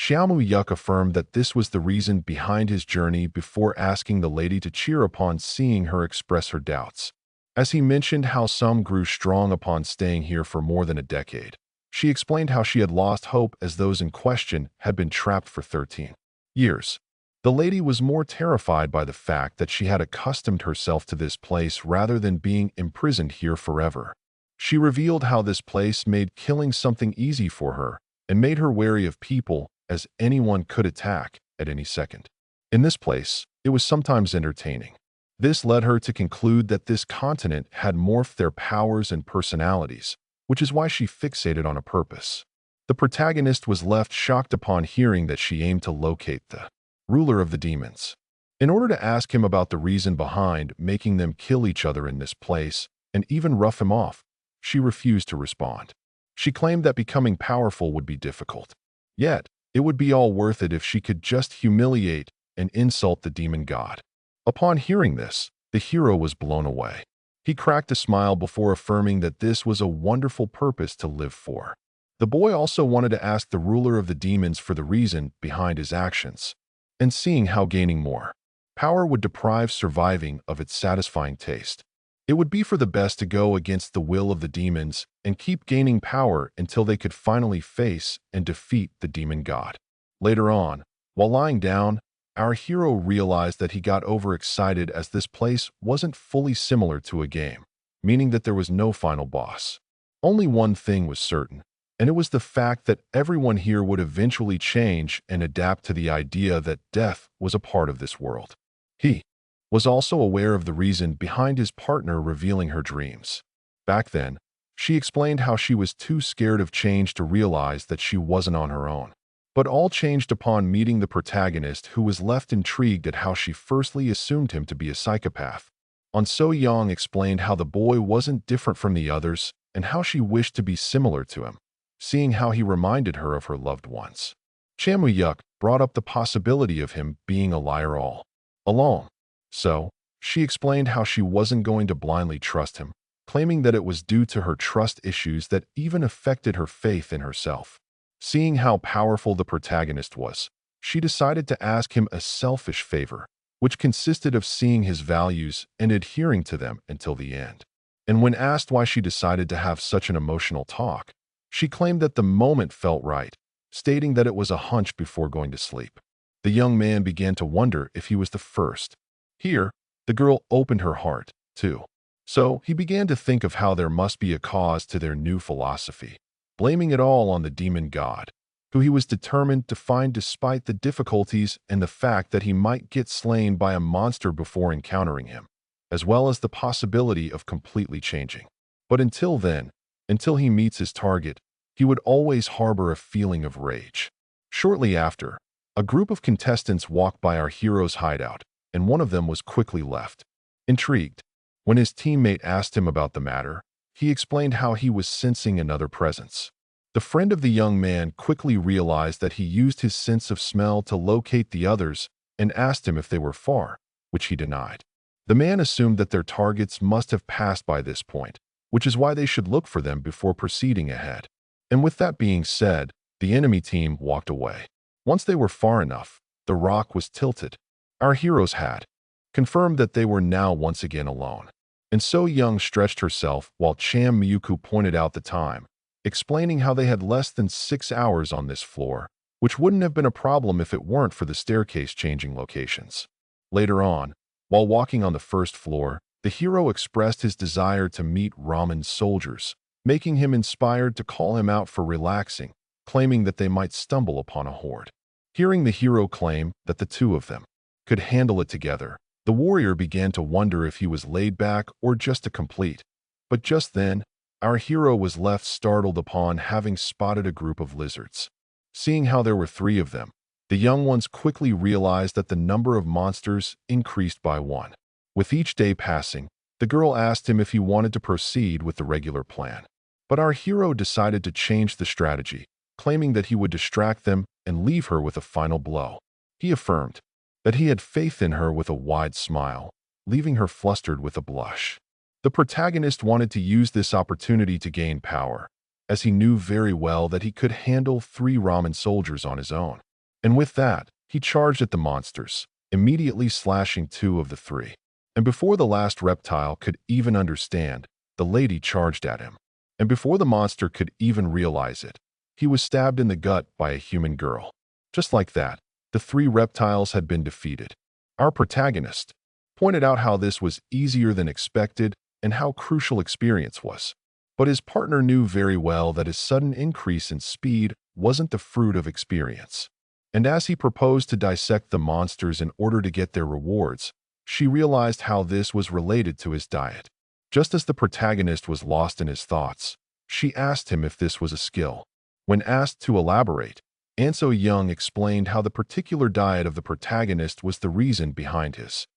S1: Xiaomu Yuk affirmed that this was the reason behind his journey before asking the lady to cheer upon seeing her express her doubts. As he mentioned how some grew strong upon staying here for more than a decade, she explained how she had lost hope as those in question had been trapped for 13 years. The lady was more terrified by the fact that she had accustomed herself to this place rather than being imprisoned here forever. She revealed how this place made killing something easy for her and made her wary of people, as anyone could attack at any second. In this place, it was sometimes entertaining. This led her to conclude that this continent had morphed their powers and personalities, which is why she fixated on a purpose. The protagonist was left shocked upon hearing that she aimed to locate the ruler of the demons. In order to ask him about the reason behind making them kill each other in this place and even rough him off, she refused to respond. She claimed that becoming powerful would be difficult. Yet, it would be all worth it if she could just humiliate and insult the demon god. Upon hearing this, the hero was blown away. He cracked a smile before affirming that this was a wonderful purpose to live for. The boy also wanted to ask the ruler of the demons for the reason behind his actions, and seeing how gaining more power would deprive surviving of its satisfying taste. It would be for the best to go against the will of the demons and keep gaining power until they could finally face and defeat the demon god. Later on, while lying down, our hero realized that he got overexcited as this place wasn't fully similar to a game, meaning that there was no final boss. Only one thing was certain, and it was the fact that everyone here would eventually change and adapt to the idea that death was a part of this world. He was also aware of the reason behind his partner revealing her dreams. Back then, she explained how she was too scared of change to realize that she wasn't on her own. But all changed upon meeting the protagonist, who was left intrigued at how she firstly assumed him to be a psychopath. On So Young explained how the boy wasn't different from the others and how she wished to be similar to him, seeing how he reminded her of her loved ones. Chamu Yuk brought up the possibility of him being a liar all along. So, she explained how she wasn't going to blindly trust him, claiming that it was due to her trust issues that even affected her faith in herself. Seeing how powerful the protagonist was, she decided to ask him a selfish favor, which consisted of seeing his values and adhering to them until the end. And when asked why she decided to have such an emotional talk, she claimed that the moment felt right, stating that it was a hunch before going to sleep. The young man began to wonder if he was the first. Here, the girl opened her heart, too. So he began to think of how there must be a cause to their new philosophy, blaming it all on the demon god, who he was determined to find despite the difficulties and the fact that he might get slain by a monster before encountering him, as well as the possibility of completely changing. But until then, until he meets his target, he would always harbor a feeling of rage. Shortly after, a group of contestants walked by our hero's hideout, and one of them was quickly left. Intrigued, when his teammate asked him about the matter, he explained how he was sensing another presence. The friend of the young man quickly realized that he used his sense of smell to locate the others and asked him if they were far, which he denied. The man assumed that their targets must have passed by this point, which is why they should look for them before proceeding ahead. And with that being said, the enemy team walked away. Once they were far enough, the rock was tilted. Our heroes had confirmed that they were now once again alone. And So Young stretched herself while Cham Miyuku pointed out the time, explaining how they had less than 6 hours on this floor, which wouldn't have been a problem if it weren't for the staircase changing locations. Later on, while walking on the first floor, the hero expressed his desire to meet Ramen soldiers, making him inspired to call him out for relaxing, claiming that they might stumble upon a horde. Hearing the hero claim that the two of them could handle it together, the warrior began to wonder if he was laid back or just a complete. But just then, our hero was left startled upon having spotted a group of lizards. Seeing how there were 3 of them, the young ones quickly realized that the number of monsters increased by 1. With each day passing, the girl asked him if he wanted to proceed with the regular plan. But our hero decided to change the strategy, claiming that he would distract them and leave her with a final blow. He affirmed that he had faith in her with a wide smile, leaving her flustered with a blush. The protagonist wanted to use this opportunity to gain power, as he knew very well that he could handle 3 ramen soldiers on his own. And with that, he charged at the monsters, immediately slashing 2 of the 3. And before the last reptile could even understand, the lady charged at him. And before the monster could even realize it, he was stabbed in the gut by a human girl. Just like that, the 3 reptiles had been defeated. Our protagonist pointed out how this was easier than expected and how crucial experience was. But his partner knew very well that his sudden increase in speed wasn't the fruit of experience. And as he proposed to dissect the monsters in order to get their rewards, she realized how this was related to his diet. Just as the protagonist was lost in his thoughts, she asked him if this was a skill. When asked to elaborate, Anso Young explained how the particular diet of the protagonist was the reason behind his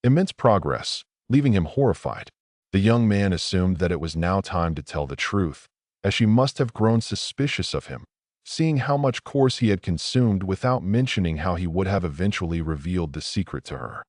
S1: immense progress, leaving him horrified. The young man assumed that it was now time to tell the truth, as she must have grown suspicious of him, seeing how much course he had consumed without mentioning how he would have eventually revealed the secret to her.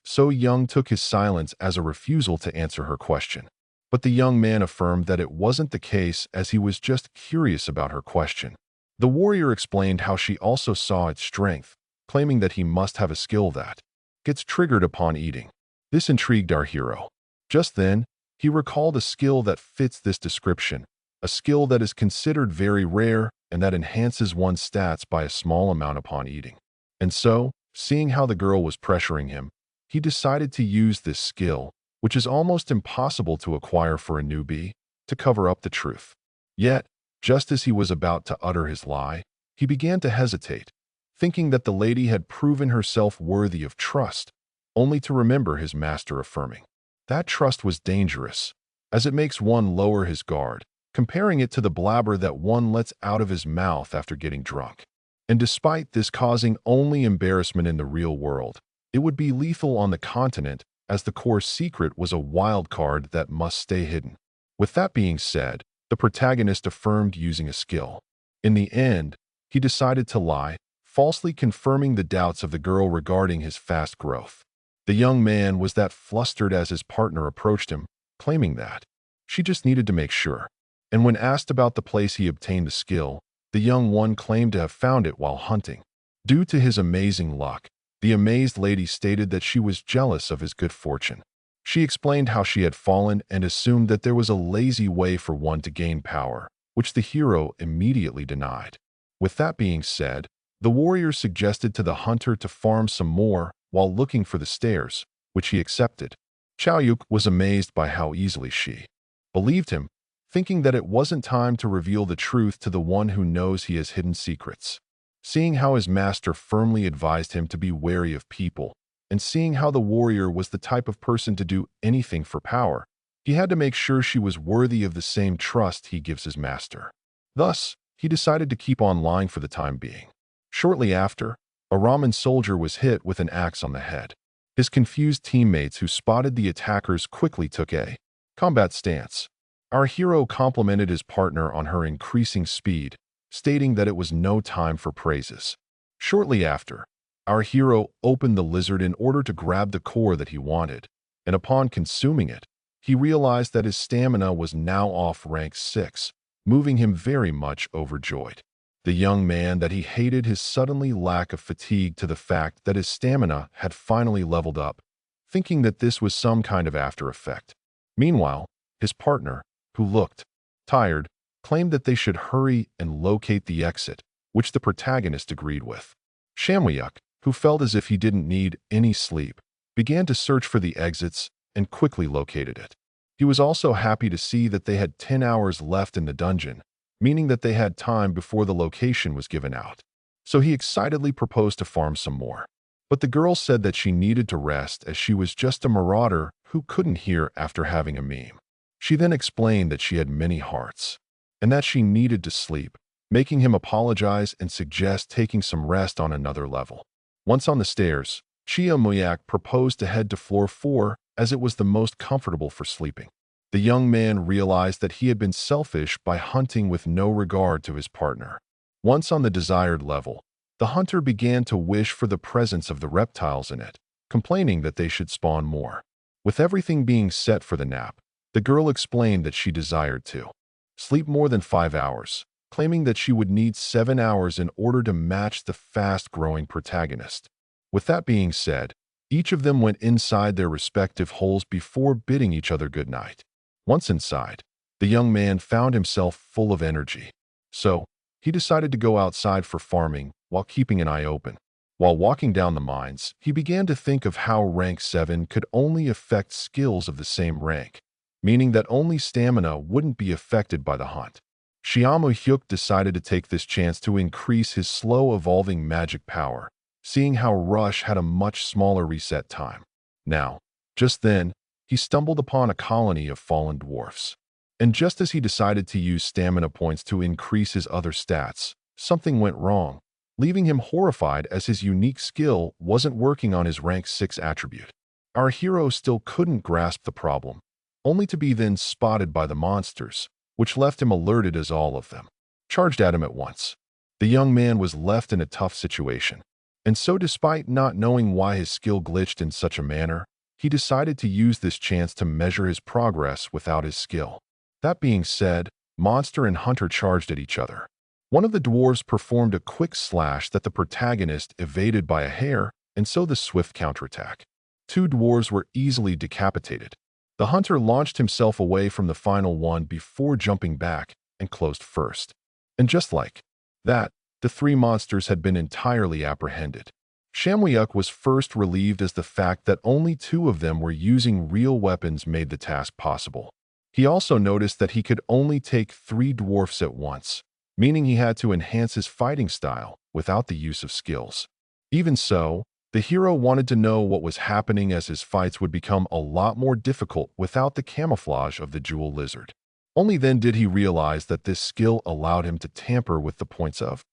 S1: So Young took his silence as a refusal to answer her question. But the young man affirmed that it wasn't the case, as he was just curious about her question. The warrior explained how she also saw its strength, claiming that he must have a skill that gets triggered upon eating. This intrigued our hero. Just then, he recalled a skill that fits this description, a skill that is considered very rare and that enhances one's stats by a small amount upon eating. And so, seeing how the girl was pressuring him, he decided to use this skill, which is almost impossible to acquire for a newbie, to cover up the truth. Yet, just as he was about to utter his lie, he began to hesitate, thinking that the lady had proven herself worthy of trust, only to remember his master affirming that trust was dangerous, as it makes one lower his guard, comparing it to the blabber that one lets out of his mouth after getting drunk. And despite this causing only embarrassment in the real world, it would be lethal on the continent, as the core secret was a wild card that must stay hidden. With that being said, the protagonist affirmed using a skill. In the end, he decided to lie, falsely confirming the doubts of the girl regarding his fast growth. The young man was that flustered as his partner approached him, claiming that she just needed to make sure. And when asked about the place he obtained the skill, the young one claimed to have found it while hunting. Due to his amazing luck, the amazed lady stated that she was jealous of his good fortune. She explained how she had fallen and assumed that there was a lazy way for one to gain power, which the hero immediately denied. With that being said, the warrior suggested to the hunter to farm some more while looking for the stairs, which he accepted. Chaoyuk was amazed by how easily she believed him, thinking that it wasn't time to reveal the truth to the one who knows he has hidden secrets. Seeing how his master firmly advised him to be wary of people, and seeing how the warrior was the type of person to do anything for power, he had to make sure she was worthy of the same trust he gives his master. Thus, he decided to keep on lying for the time being. Shortly after, a ramen soldier was hit with an axe on the head. His confused teammates who spotted the attackers quickly took a combat stance. Our hero complimented his partner on her increasing speed, stating that it was no time for praises. Shortly after, our hero opened the lizard in order to grab the core that he wanted, and upon consuming it, he realized that his stamina was now off rank 6, moving him very much overjoyed. The young man that he hated his suddenly lack of fatigue to the fact that his stamina had finally leveled up, thinking that this was some kind of after effect. Meanwhile, his partner, who looked tired, claimed that they should hurry and locate the exit, which the protagonist agreed with. Shamwyuk, who felt as if he didn't need any sleep, began to search for the exits and quickly located it. He was also happy to see that they had 10 hours left in the dungeon, meaning that they had time before the location was given out. So he excitedly proposed to farm some more. But the girl said that she needed to rest as she was just a marauder who couldn't hear after having a meme. She then explained that she had many hearts, and that she needed to sleep, making him apologize and suggest taking some rest on another level. Once on the stairs, Chia Muyak proposed to head to floor 4 as it was the most comfortable for sleeping. The young man realized that he had been selfish by hunting with no regard to his partner. Once on the desired level, the hunter began to wish for the presence of the reptiles in it, complaining that they should spawn more. With everything being set for the nap, the girl explained that she desired to sleep more than 5 hours, claiming that she would need 7 hours in order to match the fast-growing protagonist. With that being said, each of them went inside their respective holes before bidding each other goodnight. Once inside, the young man found himself full of energy. So, he decided to go outside for farming while keeping an eye open. While walking down the mines, he began to think of how rank 7 could only affect skills of the same rank, meaning that only stamina wouldn't be affected by the hunt. Xiaomu Hyuk decided to take this chance to increase his slow-evolving magic power, seeing how Rush had a much smaller reset time. Now, just then, he stumbled upon a colony of fallen dwarfs. And just as he decided to use stamina points to increase his other stats, something went wrong, leaving him horrified as his unique skill wasn't working on his rank 6 attribute. Our hero still couldn't grasp the problem, only to be then spotted by the monsters, which left him alerted as all of them charged at him at once. The young man was left in a tough situation, and so despite not knowing why his skill glitched in such a manner, he decided to use this chance to measure his progress without his skill. That being said, monster and hunter charged at each other. One of the dwarves performed a quick slash that the protagonist evaded by a hair, and so the swift counterattack. 2 dwarves were easily decapitated. The hunter launched himself away from the final one before jumping back and closed first. And just like that, the 3 monsters had been entirely apprehended. Shamwyuk was first relieved as the fact that only 2 of them were using real weapons made the task possible. He also noticed that he could only take 3 dwarfs at once, meaning he had to enhance his fighting style without the use of skills. Even so, the hero wanted to know what was happening as his fights would become a lot more difficult without the camouflage of the jewel lizard. Only then did he realize that this skill allowed him to tamper with the points of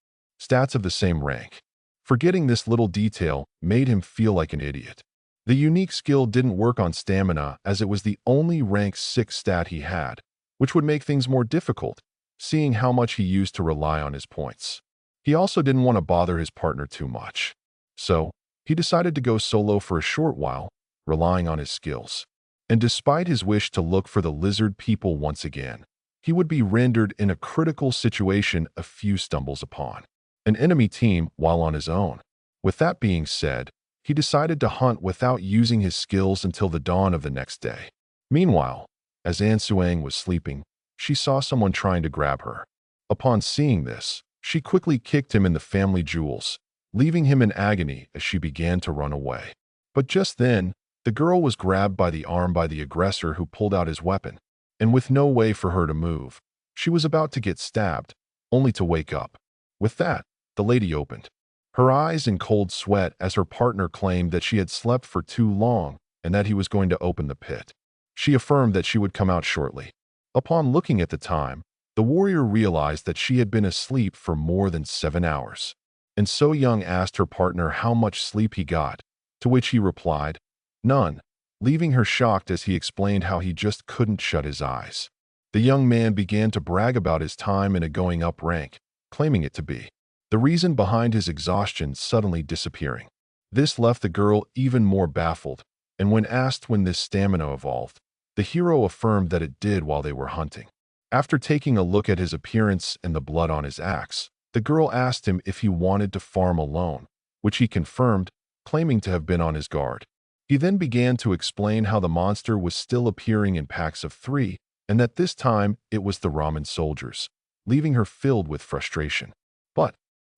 S1: stats of the same rank. Forgetting this little detail made him feel like an idiot. The unique skill didn't work on stamina as it was the only rank 6 stat he had, which would make things more difficult, seeing how much he used to rely on his points. He also didn't want to bother his partner too much. So, he decided to go solo for a short while, relying on his skills. And despite his wish to look for the lizard people once again, he would be rendered in a critical situation a few stumbles upon an enemy team while on his own. With that being said, he decided to hunt without using his skills until the dawn of the next day. Meanwhile, as An Suang was sleeping, she saw someone trying to grab her. Upon seeing this, she quickly kicked him in the family jewels, leaving him in agony as she began to run away. But just then, the girl was grabbed by the arm by the aggressor who pulled out his weapon, and with no way for her to move, she was about to get stabbed, only to wake up. With that, the lady opened her eyes in cold sweat as her partner claimed that she had slept for too long and that he was going to open the pit. She affirmed that she would come out shortly. Upon looking at the time, the warrior realized that she had been asleep for more than 7 hours. And So Young asked her partner how much sleep he got, to which he replied, "None," leaving her shocked as he explained how he just couldn't shut his eyes. The young man began to brag about his time in a going up rank, claiming it to be the reason behind his exhaustion suddenly disappearing. This left the girl even more baffled, and when asked when this stamina evolved, the hero affirmed that it did while they were hunting. After taking a look at his appearance and the blood on his axe, the girl asked him if he wanted to farm alone, which he confirmed, claiming to have been on his guard. He then began to explain how the monster was still appearing in packs of 3, and that this time it was the ramen soldiers, leaving her filled with frustration. But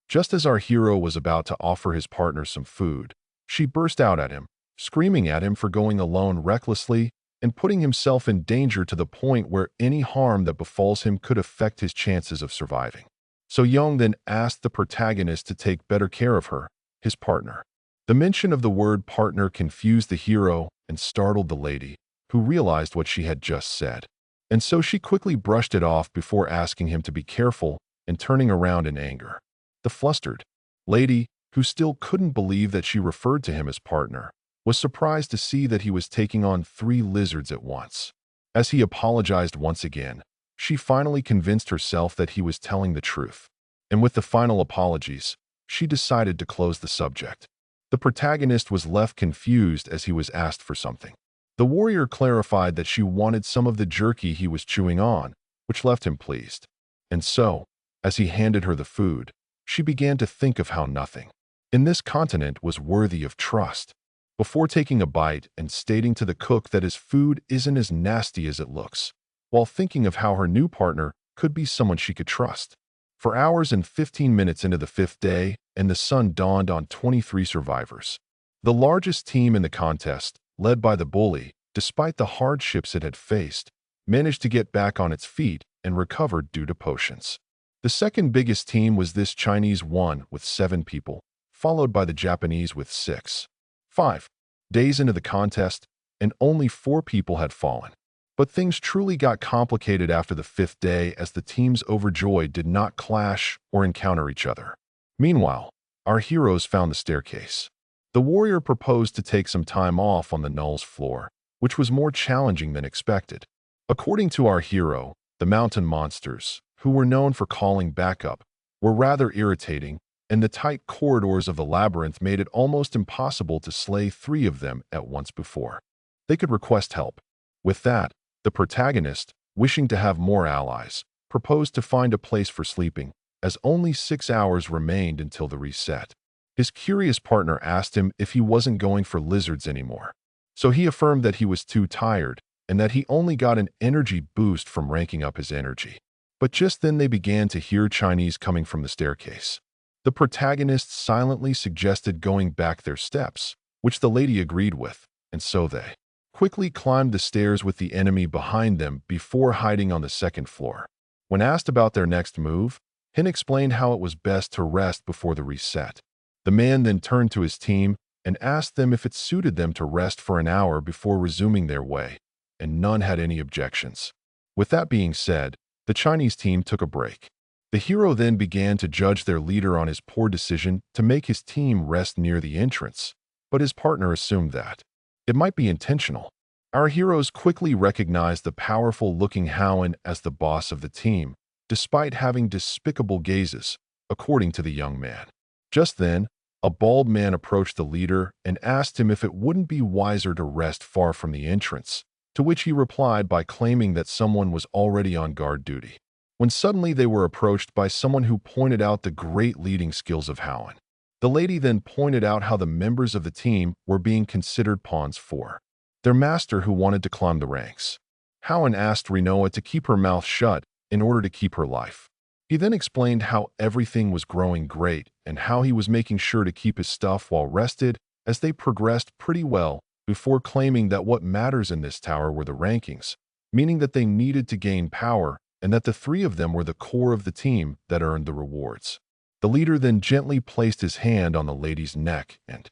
S1: just as our hero was about to offer his partner some food, she burst out at him, screaming at him for going alone recklessly and putting himself in danger to the point where any harm that befalls him could affect his chances of surviving. So Young then asked the protagonist to take better care of her, his partner. The mention of the word partner confused the hero and startled the lady, who realized what she had just said. And so she quickly brushed it off before asking him to be careful and turning around in anger. The flustered lady, who still couldn't believe that she referred to him as partner, was surprised to see that he was taking on 3 lizards at once. As he apologized once again, she finally convinced herself that he was telling the truth. And with the final apologies, she decided to close the subject. The protagonist was left confused as he was asked for something. The warrior clarified that she wanted some of the jerky he was chewing on, which left him pleased. And so, As he handed her the food, she began to think of how nothing in this continent was worthy of trust. Before taking a bite and stating to the cook that his food isn't as nasty as it looks, while thinking of how her new partner could be someone she could trust. For hours and 15 minutes into the 5th day, and the sun dawned on 23 survivors. The largest team in the contest, led by the bully, despite the hardships it had faced, managed to get back on its feet and recovered due to potions. The second biggest team was this Chinese one with 7 people, followed by the Japanese with 6. 5 days into the contest, and only 4 people had fallen. But things truly got complicated after the 5th day as the teams overjoyed did not clash or encounter each other. Meanwhile, our heroes found the staircase. The warrior proposed to take some time off on the null's floor, which was more challenging than expected. According to our hero, the mountain monsters, who were known for calling backup, were rather irritating, and the tight corridors of the labyrinth made it almost impossible to slay 3 of them at once before they could request help. With that, the protagonist, wishing to have more allies, proposed to find a place for sleeping, as only 6 hours remained until the reset. His curious partner asked him if he wasn't going for lizards anymore. So he affirmed that he was too tired and that he only got an energy boost from ranking up his energy. But just then they began to hear Chinese coming from the staircase. The protagonist silently suggested going back their steps, which the lady agreed with, and so they quickly climbed the stairs with the enemy behind them before hiding on the 2nd floor. When asked about their next move, Hin explained how it was best to rest before the reset. The man then turned to his team and asked them if it suited them to rest for an hour before resuming their way, and none had any objections. With that being said, the Chinese team took a break. The hero then began to judge their leader on his poor decision to make his team rest near the entrance, but his partner assumed that it might be intentional. Our heroes quickly recognized the powerful-looking Howen as the boss of the team, despite having despicable gazes, according to the young man. Just then, a bald man approached the leader and asked him if it wouldn't be wiser to rest far from the entrance, to which he replied by claiming that someone was already on guard duty. When suddenly they were approached by someone who pointed out the great leading skills of Howen. The lady then pointed out how the members of the team were being considered pawns for their master who wanted to climb the ranks. Howen asked Rinoa to keep her mouth shut in order to keep her life. He then explained how everything was growing great and how he was making sure to keep his stuff while rested as they progressed pretty well before claiming that what matters in this tower were the rankings, meaning that they needed to gain power and that the 3 of them were the core of the team that earned the rewards. The leader then gently placed his hand on the lady's neck and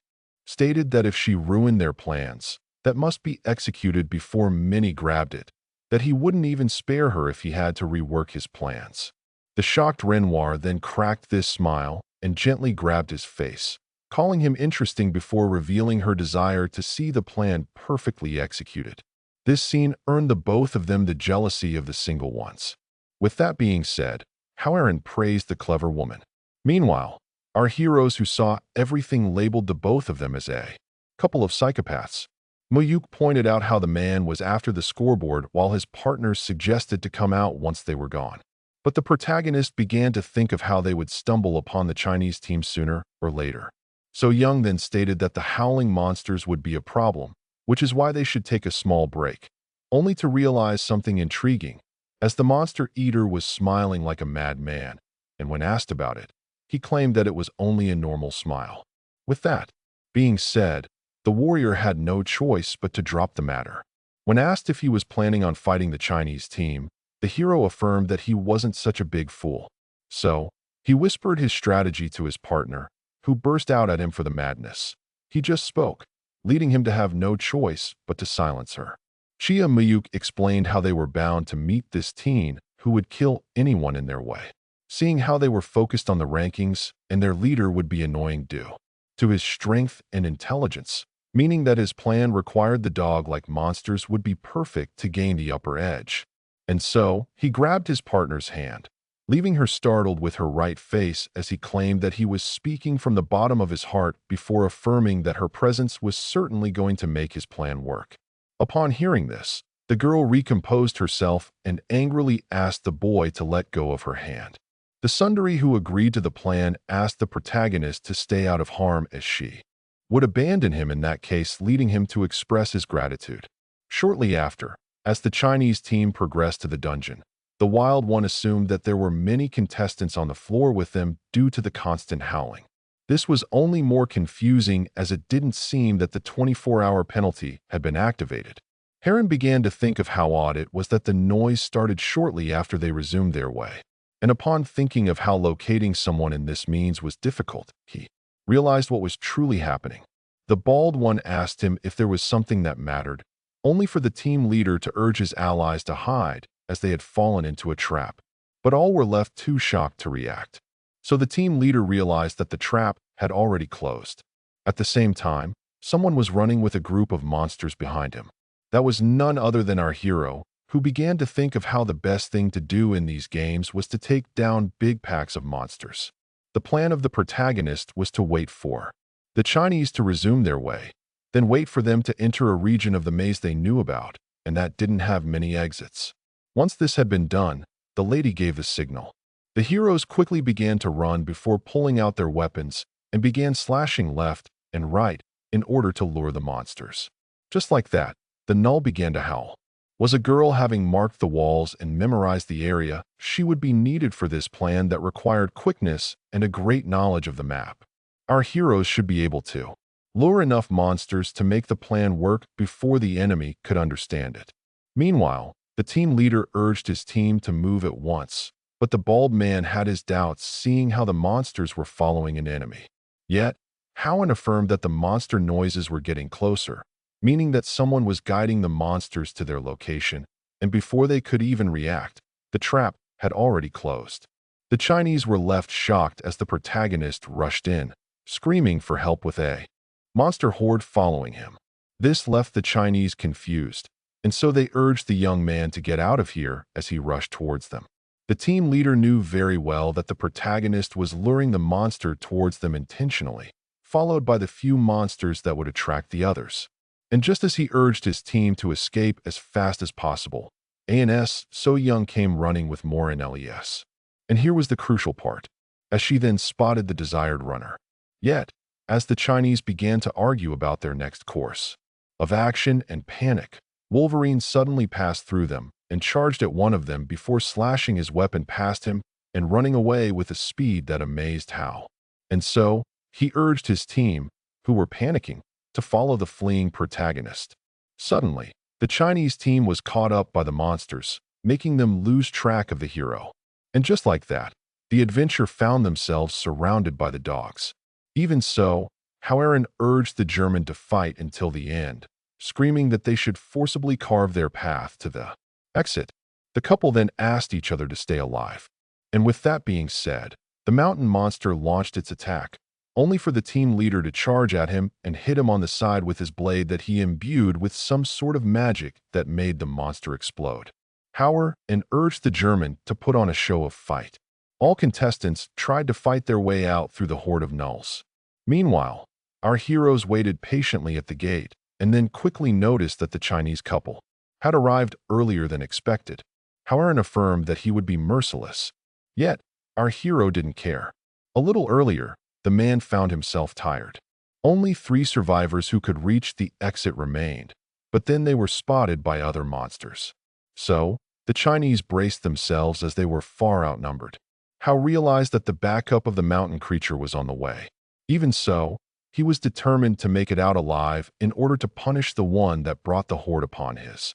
S1: stated that if she ruined their plans, that must be executed before many grabbed it, that he wouldn't even spare her if he had to rework his plans. The shocked Renoir then cracked this smile and gently grabbed his face, calling him interesting before revealing her desire to see the plan perfectly executed. This scene earned the both of them the jealousy of the single ones. With that being said, Howaren praised the clever woman. Meanwhile, our heroes who saw everything labeled the both of them as a couple of psychopaths. Muyuk pointed out how the man was after the scoreboard while his partners suggested to come out once they were gone. But the protagonist began to think of how they would stumble upon the Chinese team sooner or later. So Young then stated that the howling monsters would be a problem, which is why they should take a small break, only to realize something intriguing, as the monster eater was smiling like a madman, and when asked about it, he claimed that it was only a normal smile. With that being said, the warrior had no choice but to drop the matter. When asked if he was planning on fighting the Chinese team, the hero affirmed that he wasn't such a big fool. So, he whispered his strategy to his partner, who burst out at him for the madness. He just spoke, leading him to have no choice but to silence her. Chia Miyuk explained how they were bound to meet this teen who would kill anyone in their way, seeing how they were focused on the rankings and their leader would be annoying due to his strength and intelligence, meaning that his plan required the dog-like monsters would be perfect to gain the upper edge. And so, he grabbed his partner's hand, leaving her startled with her right face as he claimed that he was speaking from the bottom of his heart before affirming that her presence was certainly going to make his plan work. Upon hearing this, the girl recomposed herself and angrily asked the boy to let go of her hand. The tsundere who agreed to the plan asked the protagonist to stay out of harm as she would abandon him in that case, leading him to express his gratitude. Shortly after, as the Chinese team progressed to the dungeon, the Wild One assumed that there were many contestants on the floor with them due to the constant howling. This was only more confusing as it didn't seem that the 24-hour penalty had been activated. Heron began to think of how odd it was that the noise started shortly after they resumed their way. And upon thinking of how locating someone in this means was difficult, he realized what was truly happening. The Bald One asked him if there was something that mattered, only for the team leader to urge his allies to hide as they had fallen into a trap. But all were left too shocked to react. So the team leader realized that the trap had already closed. At the same time, someone was running with a group of monsters behind him. That was none other than our hero, who began to think of how the best thing to do in these games was to take down big packs of monsters. The plan of the protagonist was to wait for the Chinese to resume their way, then wait for them to enter a region of the maze they knew about, and that didn't have many exits. Once this had been done, the lady gave the signal. The heroes quickly began to run before pulling out their weapons and began slashing left and right in order to lure the monsters. Just like that, the Null began to howl. Was a girl having marked the walls and memorized the area, she would be needed for this plan that required quickness and a great knowledge of the map. Our heroes should be able to lure enough monsters to make the plan work before the enemy could understand it. Meanwhile, the team leader urged his team to move at once, but the bald man had his doubts seeing how the monsters were following an enemy. Yet, Howen affirmed that the monster noises were getting closer, meaning that someone was guiding the monsters to their location, and before they could even react, the trap had already closed. The Chinese were left shocked as the protagonist rushed in, screaming for help with a monster horde following him. This left the Chinese confused, and so they urged the young man to get out of here as he rushed towards them. The team leader knew very well that the protagonist was luring the monster towards them intentionally, followed by the few monsters that would attract the others. And just as he urged his team to escape as fast as possible, ANS So Young came running with more NLES. And here was the crucial part, as she then spotted the desired runner. Yet, as the Chinese began to argue about their next course of action and panic, Wolverine suddenly passed through them and charged at one of them before slashing his weapon past him and running away with a speed that amazed Hal. And so, he urged his team, who were panicking, to follow the fleeing protagonist. Suddenly, the Chinese team was caught up by the monsters, making them lose track of the hero. And just like that, the adventure found themselves surrounded by the dogs. Even so, Howaren urged the German to fight until the end, screaming that they should forcibly carve their path to the exit. The couple then asked each other to stay alive. And with that being said, the mountain monster launched its attack, only for the team leader to charge at him and hit him on the side with his blade that he imbued with some sort of magic that made the monster explode. Hauer and urged the German to put on a show of fight. All contestants tried to fight their way out through the horde of nulls. Meanwhile, our heroes waited patiently at the gate and then quickly noticed that the Chinese couple had arrived earlier than expected. Hauer affirmed that he would be merciless. Yet, our hero didn't care. A little earlier, the man found himself tired. Only 3 survivors who could reach the exit remained, but then they were spotted by other monsters. So, the Chinese braced themselves as they were far outnumbered. Hao realized that the backup of the mountain creature was on the way. Even so, he was determined to make it out alive in order to punish the one that brought the horde upon his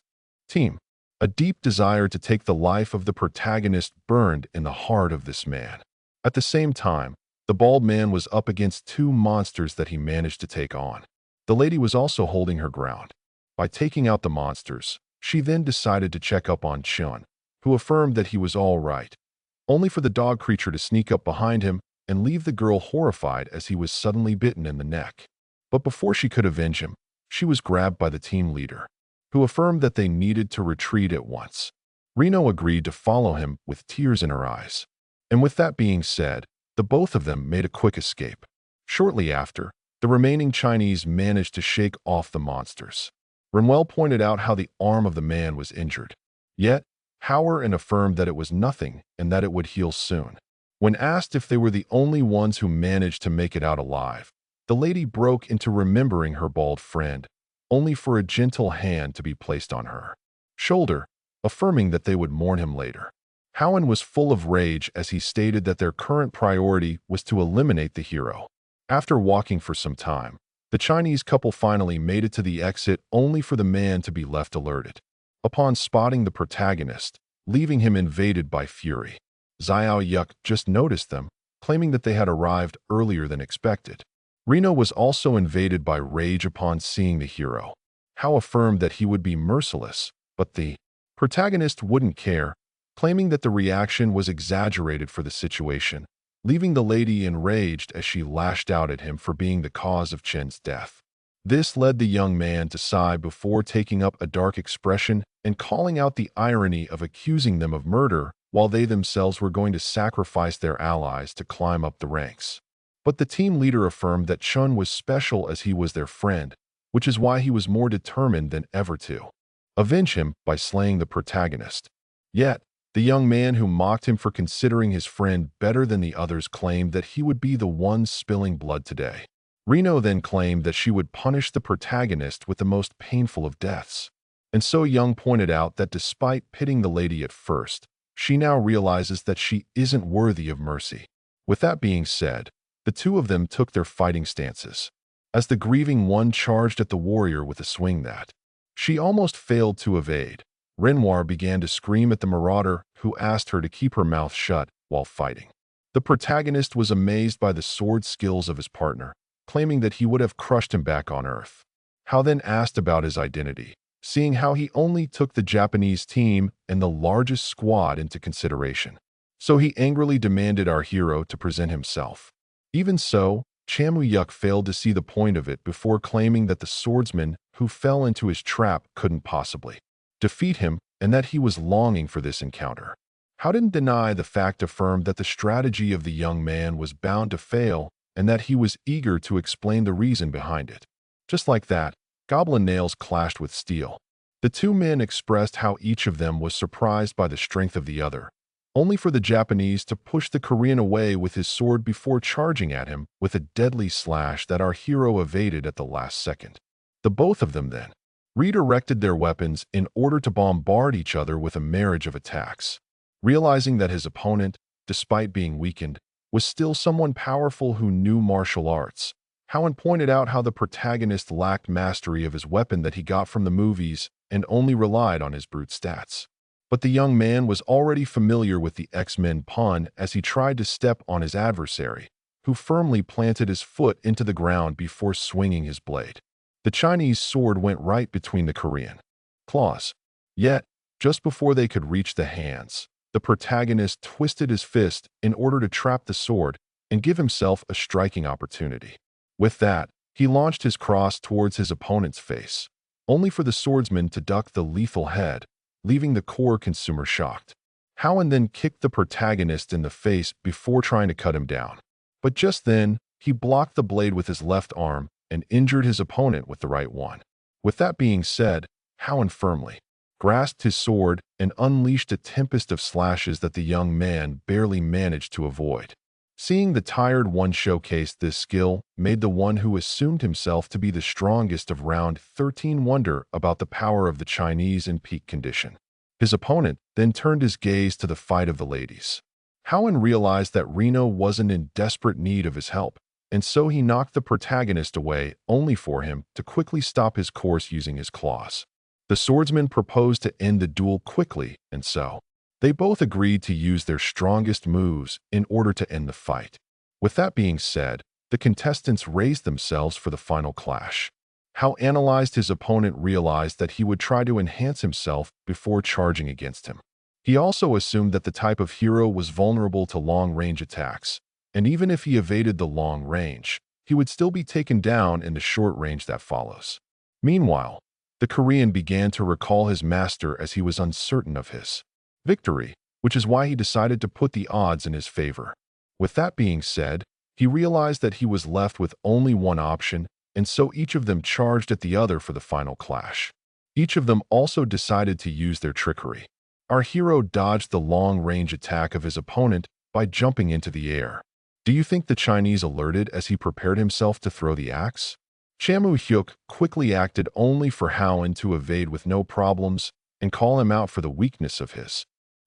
S1: team. A deep desire to take the life of the protagonist burned in the heart of this man. At the same time, the bald man was up against 2 monsters that he managed to take on. The lady was also holding her ground. By taking out the monsters, she then decided to check up on Chun, who affirmed that he was all right, only for the dog creature to sneak up behind him and leave the girl horrified as he was suddenly bitten in the neck. But before she could avenge him, she was grabbed by the team leader, who affirmed that they needed to retreat at once. Reno agreed to follow him with tears in her eyes. And with that being said, the both of them made a quick escape. Shortly after, the remaining Chinese managed to shake off the monsters. Renwell pointed out how the arm of the man was injured. Yet, Hauer affirmed that it was nothing and that it would heal soon. When asked if they were the only ones who managed to make it out alive, the lady broke into remembering her bald friend, only for a gentle hand to be placed on her shoulder, affirming that they would mourn him later. Howen was full of rage as he stated that their current priority was to eliminate the hero. After walking for some time, the Chinese couple finally made it to the exit only for the man to be left alerted. Upon spotting the protagonist, leaving him invaded by fury, Xiao Yuk just noticed them, claiming that they had arrived earlier than expected. Reno was also invaded by rage upon seeing the hero. Hao affirmed that he would be merciless, but the protagonist wouldn't care, claiming that the reaction was exaggerated for the situation, leaving the lady enraged as she lashed out at him for being the cause of Chen's death. This led the young man to sigh before taking up a dark expression and calling out the irony of accusing them of murder while they themselves were going to sacrifice their allies to climb up the ranks. But the team leader affirmed that Chun was special as he was their friend, which is why he was more determined than ever to avenge him by slaying the protagonist. Yet, the young man who mocked him for considering his friend better than the others claimed that he would be the one spilling blood today. Reno then claimed that she would punish the protagonist with the most painful of deaths. And so Young pointed out that despite pitting the lady at first, she now realizes that she isn't worthy of mercy. With that being said, the two of them took their fighting stances. As the grieving one charged at the warrior with a swing that she almost failed to evade, Renoir began to scream at the marauder who asked her to keep her mouth shut while fighting. The protagonist was amazed by the sword skills of his partner, claiming that he would have crushed him back on Earth. Hao then asked about his identity, seeing how he only took the Japanese team and the largest squad into consideration. So he angrily demanded our hero to present himself. Even so, Chamu Yuk failed to see the point of it before claiming that the swordsman who fell into his trap couldn't possibly defeat him and that he was longing for this encounter. Hao didn't deny the fact, affirmed that the strategy of the young man was bound to fail and that he was eager to explain the reason behind it. Just like that, goblin nails clashed with steel. The two men expressed how each of them was surprised by the strength of the other, only for the Japanese to push the Korean away with his sword before charging at him with a deadly slash that our hero evaded at the last second. The both of them then redirected their weapons in order to bombard each other with a marriage of attacks. Realizing that his opponent, despite being weakened, was still someone powerful who knew martial arts, Howen pointed out how the protagonist lacked mastery of his weapon that he got from the movies and only relied on his brute stats. But the young man was already familiar with the X-Men pun as he tried to step on his adversary, who firmly planted his foot into the ground before swinging his blade. The Chinese sword went right between the Korean claws. Yet, just before they could reach the hands, the protagonist twisted his fist in order to trap the sword and give himself a striking opportunity. With that, he launched his cross towards his opponent's face, only for the swordsman to duck the lethal head, leaving the core consumer shocked. Howen then kicked the protagonist in the face before trying to cut him down. But just then, he blocked the blade with his left arm and injured his opponent with the right one. With that being said, Howen firmly grasped his sword and unleashed a tempest of slashes that the young man barely managed to avoid. Seeing the tired one showcase this skill made the one who assumed himself to be the strongest of round 13 wonder about the power of the Chinese in peak condition. His opponent then turned his gaze to the fight of the ladies. Howen realized that Reno wasn't in desperate need of his help, and so he knocked the protagonist away only for him to quickly stop his course using his claws. The swordsman proposed to end the duel quickly, and so they both agreed to use their strongest moves in order to end the fight. With that being said, the contestants raised themselves for the final clash. Hao analyzed his opponent, realized that he would try to enhance himself before charging against him. He also assumed that the type of hero was vulnerable to long-range attacks, and even if he evaded the long range, he would still be taken down in the short range that follows. Meanwhile, the Korean began to recall his master as he was uncertain of his victory, which is why he decided to put the odds in his favor. With that being said, he realized that he was left with only one option, and so each of them charged at the other for the final clash. Each of them also decided to use their trickery. Our hero dodged the long-range attack of his opponent by jumping into the air. Do you think the Chinese alerted as he prepared himself to throw the axe? Chamu Hyuk quickly acted only for Howen to evade with no problems and call him out for the weakness of his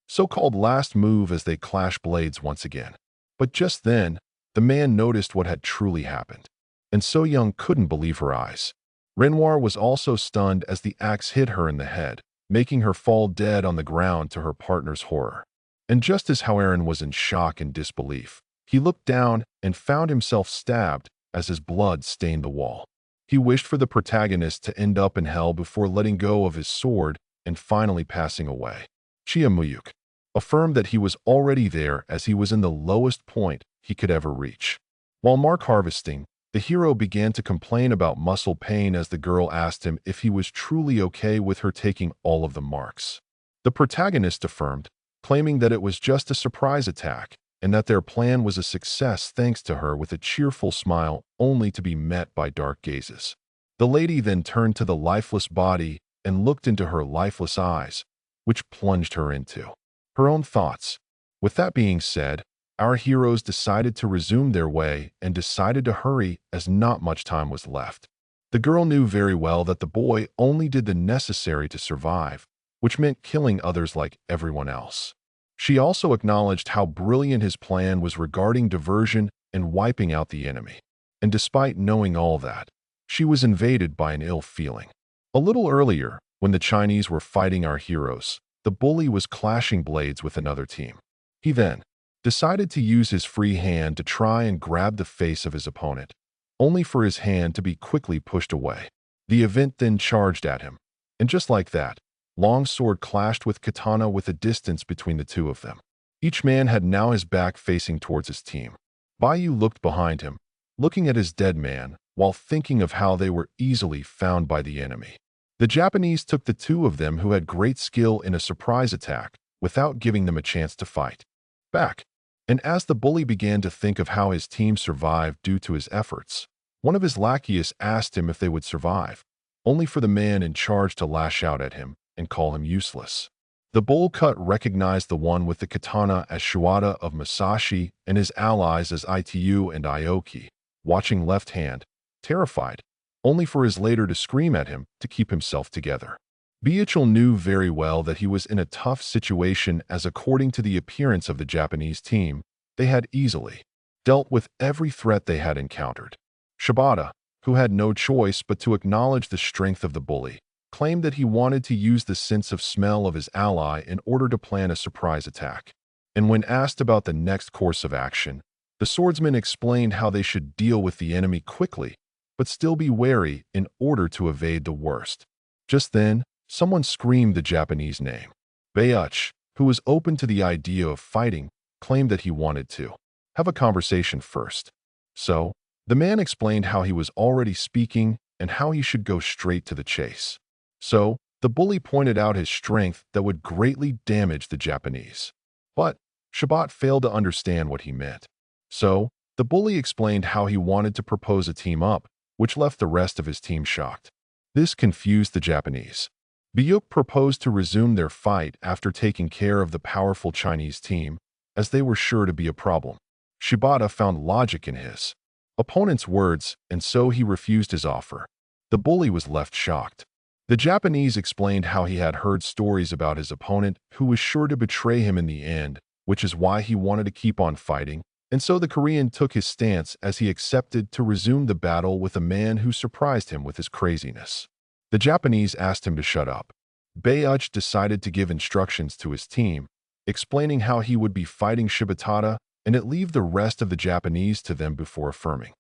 S1: so-called last move as they clash blades once again. But just then, the man noticed what had truly happened, and So Young couldn't believe her eyes. Renoir was also stunned as the axe hit her in the head, making her fall dead on the ground to her partner's horror. And just as Howaren was in shock and disbelief, he looked down and found himself stabbed as his blood stained the wall. He wished for the protagonist to end up in hell before letting go of his sword and finally passing away. Chia Muyuk affirmed that he was already there as he was in the lowest point he could ever reach. While mark harvesting, the hero began to complain about muscle pain as the girl asked him if he was truly okay with her taking all of the marks. The protagonist affirmed, claiming that it was just a surprise attack and that their plan was a success thanks to her with a cheerful smile only to be met by dark gazes. The lady then turned to the lifeless body and looked into her lifeless eyes, which plunged her into her own thoughts. With that being said, our heroes decided to resume their way and decided to hurry as not much time was left. The girl knew very well that the boy only did the necessary to survive, which meant killing others like everyone else. She also acknowledged how brilliant his plan was regarding diversion and wiping out the enemy. And despite knowing all that, she was invaded by an ill feeling. A little earlier, when the Chinese were fighting our heroes, the bully was clashing blades with another team. He then decided to use his free hand to try and grab the face of his opponent, only for his hand to be quickly pushed away. The event then charged at him, and just like that, long sword clashed with katana with a distance between the two of them. Each man had now his back facing towards his team. Baiyu looked behind him, looking at his dead man, while thinking of how they were easily found by the enemy. The Japanese took the two of them who had great skill in a surprise attack without giving them a chance to fight back. And as the bully began to think of how his team survived due to his efforts, one of his lackeys asked him if they would survive, only for the man in charge to lash out at him and call him useless. The bowl cut recognized the one with the katana as Shuada of Masashi and his allies as Itu and Ioki, watching left hand, terrified, only for his later to scream at him to keep himself together. Biachel knew very well that he was in a tough situation as according to the appearance of the Japanese team, they had easily dealt with every threat they had encountered. Shibata, who had no choice but to acknowledge the strength of the bully, claimed that he wanted to use the sense of smell of his ally in order to plan a surprise attack. And when asked about the next course of action, the swordsman explained how they should deal with the enemy quickly, but still be wary in order to evade the worst. Just then, someone screamed the Japanese name. Bayuch, who was open to the idea of fighting, claimed that he wanted to have a conversation first. So, the man explained how he was already speaking and how he should go straight to the chase. So, the bully pointed out his strength that would greatly damage the Japanese. But Shabat failed to understand what he meant. So, the bully explained how he wanted to propose a team-up, which left the rest of his team shocked. This confused the Japanese. Byuk proposed to resume their fight after taking care of the powerful Chinese team, as they were sure to be a problem. Shibata found logic in his opponent's words, and so he refused his offer. The bully was left shocked. The Japanese explained how he had heard stories about his opponent who was sure to betray him in the end, which is why he wanted to keep on fighting, and so the Korean took his stance as he accepted to resume the battle with a man who surprised him with his craziness. The Japanese asked him to shut up. Bayuch decided to give instructions to his team, explaining how he would be fighting Shibatata and it leave the rest of the Japanese to them before affirming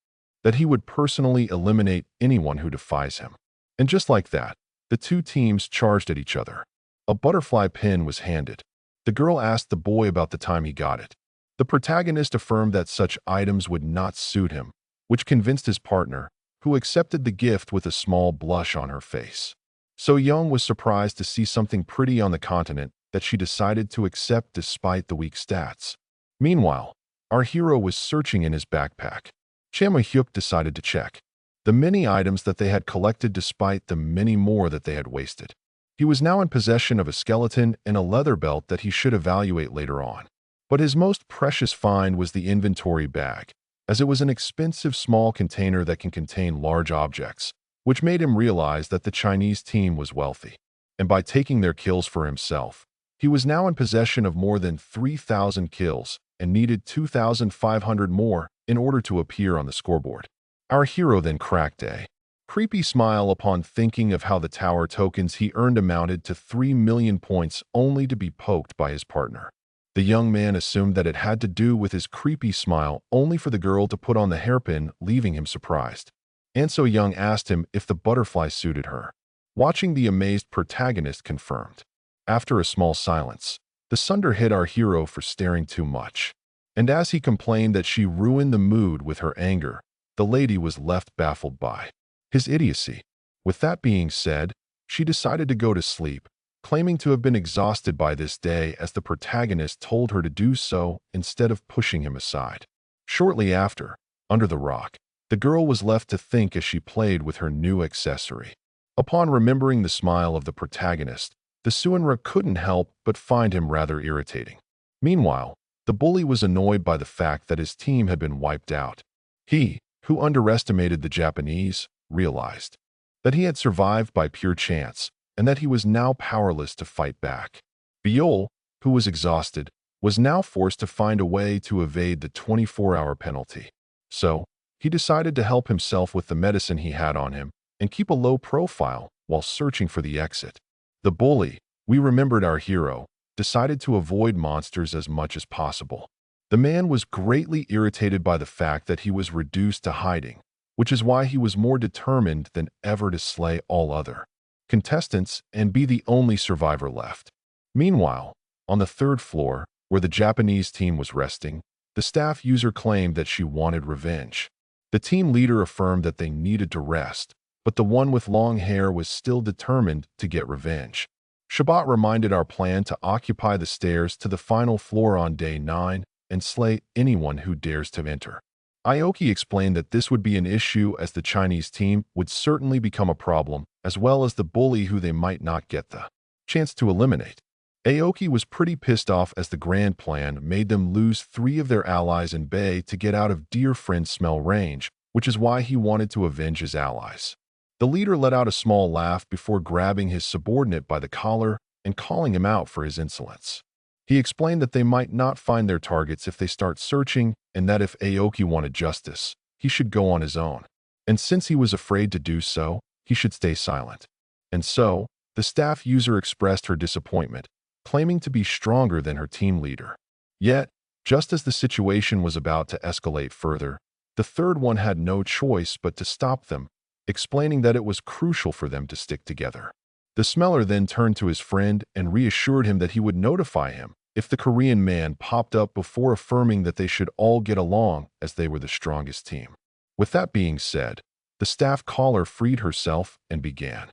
S1: that he would personally eliminate anyone who defies him. And just like that, the two teams charged at each other. A butterfly pin was handed. The girl asked the boy about the time he got it. The protagonist affirmed that such items would not suit him, which convinced his partner, who accepted the gift with a small blush on her face. So Young was surprised to see something pretty on the continent that she decided to accept despite the weak stats. Meanwhile, our hero was searching in his backpack. Chama Hyuk decided to check the many items that they had collected despite the many more that they had wasted. He was now in possession of a skeleton and a leather belt that he should evaluate later on. But his most precious find was the inventory bag, as it was an expensive small container that can contain large objects, which made him realize that the Chinese team was wealthy. And by taking their kills for himself, he was now in possession of more than 3,000 kills and needed 2,500 more in order to appear on the scoreboard. Our hero then cracked a creepy smile upon thinking of how the tower tokens he earned amounted to 3 million points only to be poked by his partner. The young man assumed that it had to do with his creepy smile only for the girl to put on the hairpin, leaving him surprised. And so Young asked him if the butterfly suited her. Watching the amazed protagonist confirmed. After a small silence, the Sunder hit our hero for staring too much. And as he complained that she ruined the mood with her anger, the lady was left baffled by his idiocy. With that being said, she decided to go to sleep, claiming to have been exhausted by this day as the protagonist told her to do so instead of pushing him aside. Shortly after, under the rock, the girl was left to think as she played with her new accessory. Upon remembering the smile of the protagonist, the Suinra couldn't help but find him rather irritating. Meanwhile, the bully was annoyed by the fact that his team had been wiped out. He, who underestimated the Japanese, realized that he had survived by pure chance and that he was now powerless to fight back. Biol, who was exhausted, was now forced to find a way to evade the 24-hour penalty. So, he decided to help himself with the medicine he had on him and keep a low profile while searching for the exit. The bully, we remembered our hero, decided to avoid monsters as much as possible. The man was greatly irritated by the fact that he was reduced to hiding, which is why he was more determined than ever to slay all other contestants and be the only survivor left. Meanwhile, on the third floor, where the Japanese team was resting, the staff user claimed that she wanted revenge. The team leader affirmed that they needed to rest, but the one with long hair was still determined to get revenge. Shabat reminded our plan to occupy the stairs to the final floor on day 9 and slay anyone who dares to enter. Aoki explained that this would be an issue as the Chinese team would certainly become a problem, as well as the bully who they might not get the chance to eliminate. Aoki was pretty pissed off as the grand plan made them lose 3 of their allies in Bay to get out of dear friend smell range, which is why he wanted to avenge his allies. The leader let out a small laugh before grabbing his subordinate by the collar and calling him out for his insolence. He explained that they might not find their targets if they start searching and that if Aoki wanted justice, he should go on his own. And since he was afraid to do so, he should stay silent. And so, the staff user expressed her disappointment, claiming to be stronger than her team leader. Yet, just as the situation was about to escalate further, the third one had no choice but to stop them, explaining that it was crucial for them to stick together. The smeller then turned to his friend and reassured him that he would notify him if the Korean man popped up before affirming that they should all get along as they were the strongest team. With that being said, the staff caller freed herself and began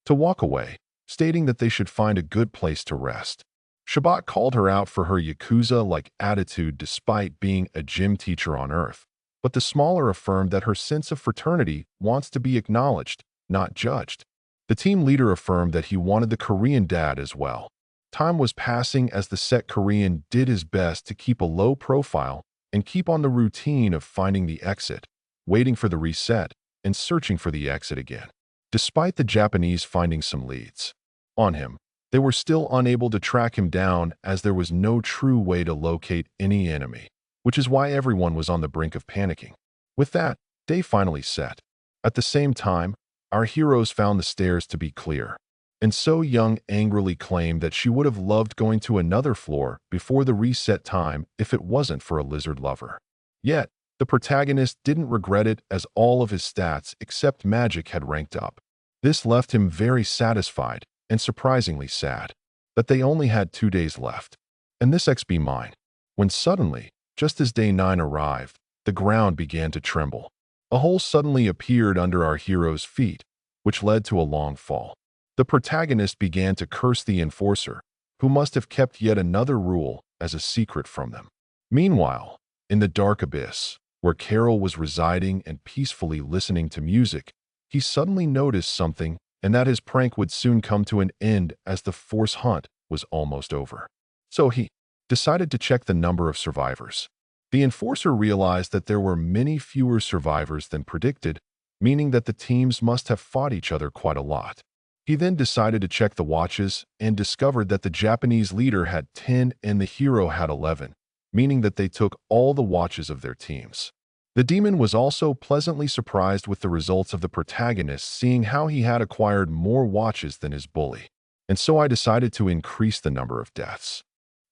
S1: to walk away, stating that they should find a good place to rest. Shabat called her out for her Yakuza-like attitude despite being a gym teacher on Earth, but the smaller affirmed that her sense of fraternity wants to be acknowledged, not judged. The team leader affirmed that he wanted the Korean dad as well. Time was passing as the set Korean did his best to keep a low profile and keep on the routine of finding the exit, waiting for the reset, and searching for the exit again. Despite the Japanese finding some leads on him, they were still unable to track him down as there was no true way to locate any enemy, which is why everyone was on the brink of panicking. With that, day finally set. At the same time, our heroes found the stairs to be clear, and so Young angrily claimed that she would have loved going to another floor before the reset time if it wasn't for a lizard lover. Yet, the protagonist didn't regret it as all of his stats except magic had ranked up. This left him very satisfied and surprisingly sad that they only had 2 days left. And this XP mine. When suddenly, just as day 9 arrived, the ground began to tremble. A hole suddenly appeared under our hero's feet, which led to a long fall. The protagonist began to curse the enforcer, who must have kept yet another rule as a secret from them. Meanwhile, in the dark abyss, where Carol was residing and peacefully listening to music, he suddenly noticed something and that his prank would soon come to an end as the force hunt was almost over. So he decided to check the number of survivors. The enforcer realized that there were many fewer survivors than predicted, meaning that the teams must have fought each other quite a lot. He then decided to check the watches and discovered that the Japanese leader had 10 and the hero had 11, meaning that they took all the watches of their teams. The demon was also pleasantly surprised with the results of the protagonist, seeing how he had acquired more watches than his bully. And so I decided to increase the number of deaths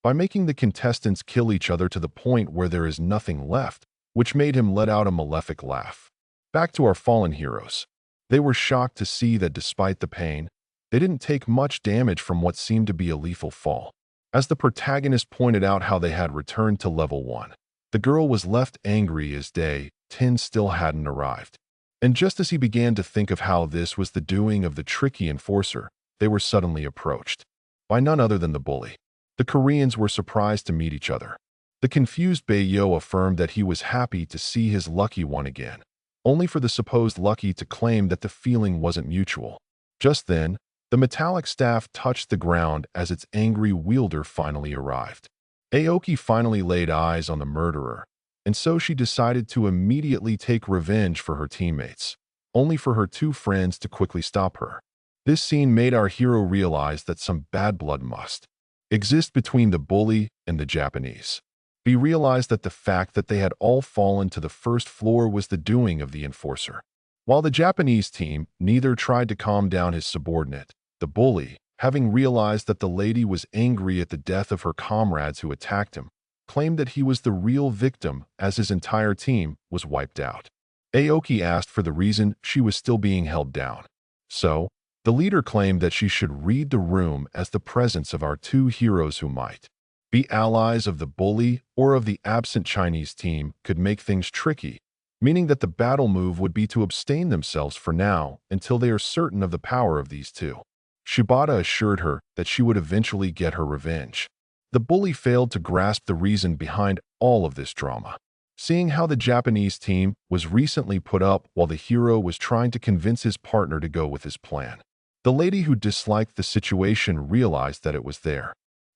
S1: by making the contestants kill each other to the point where there is nothing left, which made him let out a malefic laugh. Back to our fallen heroes. They were shocked to see that despite the pain, they didn't take much damage from what seemed to be a lethal fall. As the protagonist pointed out how they had returned to level 1, the girl was left angry as day 10 still hadn't arrived. And just as he began to think of how this was the doing of the tricky enforcer, they were suddenly approached by none other than the bully. The Koreans were surprised to meet each other. The confused Bayo affirmed that he was happy to see his lucky one again, only for the supposed lucky to claim that the feeling wasn't mutual. Just then, the metallic staff touched the ground as its angry wielder finally arrived. Aoki finally laid eyes on the murderer, and so she decided to immediately take revenge for her teammates, only for her two friends to quickly stop her. This scene made our hero realize that some bad blood must exist between the bully and the Japanese. He realized that the fact that they had all fallen to the first floor was the doing of the enforcer. While the Japanese team neither tried to calm down his subordinate, the bully, having realized that the lady was angry at the death of her comrades who attacked him, claimed that he was the real victim as his entire team was wiped out. Aoki asked for the reason she was still being held down. So, the leader claimed that she should read the room as the presence of our two heroes who might be allies of the bully or of the absent Chinese team could make things tricky, meaning that the battle move would be to abstain themselves for now until they are certain of the power of these two. Shibata assured her that she would eventually get her revenge. The bully failed to grasp the reason behind all of this drama, seeing how the Japanese team was recently put up while the hero was trying to convince his partner to go with his plan. The lady who disliked the situation realized that it was their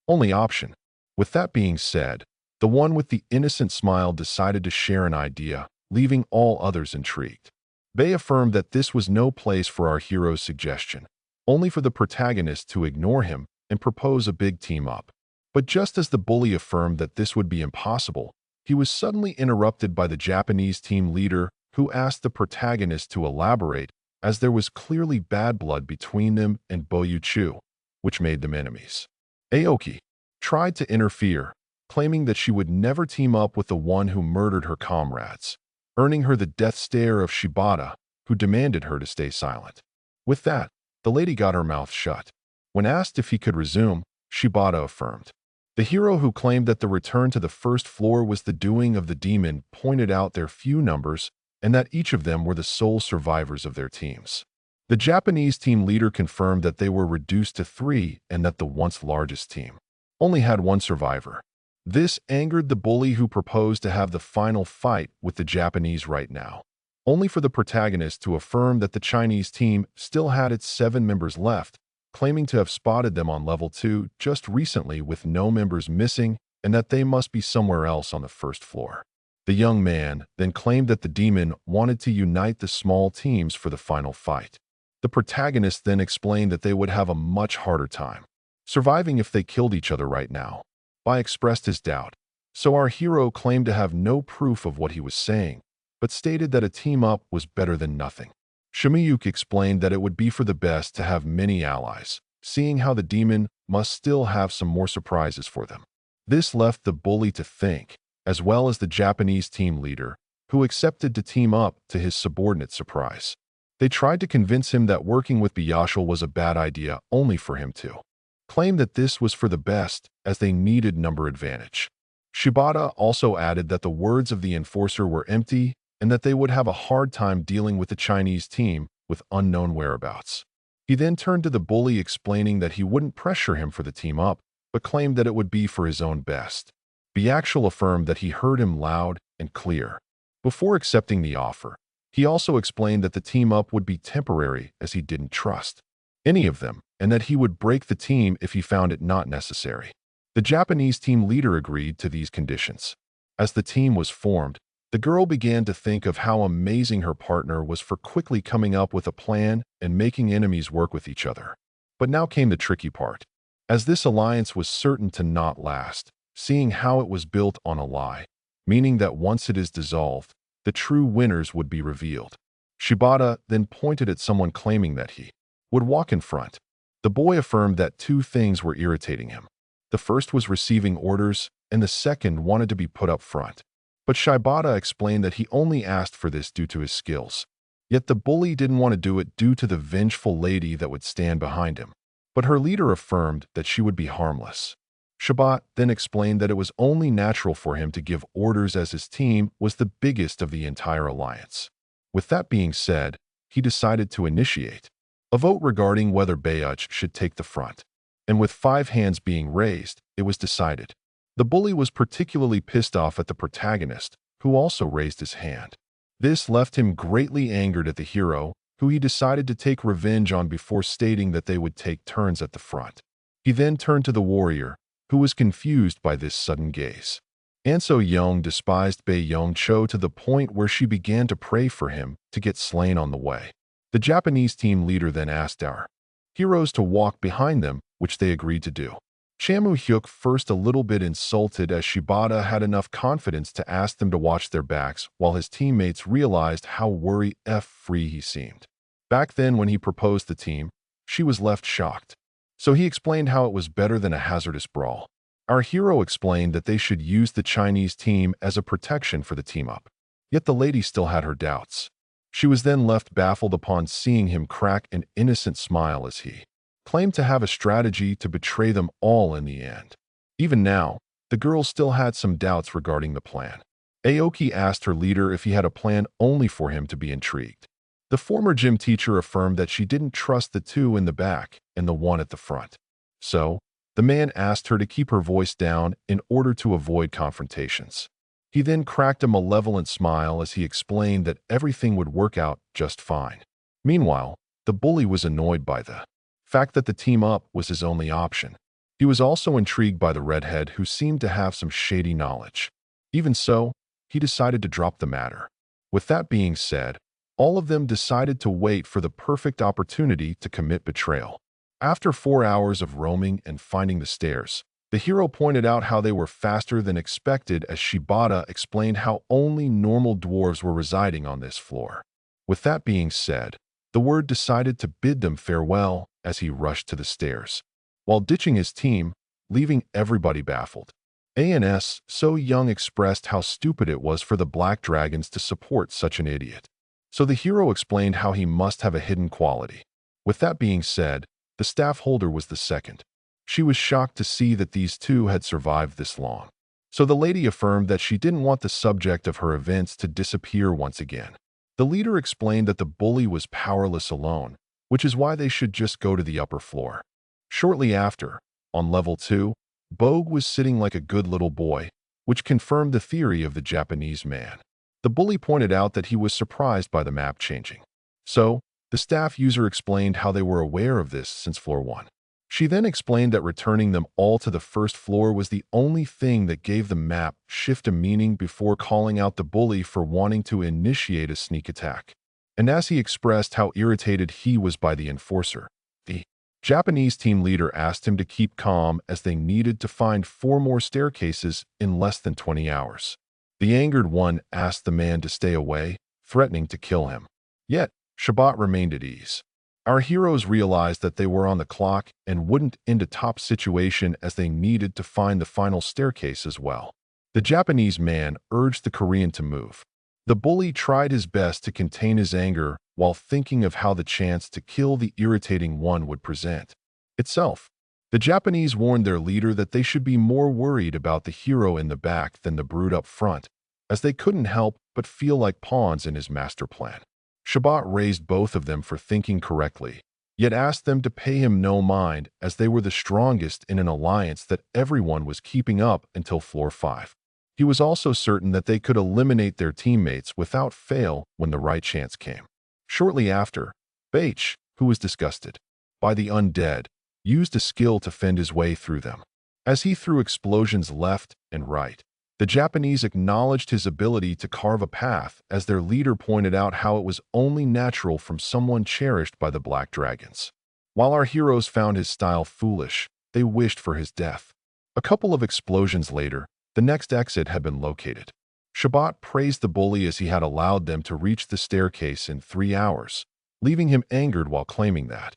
S1: only option. With that being said, the one with the innocent smile decided to share an idea, leaving all others intrigued. They affirmed that this was no place for our hero's suggestion, only for the protagonist to ignore him and propose a big team-up. But just as the bully affirmed that this would be impossible, he was suddenly interrupted by the Japanese team leader who asked the protagonist to elaborate, as there was clearly bad blood between them and Boyu-chu, which made them enemies. Aoki tried to interfere, claiming that she would never team up with the one who murdered her comrades, earning her the death stare of Shibata, who demanded her to stay silent. With that, the lady got her mouth shut. When asked if he could resume, Shibata affirmed. The hero who claimed that the return to the first floor was the doing of the demon pointed out their few numbers and that each of them were the sole survivors of their teams. The Japanese team leader confirmed that they were reduced to 3 and that the once largest team only had 1 survivor. This angered the bully who proposed to have the final fight with the Japanese right now, only for the protagonist to affirm that the Chinese team still had its 7 members left, claiming to have spotted them on level 2 just recently with no members missing and that they must be somewhere else on the first floor. The young man then claimed that the demon wanted to unite the small teams for the final fight. The protagonist then explained that they would have a much harder time surviving if they killed each other right now. Bai expressed his doubt, so our hero claimed to have no proof of what he was saying, but stated that a team-up was better than nothing. Shimiyuki explained that it would be for the best to have many allies, seeing how the demon must still have some more surprises for them. This left the bully to think, as well as the Japanese team leader, who accepted to team up to his subordinate's surprise. They tried to convince him that working with Biyashul was a bad idea only for him to claim that this was for the best as they needed number advantage. Shibata also added that the words of the enforcer were empty and that they would have a hard time dealing with the Chinese team with unknown whereabouts. He then turned to the bully explaining that he wouldn't pressure him for the team up, but claimed that it would be for his own best. Biyashul affirmed that he heard him loud and clear. Before accepting the offer, he also explained that the team up would be temporary as he didn't trust any of them, and that he would break the team if he found it not necessary. The Japanese team leader agreed to these conditions. As the team was formed, the girl began to think of how amazing her partner was for quickly coming up with a plan and making enemies work with each other. But now came the tricky part. As this alliance was certain to not last, seeing how it was built on a lie, meaning that once it is dissolved, the true winners would be revealed. Shibata then pointed at someone claiming that he would walk in front. The boy affirmed that two things were irritating him. The first was receiving orders, and the second wanted to be put up front. But Shibata explained that he only asked for this due to his skills. Yet the bully didn't want to do it due to the vengeful lady that would stand behind him. But her leader affirmed that she would be harmless. Shibata then explained that it was only natural for him to give orders as his team was the biggest of the entire alliance. With that being said, he decided to initiate a vote regarding whether Bayuch should take the front. And with 5 hands being raised, it was decided. The bully was particularly pissed off at the protagonist, who also raised his hand. This left him greatly angered at the hero, who he decided to take revenge on before stating that they would take turns at the front. He then turned to the warrior, who was confused by this sudden gaze. Anso Young despised Bei Yong Cho to the point where she began to pray for him to get slain on the way. The Japanese team leader then asked our heroes to walk behind them, which they agreed to do. Chamu Hyuk first a little bit insulted as Shibata had enough confidence to ask them to watch their backs while his teammates realized how worry-free he seemed. Back then when he proposed the team, she was left shocked. So he explained how it was better than a hazardous brawl. Our hero explained that they should use the Chinese team as a protection for the team-up. Yet the lady still had her doubts. She was then left baffled upon seeing him crack an innocent smile as he claimed to have a strategy to betray them all in the end. Even now, the girl still had some doubts regarding the plan. Aoki asked her leader if he had a plan only for him to be intrigued. The former gym teacher affirmed that she didn't trust the two in the back and the one at the front. So, the man asked her to keep her voice down in order to avoid confrontations. He then cracked a malevolent smile as he explained that everything would work out just fine. Meanwhile, the bully was annoyed by the fact that the team-up was his only option. He was also intrigued by the redhead who seemed to have some shady knowledge. Even so, he decided to drop the matter. With that being said, all of them decided to wait for the perfect opportunity to commit betrayal. After 4 hours of roaming and finding the stairs, the hero pointed out how they were faster than expected as Shibata explained how only normal dwarves were residing on this floor. With that being said, the word decided to bid them farewell as he rushed to the stairs, while ditching his team, leaving everybody baffled. ANS So Young expressed how stupid it was for the Black Dragons to support such an idiot. So the hero explained how he must have a hidden quality. With that being said, the staff holder was the second. She was shocked to see that these two had survived this long. So the lady affirmed that she didn't want the subject of her events to disappear once again. The leader explained that the bully was powerless alone, which is why they should just go to the upper floor. Shortly after, on level 2, Bogue was sitting like a good little boy, which confirmed the theory of the Japanese man. The bully pointed out that he was surprised by the map changing. So, the staff user explained how they were aware of this since floor 1. She then explained that returning them all to the first floor was the only thing that gave the map shift a meaning before calling out the bully for wanting to initiate a sneak attack. And as he expressed how irritated he was by the enforcer, the Japanese team leader asked him to keep calm as they needed to find 4 more staircases in less than 20 hours. The angered one asked the man to stay away, threatening to kill him. Yet, Shibata remained at ease. Our heroes realized that they were on the clock and wouldn't end a top situation as they needed to find the final staircase as well. The Japanese man urged the Korean to move. The bully tried his best to contain his anger while thinking of how the chance to kill the irritating one would present itself. The Japanese warned their leader that they should be more worried about the hero in the back than the brute up front, as they couldn't help but feel like pawns in his master plan. Shibata raised both of them for thinking correctly, yet asked them to pay him no mind as they were the strongest in an alliance that everyone was keeping up until floor 5. He was also certain that they could eliminate their teammates without fail when the right chance came. Shortly after, Baich, who was disgusted by the undead, used a skill to fend his way through them. as he threw explosions left and right. The Japanese acknowledged his ability to carve a path, as their leader pointed out how it was only natural from someone cherished by the Black Dragons. While our heroes found his style foolish, they wished for his death. A couple of explosions later, the next exit had been located. Shabat praised the bully as he had allowed them to reach the staircase in 3 hours, leaving him angered while claiming that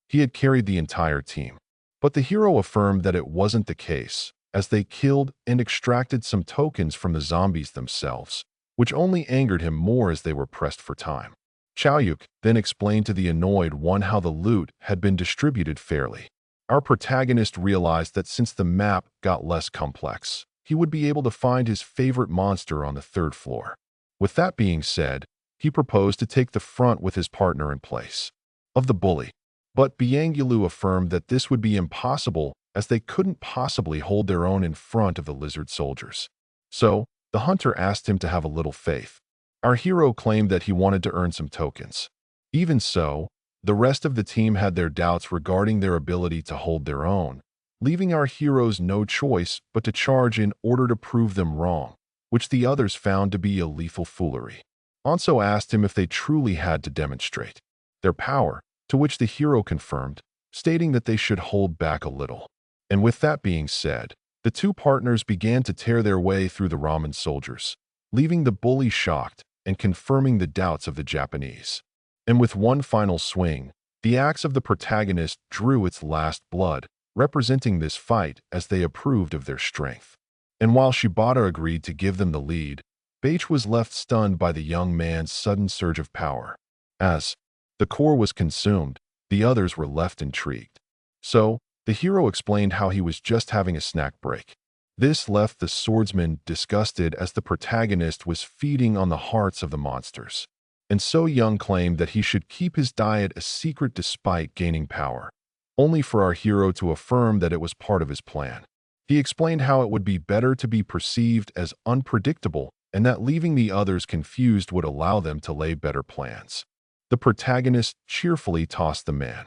S1: he had carried the entire team. But the hero affirmed that it wasn't the case, as they killed and extracted some tokens from the zombies themselves, which only angered him more as they were pressed for time. Chaoyuk then explained to the annoyed one how the loot had been distributed fairly. Our protagonist realized that since the map got less complex, he would be able to find his favorite monster on the 3rd floor. With that being said, he proposed to take the front with his partner in place of the bully. But Biangulu affirmed that this would be impossible, as they couldn't possibly hold their own in front of the lizard soldiers. So, the hunter asked him to have a little faith. Our hero claimed that he wanted to earn some tokens. Even so, the rest of the team had their doubts regarding their ability to hold their own, leaving our heroes no choice but to charge in order to prove them wrong, which the others found to be a lethal foolery. Anso asked him if they truly had to demonstrate their power, to which the hero confirmed, stating that they should hold back a little. And with that being said, the two partners began to tear their way through the ramen soldiers, leaving the bully shocked and confirming the doubts of the Japanese. And with one final swing, the axe of the protagonist drew its last blood, representing this fight as they approved of their strength. And while Shibata agreed to give them the lead, Baich was left stunned by the young man's sudden surge of power. As the core was consumed, the others were left intrigued. So, the hero explained how he was just having a snack break. This left the swordsman disgusted, as the protagonist was feeding on the hearts of the monsters. And So Young claimed that he should keep his diet a secret despite gaining power, only for our hero to affirm that it was part of his plan. He explained how it would be better to be perceived as unpredictable, and that leaving the others confused would allow them to lay better plans. The protagonist cheerfully tossed the man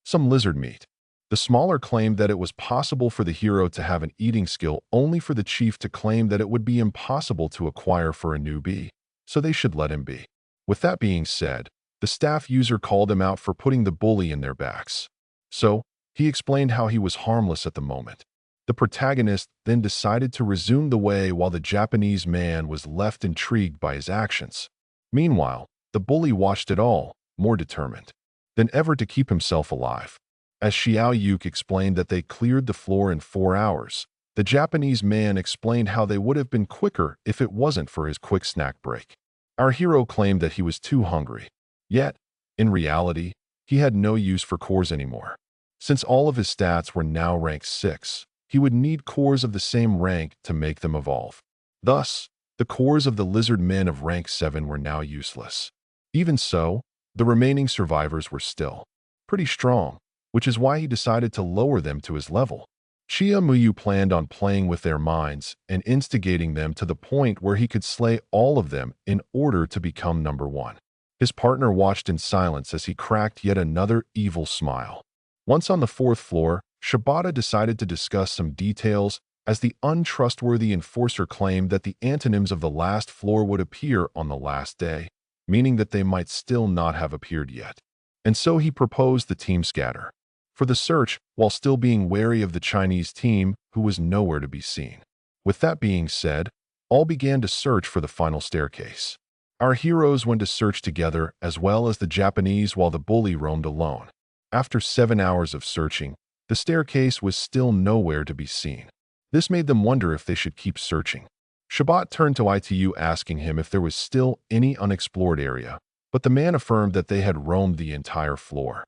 S1: some lizard meat. The smaller claimed that it was possible for the hero to have an eating skill, only for the chief to claim that it would be impossible to acquire for a newbie, so they should let him be. With that being said, the staff user called him out for putting the bully in their backs. So, he explained how he was harmless at the moment. The protagonist then decided to resume the way while the Japanese man was left intrigued by his actions. Meanwhile, the bully watched it all, more determined than ever to keep himself alive. As Xiao Yuk explained that they cleared the floor in 4 hours, the Japanese man explained how they would have been quicker if it wasn't for his quick snack break. Our hero claimed that he was too hungry. Yet, in reality, he had no use for cores anymore. Since all of his stats were now rank 6, he would need cores of the same rank to make them evolve. Thus, the cores of the lizard men of rank 7 were now useless. Even so, the remaining survivors were still pretty strong, which is why he decided to lower them to his level. Chia Muyu planned on playing with their minds and instigating them to the point where he could slay all of them in order to become number 1. His partner watched in silence as he cracked yet another evil smile. Once on the 4th floor, Shibata decided to discuss some details, as the untrustworthy enforcer claimed that the antonyms of the last floor would appear on the last day, meaning that they might still not have appeared yet. And so he proposed the team scatter for the search, while still being wary of the Chinese team, who was nowhere to be seen. With that being said, all began to search for the final staircase. Our heroes went to search together, as well as the Japanese, while the bully roamed alone. After 7 hours of searching, the staircase was still nowhere to be seen. This made them wonder if they should keep searching. Shabat turned to ITU asking him if there was still any unexplored area, but the man affirmed that they had roamed the entire floor.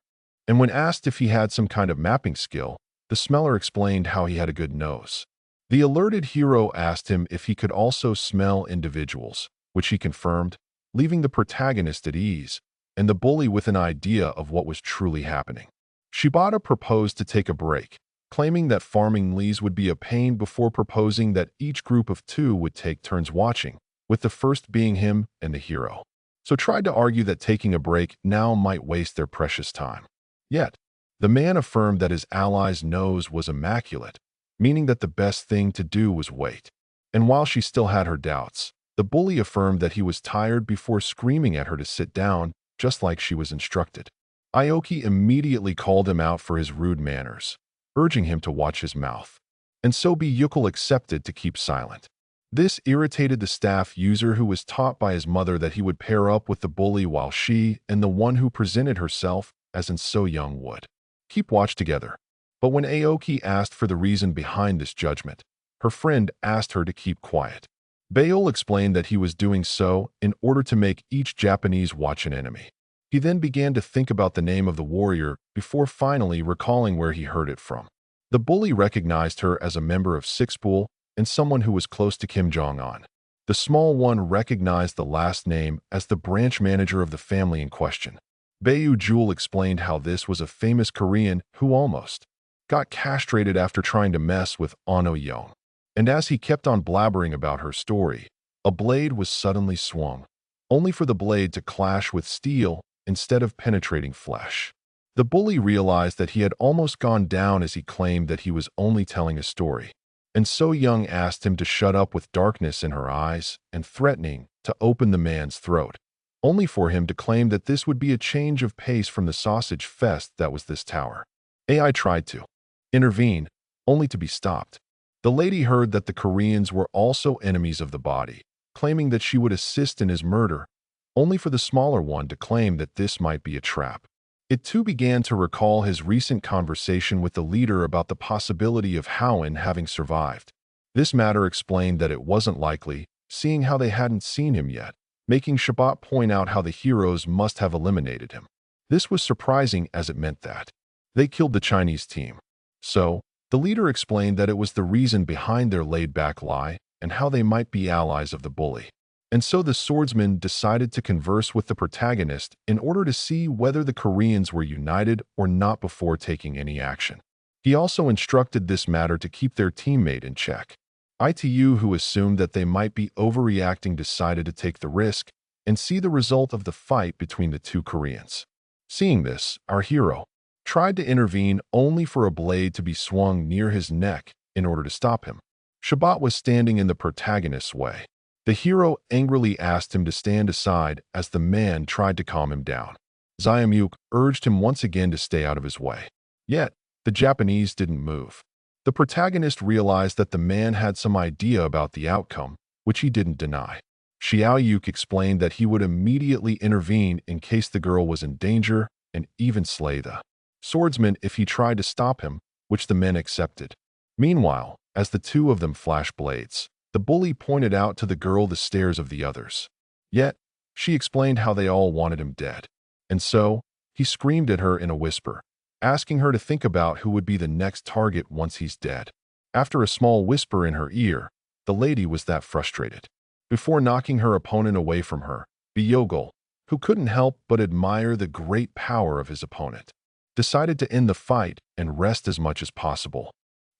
S1: And when asked if he had some kind of mapping skill, the smeller explained how he had a good nose. The alerted hero asked him if he could also smell individuals, which he confirmed, leaving the protagonist at ease, and the bully with an idea of what was truly happening. Shibata proposed to take a break, claiming that farming leads would be a pain before proposing that each group of 2 would take turns watching, with the first being him and the hero. So tried to argue that taking a break now might waste their precious time. Yet, the man affirmed that his ally's nose was immaculate, meaning that the best thing to do was wait. And while she still had her doubts, the bully affirmed that he was tired before screaming at her to sit down, just like she was instructed. Aoki immediately called him out for his rude manners, urging him to watch his mouth. And so Byukul accepted to keep silent. This irritated the staff user who was taught by his mother that he would pair up with the bully while she and the one who presented herself as in So Young would keep watch together. But when Aoki asked for the reason behind this judgment, her friend asked her to keep quiet. Bayul explained that he was doing so in order to make each Japanese watch an enemy. He then began to think about the name of the warrior before finally recalling where he heard it from. The bully recognized her as a member of Sixpool and someone who was close to Kim Jong-un. The small one recognized the last name as the branch manager of the family in question. Bayu Jewel explained how this was a famous Korean who almost got castrated after trying to mess with Ano Yeong. And as he kept on blabbering about her story, a blade was suddenly swung, only for the blade to clash with steel instead of penetrating flesh. The bully realized that he had almost gone down as he claimed that he was only telling a story. And So Young asked him to shut up with darkness in her eyes and threatening to open the man's throat, only for him to claim that this would be a change of pace from the sausage fest that was this tower. AI tried to intervene, only to be stopped. The lady heard that the Koreans were also enemies of the body, claiming that she would assist in his murder, only for the smaller one to claim that this might be a trap. It too began to recall his recent conversation with the leader about the possibility of Howen having survived. This matter explained that it wasn't likely, seeing how they hadn't seen him yet, making Shabbat point out how the heroes must have eliminated him. This was surprising as it meant that they killed the Chinese team. So, the leader explained that it was the reason behind their laid-back lie and how they might be allies of the bully. And so the swordsman decided to converse with the protagonist in order to see whether the Koreans were united or not before taking any action. He also instructed this matter to keep their teammate in check. ITU, who assumed that they might be overreacting, decided to take the risk and see the result of the fight between the two Koreans. Seeing this, our hero tried to intervene only for a blade to be swung near his neck in order to stop him. Shabbat was standing in the protagonist's way. The hero angrily asked him to stand aside as the man tried to calm him down. Xiaomuk urged him once again to stay out of his way. Yet, the Japanese didn't move. The protagonist realized that the man had some idea about the outcome, which he didn't deny. Xiaoyuk explained that he would immediately intervene in case the girl was in danger and even slay the swordsman if he tried to stop him, which the men accepted. Meanwhile, as the two of them flashed blades, the bully pointed out to the girl the stares of the others. Yet, she explained how they all wanted him dead. And so, he screamed at her in a whisper, asking her to think about who would be the next target once he's dead. After a small whisper in her ear, the lady was that frustrated. Before knocking her opponent away from her, Byogul, who couldn't help but admire the great power of his opponent, decided to end the fight and rest as much as possible.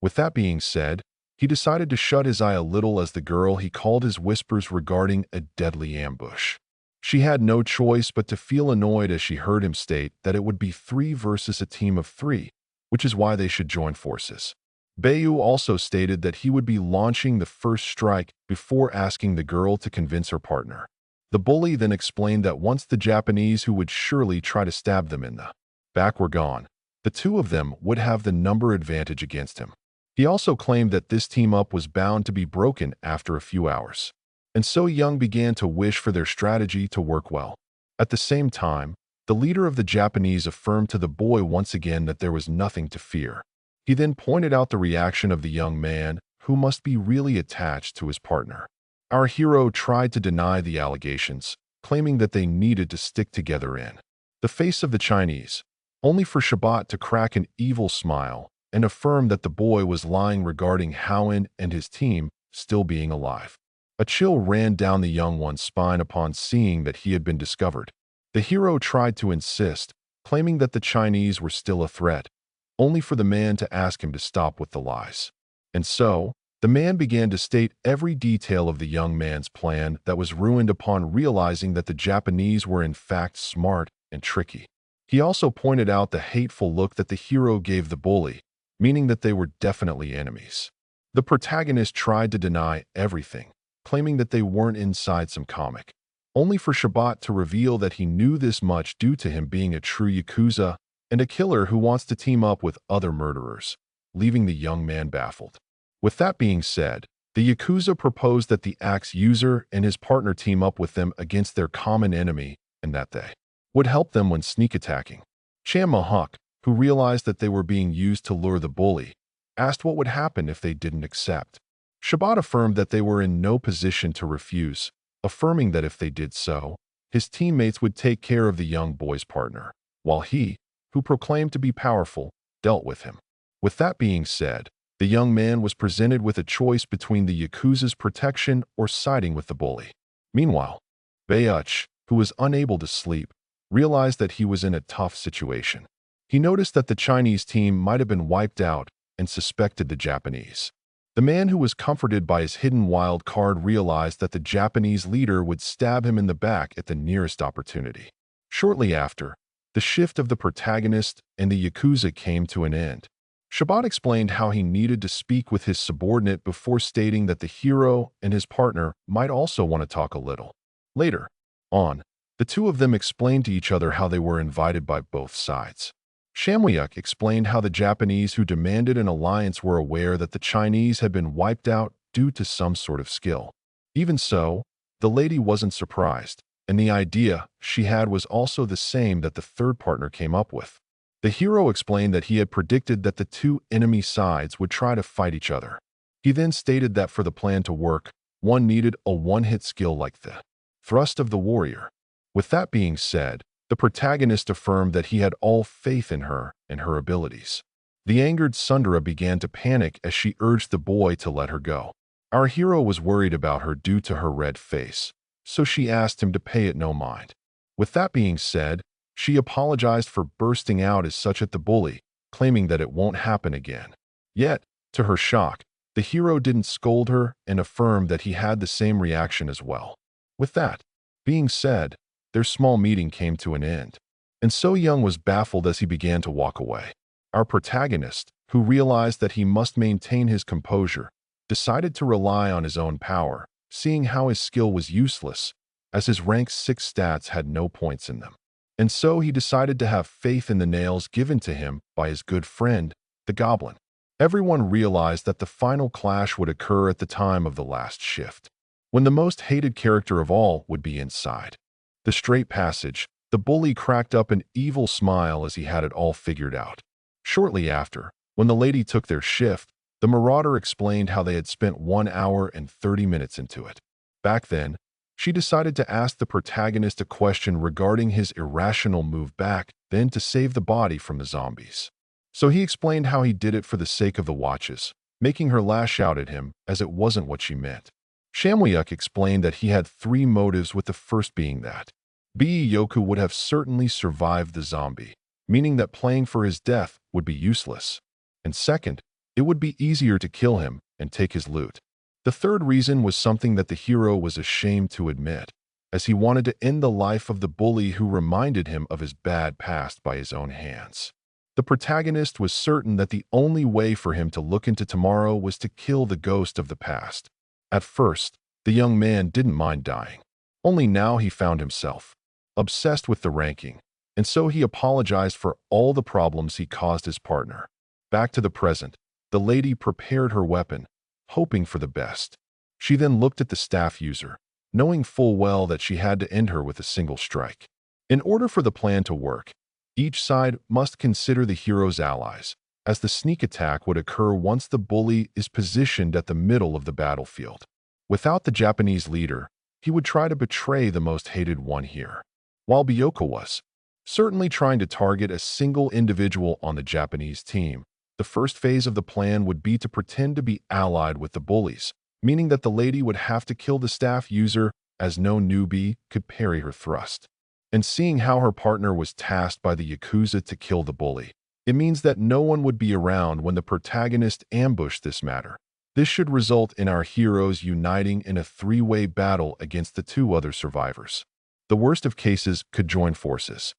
S1: With that being said, he decided to shut his eye a little as the girl he called his whispers regarding a deadly ambush. She had no choice but to feel annoyed as she heard him state that it would be 3 versus a team of 3, which is why they should join forces. Bayu also stated that he would be launching the first strike before asking the girl to convince her partner. The bully then explained that once the Japanese who would surely try to stab them in the back were gone, the two of them would have the number advantage against him. He also claimed that this team-up was bound to be broken after a few hours. And so Young began to wish for their strategy to work well. At the same time, the leader of the Japanese affirmed to the boy once again that there was nothing to fear. He then pointed out the reaction of the young man, who must be really attached to his partner. Our hero tried to deny the allegations, claiming that they needed to stick together in the face of the Chinese, only for Shabbat to crack an evil smile and affirm that the boy was lying regarding Howen and his team still being alive. A chill ran down the young one's spine upon seeing that he had been discovered. The hero tried to insist, claiming that the Chinese were still a threat, only for the man to ask him to stop with the lies. And so, the man began to state every detail of the young man's plan that was ruined upon realizing that the Japanese were in fact smart and tricky. He also pointed out the hateful look that the hero gave the bully, meaning that they were definitely enemies. The protagonist tried to deny everything, claiming that they weren't inside some comic, only for Shabat to reveal that he knew this much due to him being a true Yakuza and a killer who wants to team up with other murderers, leaving the young man baffled. With that being said, the Yakuza proposed that the axe user and his partner team up with them against their common enemy and that they would help them when sneak attacking. Chan Mahuk, who realized that they were being used to lure the bully, asked what would happen if they didn't accept. Shabat affirmed that they were in no position to refuse, affirming that if they did so, his teammates would take care of the young boy's partner, while he, who proclaimed to be powerful, dealt with him. With that being said, the young man was presented with a choice between the Yakuza's protection or siding with the bully. Meanwhile, Bayuch, who was unable to sleep, realized that he was in a tough situation. He noticed that the Chinese team might have been wiped out and suspected the Japanese. The man who was comforted by his hidden wild card realized that the Japanese leader would stab him in the back at the nearest opportunity. Shortly after, the shift of the protagonist and the Yakuza came to an end. Shabat explained how he needed to speak with his subordinate before stating that the hero and his partner might also want to talk a little. Later on, the two of them explained to each other how they were invited by both sides. Shamwyuk explained how the Japanese who demanded an alliance were aware that the Chinese had been wiped out due to some sort of skill. Even so, the lady wasn't surprised, and the idea she had was also the same that the third partner came up with. The hero explained that he had predicted that the two enemy sides would try to fight each other. He then stated that for the plan to work, one needed a one-hit skill like the thrust of the warrior. With that being said, the protagonist affirmed that he had all faith in her and her abilities. The angered Sundara began to panic as she urged the boy to let her go. Our hero was worried about her due to her red face, so she asked him to pay it no mind. With that being said, she apologized for bursting out as such at the bully, claiming that it won't happen again. Yet, to her shock, the hero didn't scold her and affirmed that he had the same reaction as well. With that being said, their small meeting came to an end, and So Young was baffled as he began to walk away. Our protagonist, who realized that he must maintain his composure, decided to rely on his own power, seeing how his skill was useless, as his rank 6 stats had no points in them. And so he decided to have faith in the nails given to him by his good friend, the goblin. Everyone realized that the final clash would occur at the time of the last shift, when the most hated character of all would be inside the straight passage. The bully cracked up an evil smile as he had it all figured out. Shortly after, when the lady took their shift, the marauder explained how they had spent 1 hour and 30 minutes into it. Back then, she decided to ask the protagonist a question regarding his irrational move back, then to save the body from the zombies. So he explained how he did it for the sake of the watches, making her lash out at him as it wasn't what she meant. Shamwyuk explained that he had 3 motives, with the first being that Yoku would have certainly survived the zombie, meaning that playing for his death would be useless. And second, it would be easier to kill him and take his loot. The third reason was something that the hero was ashamed to admit, as he wanted to end the life of the bully who reminded him of his bad past by his own hands. The protagonist was certain that the only way for him to look into tomorrow was to kill the ghost of the past. At first, the young man didn't mind dying. Only now he found himself obsessed with the ranking, and so he apologized for all the problems he caused his partner. Back to the present, the lady prepared her weapon, hoping for the best. She then looked at the staff user, knowing full well that she had to end her with a single strike. In order for the plan to work, each side must consider the hero's allies, as the sneak attack would occur once the bully is positioned at the middle of the battlefield. Without the Japanese leader, he would try to betray the most hated one here, while Byoka was certainly trying to target a single individual on the Japanese team. The first phase of the plan would be to pretend to be allied with the bullies, meaning that the lady would have to kill the staff user, as no newbie could parry her thrust. And seeing how her partner was tasked by the Yakuza to kill the bully, it means that no one would be around when the protagonist ambushed this matter. This should result in our heroes uniting in a 3-way battle against the 2 other survivors. The worst of cases could join forces.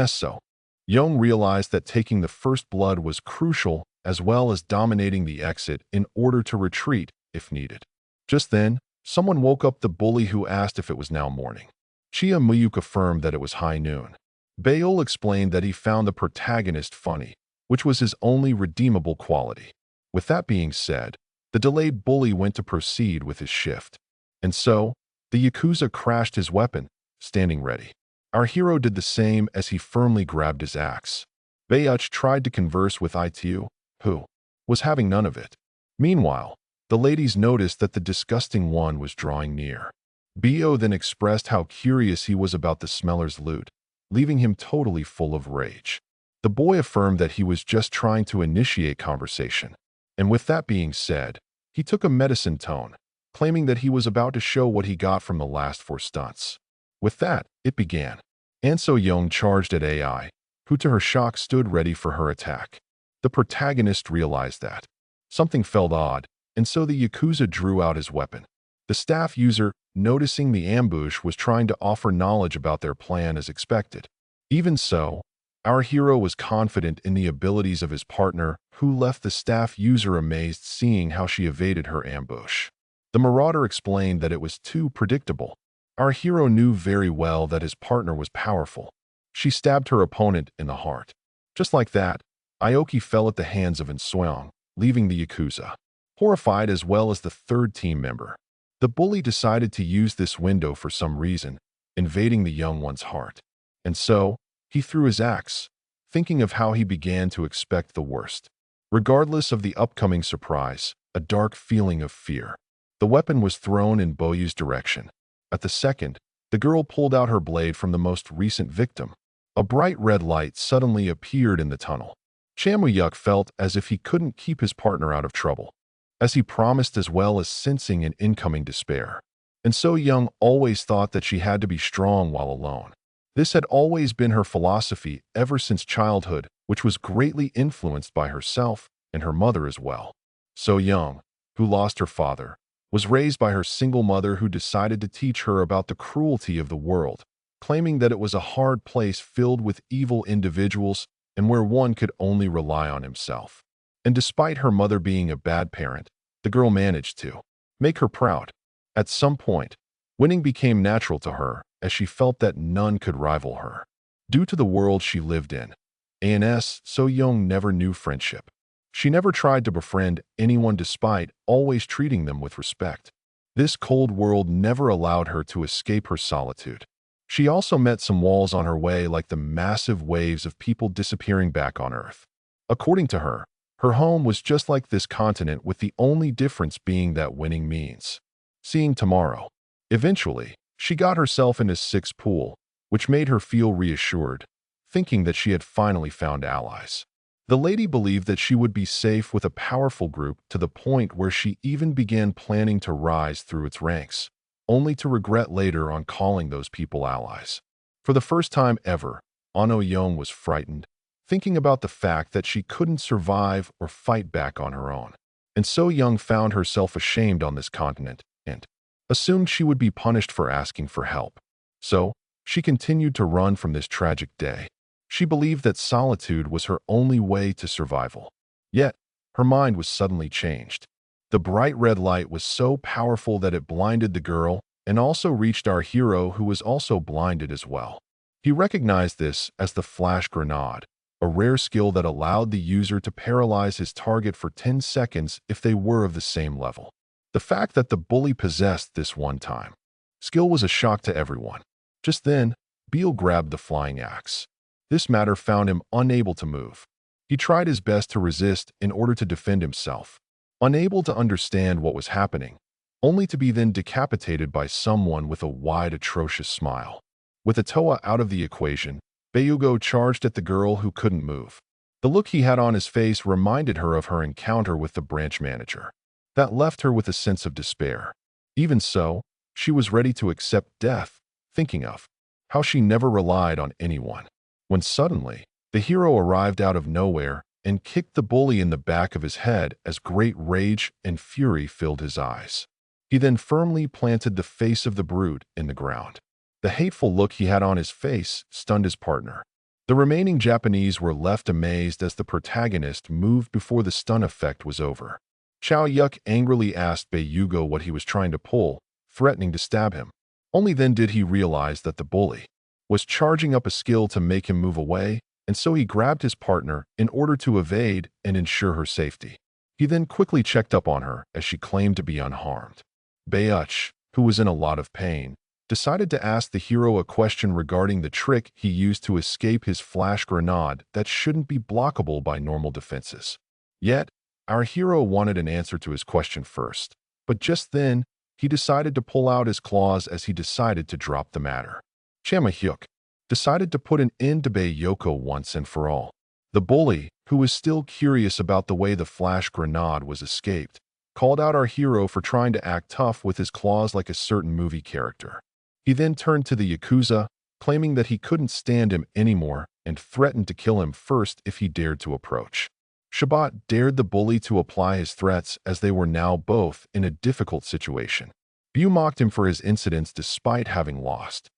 S1: So Young realized that taking the first blood was crucial, as well as dominating the exit in order to retreat if needed. Just then, someone woke up the bully who asked if it was now morning. Chia Muyuk affirmed that it was high noon. Baeol explained that he found the protagonist funny, which was his only redeemable quality. With that being said, the delayed bully went to proceed with his shift. And so, the Yakuza crashed his weapon, standing ready. Our hero did the same as he firmly grabbed his axe. Bayuch tried to converse with Itu, who was having none of it. Meanwhile, the ladies noticed that the disgusting one was drawing near. Bo then expressed how curious he was about the smeller's loot, leaving him totally full of rage. The boy affirmed that he was just trying to initiate conversation. And with that being said, he took a medicine tone, claiming that he was about to show what he got from the last 4 stunts. With that, it began. An So-young charged at AI, who to her shock stood ready for her attack. The protagonist realized that something felt odd, and so the Yakuza drew out his weapon. The staff user, noticing the ambush, was trying to offer knowledge about their plan as expected. Even so, our hero was confident in the abilities of his partner, who left the staff user amazed seeing how she evaded her ambush. The marauder explained that it was too predictable. Our hero knew very well that his partner was powerful. She stabbed her opponent in the heart. Just like that, Aoki fell at the hands of Nsweong, leaving the Yakuza horrified as well as the third team member. The bully decided to use this window for some reason, invading the young one's heart. And so, he threw his axe, thinking of how he began to expect the worst. Regardless of the upcoming surprise, a dark feeling of fear. The weapon was thrown in Boyu's direction. At the second, the girl pulled out her blade from the most recent victim. A bright red light suddenly appeared in the tunnel. Chamuyuk felt as if he couldn't keep his partner out of trouble, as he promised, as well as sensing an incoming despair. And So-young always thought that she had to be strong while alone. This had always been her philosophy ever since childhood, which was greatly influenced by herself and her mother as well. So-young, who lost her father, was raised by her single mother who decided to teach her about the cruelty of the world, claiming that it was a hard place filled with evil individuals and where one could only rely on himself. And despite her mother being a bad parent, the girl managed to make her proud. At some point, winning became natural to her as she felt that none could rival her. Due to the world she lived in, Ans So-young never knew friendship. She never tried to befriend anyone despite always treating them with respect. This cold world never allowed her to escape her solitude. She also met some walls on her way, like the massive waves of people disappearing back on Earth. According to her, her home was just like this continent, with the only difference being that winning means seeing tomorrow. Eventually, she got herself in a 6 pool, which made her feel reassured, thinking that she had finally found allies. The lady believed that she would be safe with a powerful group, to the point where she even began planning to rise through its ranks, only to regret later on calling those people allies. For the first time ever, Ano Young was frightened, thinking about the fact that she couldn't survive or fight back on her own. And So-young found herself ashamed on this continent and assumed she would be punished for asking for help. So, she continued to run from this tragic day. She believed that solitude was her only way to survival. Yet, her mind was suddenly changed. The bright red light was so powerful that it blinded the girl and also reached our hero, who was also blinded as well. He recognized this as the flash grenade, a rare skill that allowed the user to paralyze his target for 10 seconds if they were of the same level. The fact that the bully possessed this one-time skill was a shock to everyone. Just then, Beale grabbed the flying axe. This matter found him unable to move. He tried his best to resist in order to defend himself, unable to understand what was happening, only to be then decapitated by someone with a wide, atrocious smile. With Atoa out of the equation, Bayugo charged at the girl who couldn't move. The look he had on his face reminded her of her encounter with the branch manager. That left her with a sense of despair. Even so, she was ready to accept death, thinking of how she never relied on anyone. When suddenly, the hero arrived out of nowhere and kicked the bully in the back of his head as great rage and fury filled his eyes. He then firmly planted the face of the brute in the ground. The hateful look he had on his face stunned his partner. The remaining Japanese were left amazed as the protagonist moved before the stun effect was over. Chow Yuk angrily asked Bei Yugo what he was trying to pull, threatening to stab him. Only then did he realize that the bully was charging up a skill to make him move away, and so he grabbed his partner in order to evade and ensure her safety. He then quickly checked up on her as she claimed to be unharmed. Bayuch, who was in a lot of pain, decided to ask the hero a question regarding the trick he used to escape his flash grenade that shouldn't be blockable by normal defenses. Yet, our hero wanted an answer to his question first, but just then, he decided to pull out his claws as he decided to drop the matter. Chama Hyuk decided to put an end to Bei Yoko once and for all. The bully, who was still curious about the way the flash grenade was escaped, called out our hero for trying to act tough with his claws like a certain movie character. He then turned to the Yakuza, claiming that he couldn't stand him anymore and threatened to kill him first if he dared to approach. Shabat dared the bully to apply his threats as they were now both in a difficult situation. Bu mocked him for his incidents despite having lost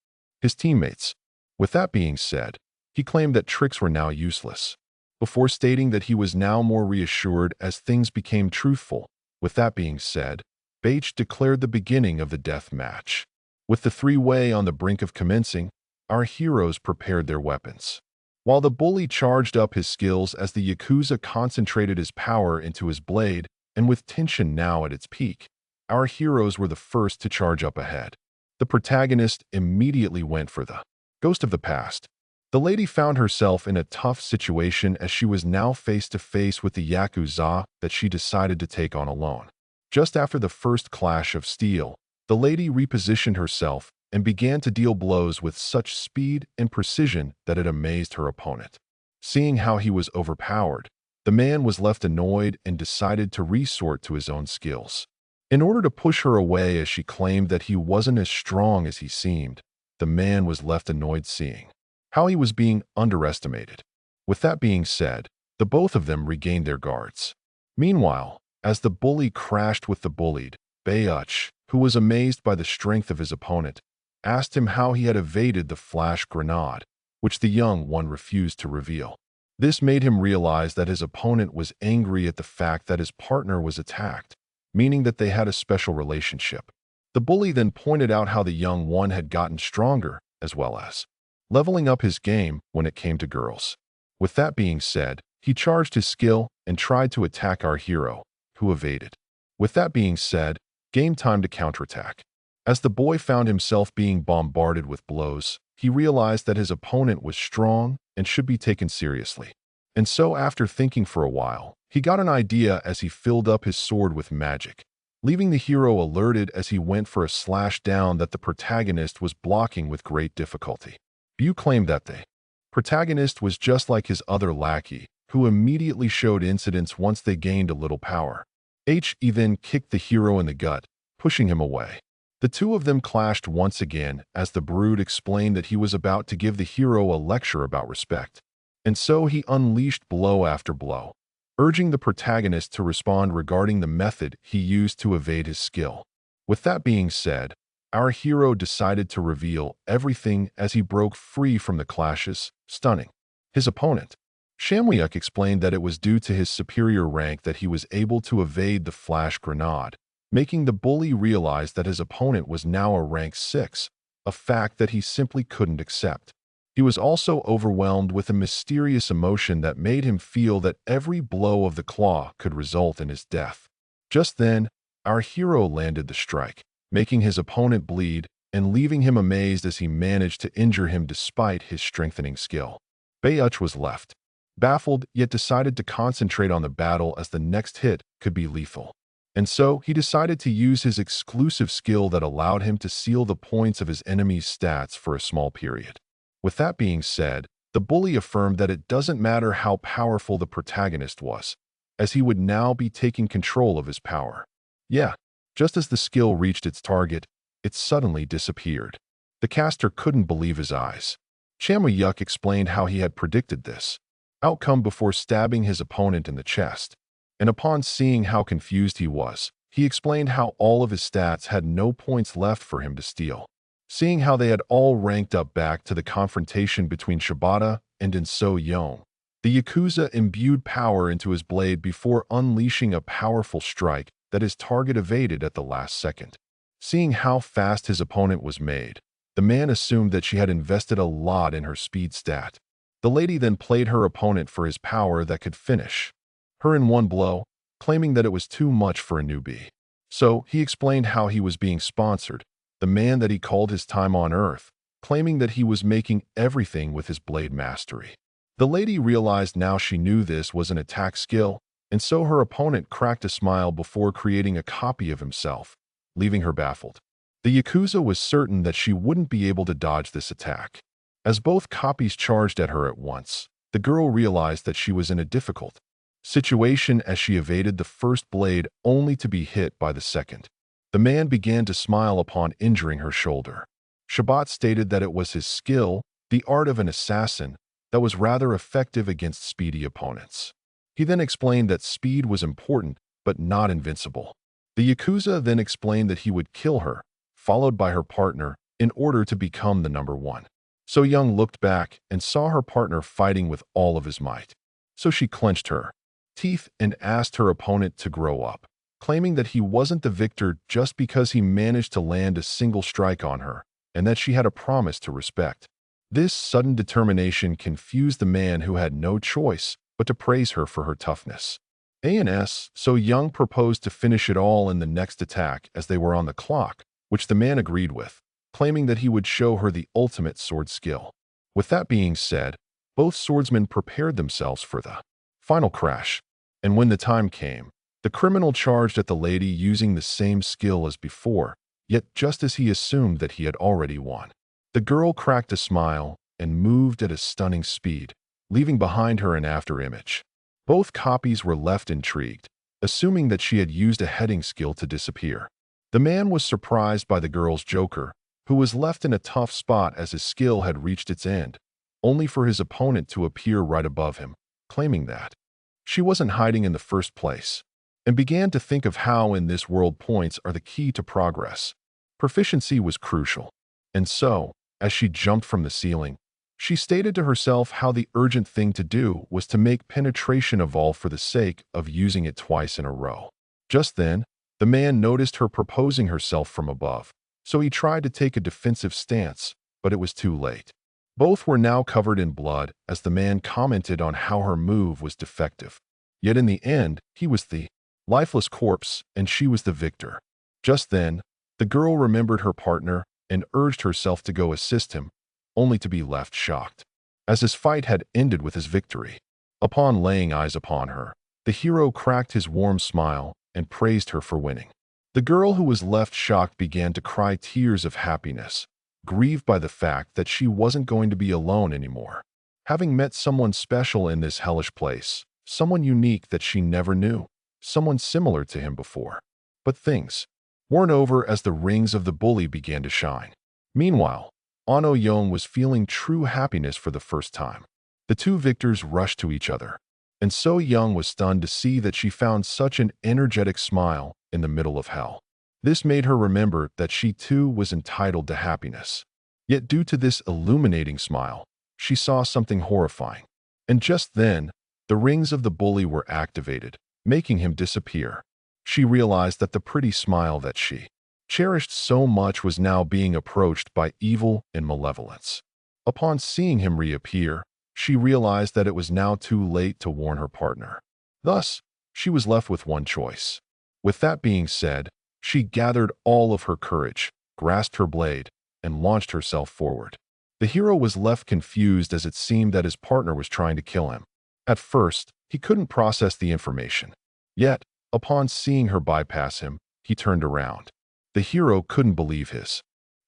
S1: his teammates. With that being said, he claimed that tricks were now useless, before stating that he was now more reassured as things became truthful. With that being said, Baich declared the beginning of the death match. With the three-way on the brink of commencing, our heroes prepared their weapons. While the bully charged up his skills as the Yakuza concentrated his power into his blade, and with tension now at its peak, our heroes were the first to charge up ahead. The protagonist immediately went for the ghost of the past. The lady found herself in a tough situation as she was now face to face with the Yakuza that she decided to take on alone. Just after the first clash of steel, the lady repositioned herself and began to deal blows with such speed and precision that it amazed her opponent. Seeing how he was overpowered, the man was left annoyed and decided to resort to his own skills. In order to push her away as she claimed that he wasn't as strong as he seemed, the man was left annoyed seeing how he was being underestimated. With that being said, the both of them regained their guards. Meanwhile, as the bully crashed with the bullied, Bayuch, who was amazed by the strength of his opponent, asked him how he had evaded the flash grenade, which the young one refused to reveal. This made him realize that his opponent was angry at the fact that his partner was attacked, meaning that they had a special relationship. The bully then pointed out how the young one had gotten stronger, as well as leveling up his game when it came to girls. With that being said, he charged his skill and tried to attack our hero, who evaded. With that being said, game time to counterattack. As the boy found himself being bombarded with blows, he realized that his opponent was strong and should be taken seriously. And so after thinking for a while, he got an idea as he filled up his sword with magic, leaving the hero alerted as he went for a slash down that the protagonist was blocking with great difficulty. Bu claimed that the protagonist was just like his other lackey, who immediately showed incidents once they gained a little power. He then kicked the hero in the gut, pushing him away. The two of them clashed once again as the Brood explained that he was about to give the hero a lecture about respect. And so he unleashed blow after blow, urging the protagonist to respond regarding the method he used to evade his skill. With that being said, our hero decided to reveal everything as he broke free from the clashes, stunning his opponent. Shamwyuk explained that it was due to his superior rank that he was able to evade the flash grenade, making the bully realize that his opponent was now a rank 6, a fact that he simply couldn't accept. He was also overwhelmed with a mysterious emotion that made him feel that every blow of the claw could result in his death. Just then, our hero landed the strike, making his opponent bleed and leaving him amazed as he managed to injure him despite his strengthening skill. Bayuch was left, baffled yet decided to concentrate on the battle as the next hit could be lethal. And so he decided to use his exclusive skill that allowed him to seal the points of his enemy's stats for a small period. With that being said, the bully affirmed that it doesn't matter how powerful the protagonist was, as he would now be taking control of his power. Yeah, just as the skill reached its target, it suddenly disappeared. The caster couldn't believe his eyes. Chamuyuk explained how he had predicted this outcome before stabbing his opponent in the chest. And upon seeing how confused he was, he explained how all of his stats had no points left for him to steal. Seeing how they had all ranked up back to the confrontation between Shibata and in So Young. The Yakuza imbued power into his blade before unleashing a powerful strike that his target evaded at the last second. Seeing how fast his opponent was made, the man assumed that she had invested a lot in her speed stat. The lady then played her opponent for his power that could finish her in one blow, claiming that it was too much for a newbie. So he explained how he was being sponsored, the man that he called his time on Earth, claiming that he was making everything with his blade mastery. The lady realized now she knew this was an attack skill, and so her opponent cracked a smile before creating a copy of himself, leaving her baffled. The Yakuza was certain that she wouldn't be able to dodge this attack. As both copies charged at her at once, the girl realized that she was in a difficult situation as she evaded the first blade only to be hit by the second. The man began to smile upon injuring her shoulder. Shabat stated that it was his skill, the art of an assassin, that was rather effective against speedy opponents. He then explained that speed was important, but not invincible. The Yakuza then explained that he would kill her, followed by her partner, in order to become the number one. So Young looked back and saw her partner fighting with all of his might. So she clenched her teeth and asked her opponent to grow up, claiming that he wasn't the victor just because he managed to land a single strike on her, and that she had a promise to respect. This sudden determination confused the man who had no choice but to praise her for her toughness. So Young proposed to finish it all in the next attack as they were on the clock, which the man agreed with, claiming that he would show her the ultimate sword skill. With that being said, both swordsmen prepared themselves for the final crash. And when the time came, the criminal charged at the lady using the same skill as before, yet just as he assumed that he had already won. The girl cracked a smile and moved at a stunning speed, leaving behind her an afterimage. Both copies were left intrigued, assuming that she had used a heading skill to disappear. The man was surprised by the girl's joker, who was left in a tough spot as his skill had reached its end, only for his opponent to appear right above him, claiming that she wasn't hiding in the first place, and began to think of how in this world points are the key to progress. Proficiency was crucial, and so, as she jumped from the ceiling, she stated to herself how the urgent thing to do was to make penetration evolve for the sake of using it twice in a row. Just then, the man noticed her proposing herself from above, so he tried to take a defensive stance, but it was too late. Both were now covered in blood as the man commented on how her move was defective. Yet in the end, he was the lifeless corpse and she was the victor. Just then, the girl remembered her partner and urged herself to go assist him, only to be left shocked, as his fight had ended with his victory. Upon laying eyes upon her, the hero cracked his warm smile and praised her for winning. The girl who was left shocked began to cry tears of happiness, grieved by the fact that she wasn't going to be alone anymore. Having met someone special in this hellish place, someone unique that she never knew, someone similar to him before. But things weren't over as the rings of the bully began to shine. Meanwhile, Ano Young was feeling true happiness for the first time. The two victors rushed to each other, and So Young was stunned to see that she found such an energetic smile in the middle of hell. This made her remember that she too was entitled to happiness. Yet due to this illuminating smile, she saw something horrifying. And just then, the rings of the bully were activated, making him disappear. She realized that the pretty smile that she cherished so much was now being approached by evil and malevolence. Upon seeing him reappear, she realized that it was now too late to warn her partner. Thus, she was left with one choice. With that being said, she gathered all of her courage, grasped her blade, and launched herself forward. The hero was left confused as it seemed that his partner was trying to kill him. At first, he couldn't process the information. Yet, upon seeing her bypass him, he turned around. The hero couldn't believe his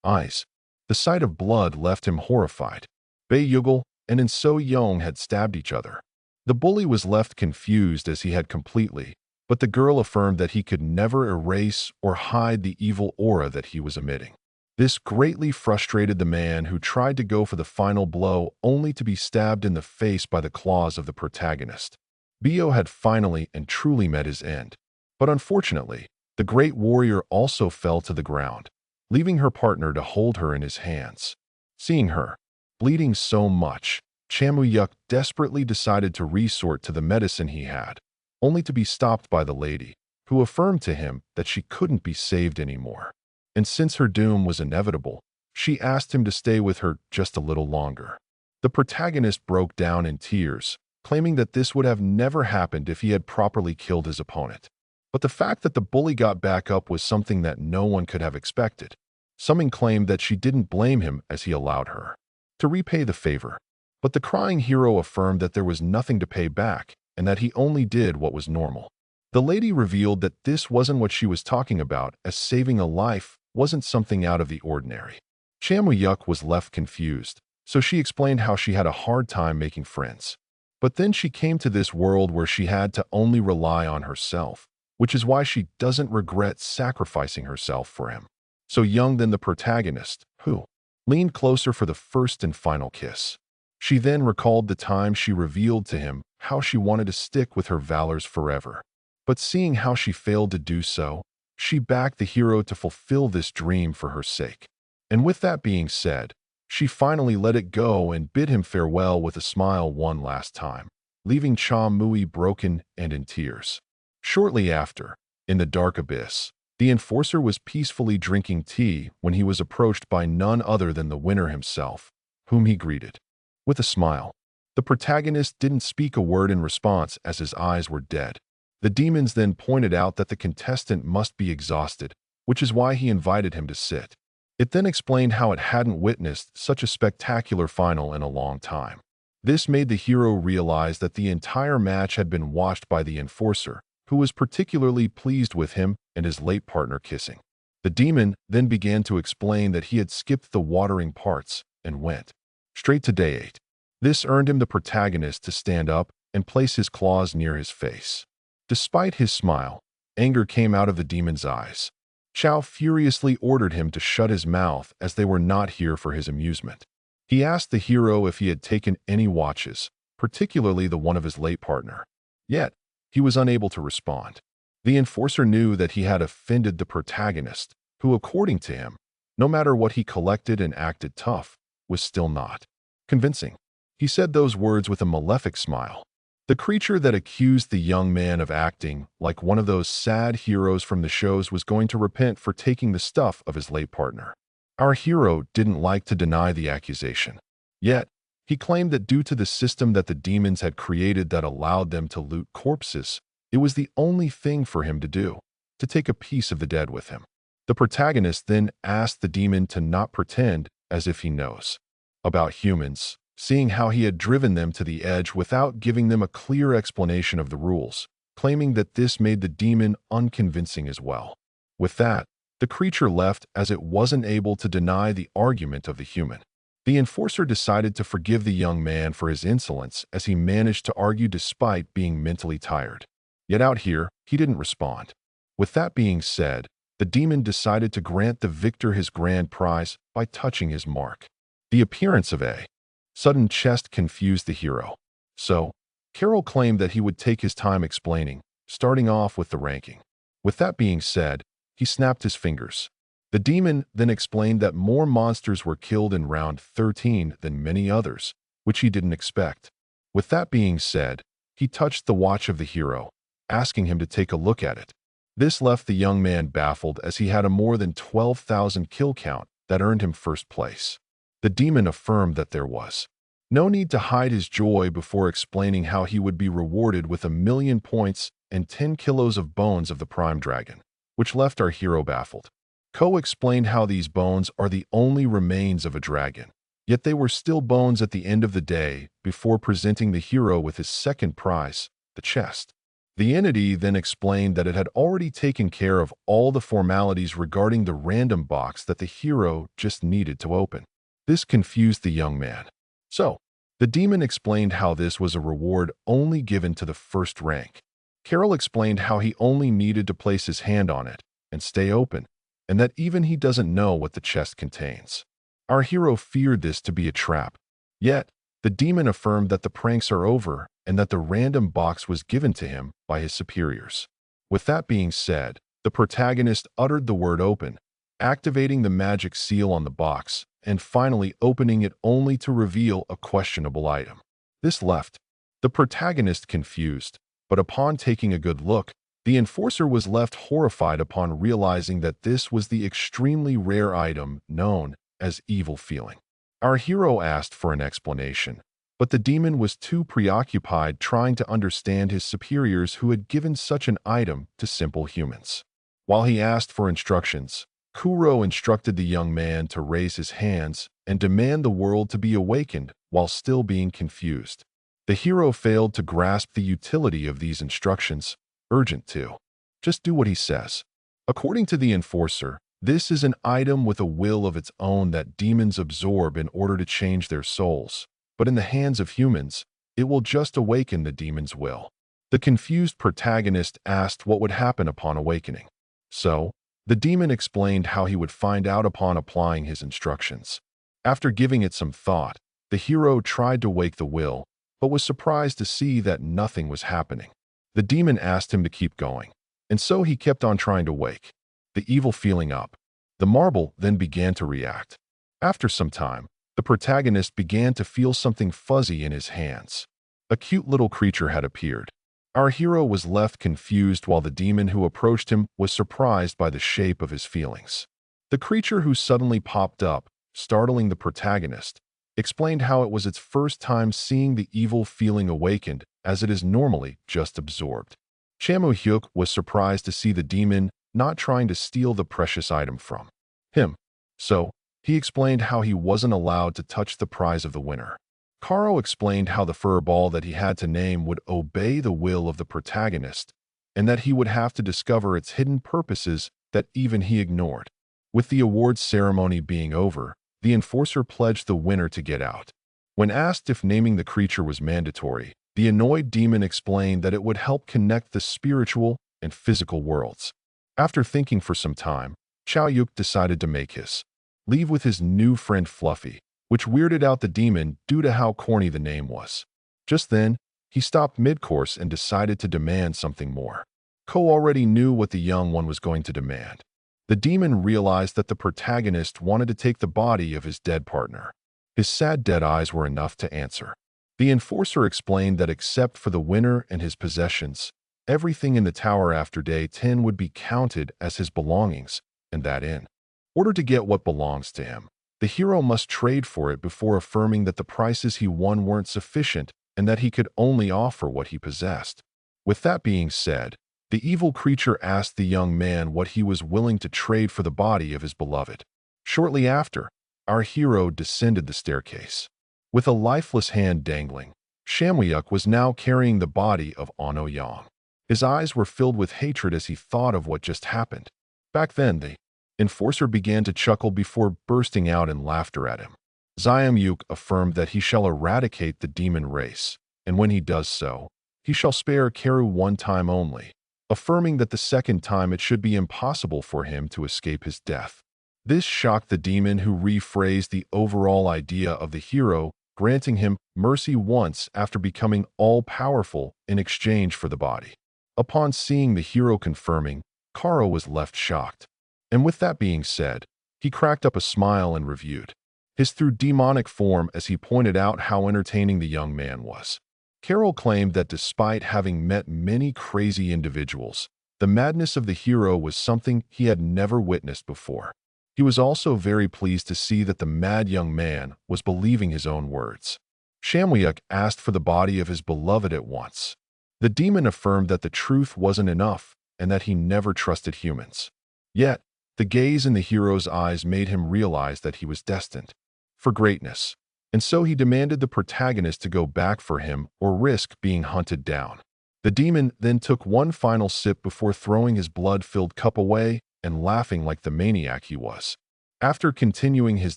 S1: eyes. The sight of blood left him horrified. Bae-Yugel and So Young had stabbed each other. The bully was left confused as he had completely, but the girl affirmed that he could never erase or hide the evil aura that he was emitting. This greatly frustrated the man who tried to go for the final blow only to be stabbed in the face by the claws of the protagonist. Bio had finally and truly met his end. But unfortunately, the great warrior also fell to the ground, leaving her partner to hold her in his hands. Seeing her bleeding so much, Chamuyuk desperately decided to resort to the medicine he had, only to be stopped by the lady, who affirmed to him that she couldn't be saved anymore. And since her doom was inevitable, she asked him to stay with her just a little longer. The protagonist broke down in tears, claiming that this would have never happened if he had properly killed his opponent. But the fact that the bully got back up was something that no one could have expected. Some claimed that she didn't blame him as he allowed her to repay the favor. But the crying hero affirmed that there was nothing to pay back and that he only did what was normal. The lady revealed that this wasn't what she was talking about, as saving a life wasn't something out of the ordinary. Chamuyuk was left confused, so she explained how she had a hard time making friends. But then she came to this world where she had to only rely on herself, which is why she doesn't regret sacrificing herself for him. So young than the protagonist, who leaned closer for the first and final kiss. She then recalled the time she revealed to him how she wanted to stick with her valors forever. But seeing how she failed to do so, she backed the hero to fulfill this dream for her sake. And with that being said, she finally let it go and bid him farewell with a smile one last time, leaving Cha Mui broken and in tears. Shortly after, in the dark abyss, the enforcer was peacefully drinking tea when he was approached by none other than the winner himself, whom he greeted with a smile. The protagonist didn't speak a word in response as his eyes were dead. The demons then pointed out that the contestant must be exhausted, which is why he invited him to sit. It then explained how it hadn't witnessed such a spectacular final in a long time. This made the hero realize that the entire match had been watched by the enforcer, who was particularly pleased with him and his late partner kissing. The demon then began to explain that he had skipped the watering parts and went straight to day 8. This earned him the protagonist to stand up and place his claws near his face. Despite his smile, anger came out of the demon's eyes. Chao furiously ordered him to shut his mouth as they were not here for his amusement. He asked the hero if he had taken any watches, particularly the one of his late partner. Yet, he was unable to respond. The enforcer knew that he had offended the protagonist, who, according to him, no matter what he collected and acted tough, was still not convincing. He said those words with a malefic smile. The creature that accused the young man of acting like one of those sad heroes from the shows was going to repent for taking the stuff of his late partner. Our hero didn't like to deny the accusation. Yet, he claimed that due to the system that the demons had created that allowed them to loot corpses, it was the only thing for him to do, to take a piece of the dead with him. The protagonist then asked the demon to not pretend as if he knows about humans, seeing how he had driven them to the edge without giving them a clear explanation of the rules, claiming that this made the demon unconvincing as well. With that, the creature left as it wasn't able to deny the argument of the human. The enforcer decided to forgive the young man for his insolence as he managed to argue despite being mentally tired. Yet out here, he didn't respond. With that being said, the demon decided to grant the victor his grand prize by touching his mark. The appearance of a sudden chest confused the hero. So, Carol claimed that he would take his time explaining, starting off with the ranking. With that being said, he snapped his fingers. The demon then explained that more monsters were killed in round 13 than many others, which he didn't expect. With that being said, he touched the watch of the hero, asking him to take a look at it. This left the young man baffled as he had a more than 12,000 kill count that earned him first place. The demon affirmed that there was no need to hide his joy before explaining how he would be rewarded with 1,000,000 points and 10 kilos of bones of the prime dragon, which left our hero baffled. Ko explained how these bones are the only remains of a dragon, yet they were still bones at the end of the day before presenting the hero with his second prize, the chest. The entity then explained that it had already taken care of all the formalities regarding the random box that the hero just needed to open. This confused the young man. So, the demon explained how this was a reward only given to the first rank. Carol explained how he only needed to place his hand on it and stay open, and that even he doesn't know what the chest contains. Our hero feared this to be a trap. Yet, the demon affirmed that the pranks are over and that the random box was given to him by his superiors. With that being said, the protagonist uttered the word open, activating the magic seal on the box and finally opening it only to reveal a questionable item. This left the protagonist confused, but upon taking a good look, the enforcer was left horrified upon realizing that this was the extremely rare item known as evil feeling. Our hero asked for an explanation, but the demon was too preoccupied trying to understand his superiors who had given such an item to simple humans. While he asked for instructions, Kuro instructed the young man to raise his hands and demand the world to be awakened while still being confused. The hero failed to grasp the utility of these instructions. Urgent to just do what he says. According to the enforcer, this is an item with a will of its own that demons absorb in order to change their souls, but in the hands of humans, it will just awaken the demon's will. The confused protagonist asked what would happen upon awakening. So, the demon explained how he would find out upon applying his instructions. After giving it some thought, the hero tried to wake the will, but was surprised to see that nothing was happening. The demon asked him to keep going, and so he kept on trying to wake the evil feeling up. The marble then began to react. After some time, the protagonist began to feel something fuzzy in his hands. A cute little creature had appeared. Our hero was left confused while the demon who approached him was surprised by the shape of his feelings. The creature who suddenly popped up, startling the protagonist, explained how it was its first time seeing the evil feeling awakened as it is normally just absorbed. Chamu-hyuk was surprised to see the demon not trying to steal the precious item from him. So, he explained how he wasn't allowed to touch the prize of the winner. Karo explained how the fur ball that he had to name would obey the will of the protagonist, and that he would have to discover its hidden purposes that even he ignored. With the awards ceremony being over, the enforcer pledged the winner to get out. When asked if naming the creature was mandatory, the annoyed demon explained that it would help connect the spiritual and physical worlds. After thinking for some time, Chow-yuk decided to make his leave with his new friend Fluffy, which weirded out the demon due to how corny the name was. Just then, he stopped mid-course and decided to demand something more. Ko already knew what the young one was going to demand. The demon realized that the protagonist wanted to take the body of his dead partner. His sad dead eyes were enough to answer. The enforcer explained that except for the winner and his possessions, everything in the tower after day 10 would be counted as his belongings, and that in order to get what belongs to him, the hero must trade for it before affirming that the prices he won weren't sufficient and that he could only offer what he possessed. With that being said, the evil creature asked the young man what he was willing to trade for the body of his beloved. Shortly after, our hero descended the staircase. With a lifeless hand dangling, Shamwyuk was now carrying the body of Ano Yang. His eyes were filled with hatred as he thought of what just happened. Back then, the enforcer began to chuckle before bursting out in laughter at him. Xiamyuk affirmed that he shall eradicate the demon race, and when he does so, he shall spare Karu one time only, affirming that the second time it should be impossible for him to escape his death. This shocked the demon, who rephrased the overall idea of the hero, granting him mercy once after becoming all-powerful in exchange for the body. Upon seeing the hero confirming, Karo was left shocked. And with that being said, he cracked up a smile and reviewed his through demonic form as he pointed out how entertaining the young man was. Carol claimed that despite having met many crazy individuals, the madness of the hero was something he had never witnessed before. He was also very pleased to see that the mad young man was believing his own words. Shamwyuk asked for the body of his beloved at once. The demon affirmed that the truth wasn't enough and that he never trusted humans. Yet, the gaze in the hero's eyes made him realize that he was destined for greatness, and so he demanded the protagonist to go back for him or risk being hunted down. The demon then took one final sip before throwing his blood-filled cup away and laughing like the maniac he was. After continuing his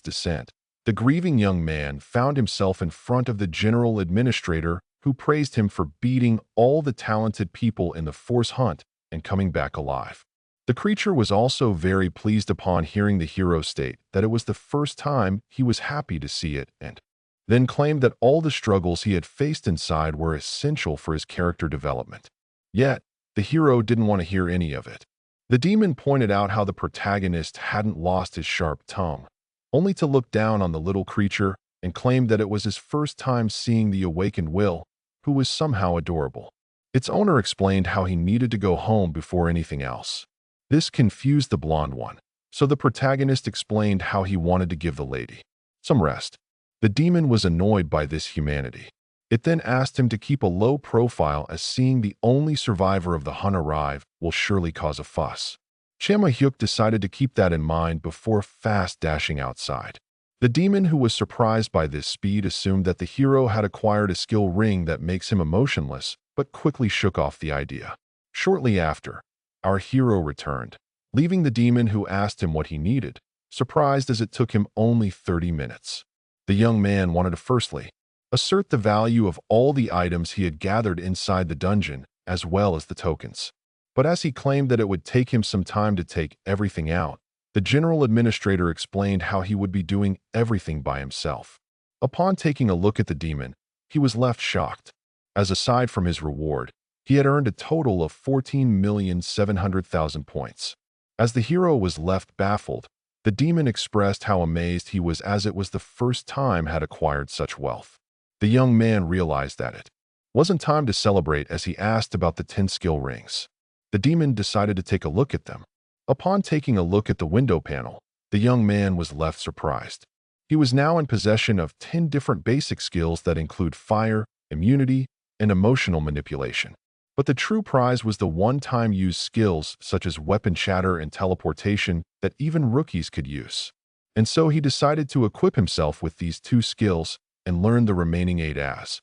S1: descent, the grieving young man found himself in front of the general administrator, who praised him for beating all the talented people in the force hunt and coming back alive. The creature was also very pleased upon hearing the hero state that it was the first time he was happy to see it, and then claimed that all the struggles he had faced inside were essential for his character development. Yet, the hero didn't want to hear any of it. The demon pointed out how the protagonist hadn't lost his sharp tongue, only to look down on the little creature and claim that it was his first time seeing the awakened Will, who was somehow adorable. Its owner explained how he needed to go home before anything else. This confused the blonde one, so the protagonist explained how he wanted to give the lady some rest. The demon was annoyed by this humanity. It then asked him to keep a low profile, as seeing the only survivor of the hunt arrive will surely cause a fuss. Chama-hyuk decided to keep that in mind before fast dashing outside. The demon, who was surprised by this speed, assumed that the hero had acquired a skill ring that makes him emotionless, but quickly shook off the idea. Shortly after, our hero returned, leaving the demon, who asked him what he needed, surprised as it took him only 30 minutes. The young man wanted to firstly assert the value of all the items he had gathered inside the dungeon, as well as the tokens. But as he claimed that it would take him some time to take everything out, the general administrator explained how he would be doing everything by himself. Upon taking a look at the demon, he was left shocked, as aside from his reward, he had earned a total of 14,700,000 points. As the hero was left baffled, the demon expressed how amazed he was, as it was the first time had acquired such wealth. The young man realized that it wasn't time to celebrate, as he asked about the 10 skill rings. The demon decided to take a look at them. Upon taking a look at the window panel, the young man was left surprised. He was now in possession of 10 different basic skills that include fire, immunity, and emotional manipulation. But the true prize was the one-time use skills such as weapon shatter and teleportation that even rookies could use. And so he decided to equip himself with these 2 skills and learn the remaining 8 as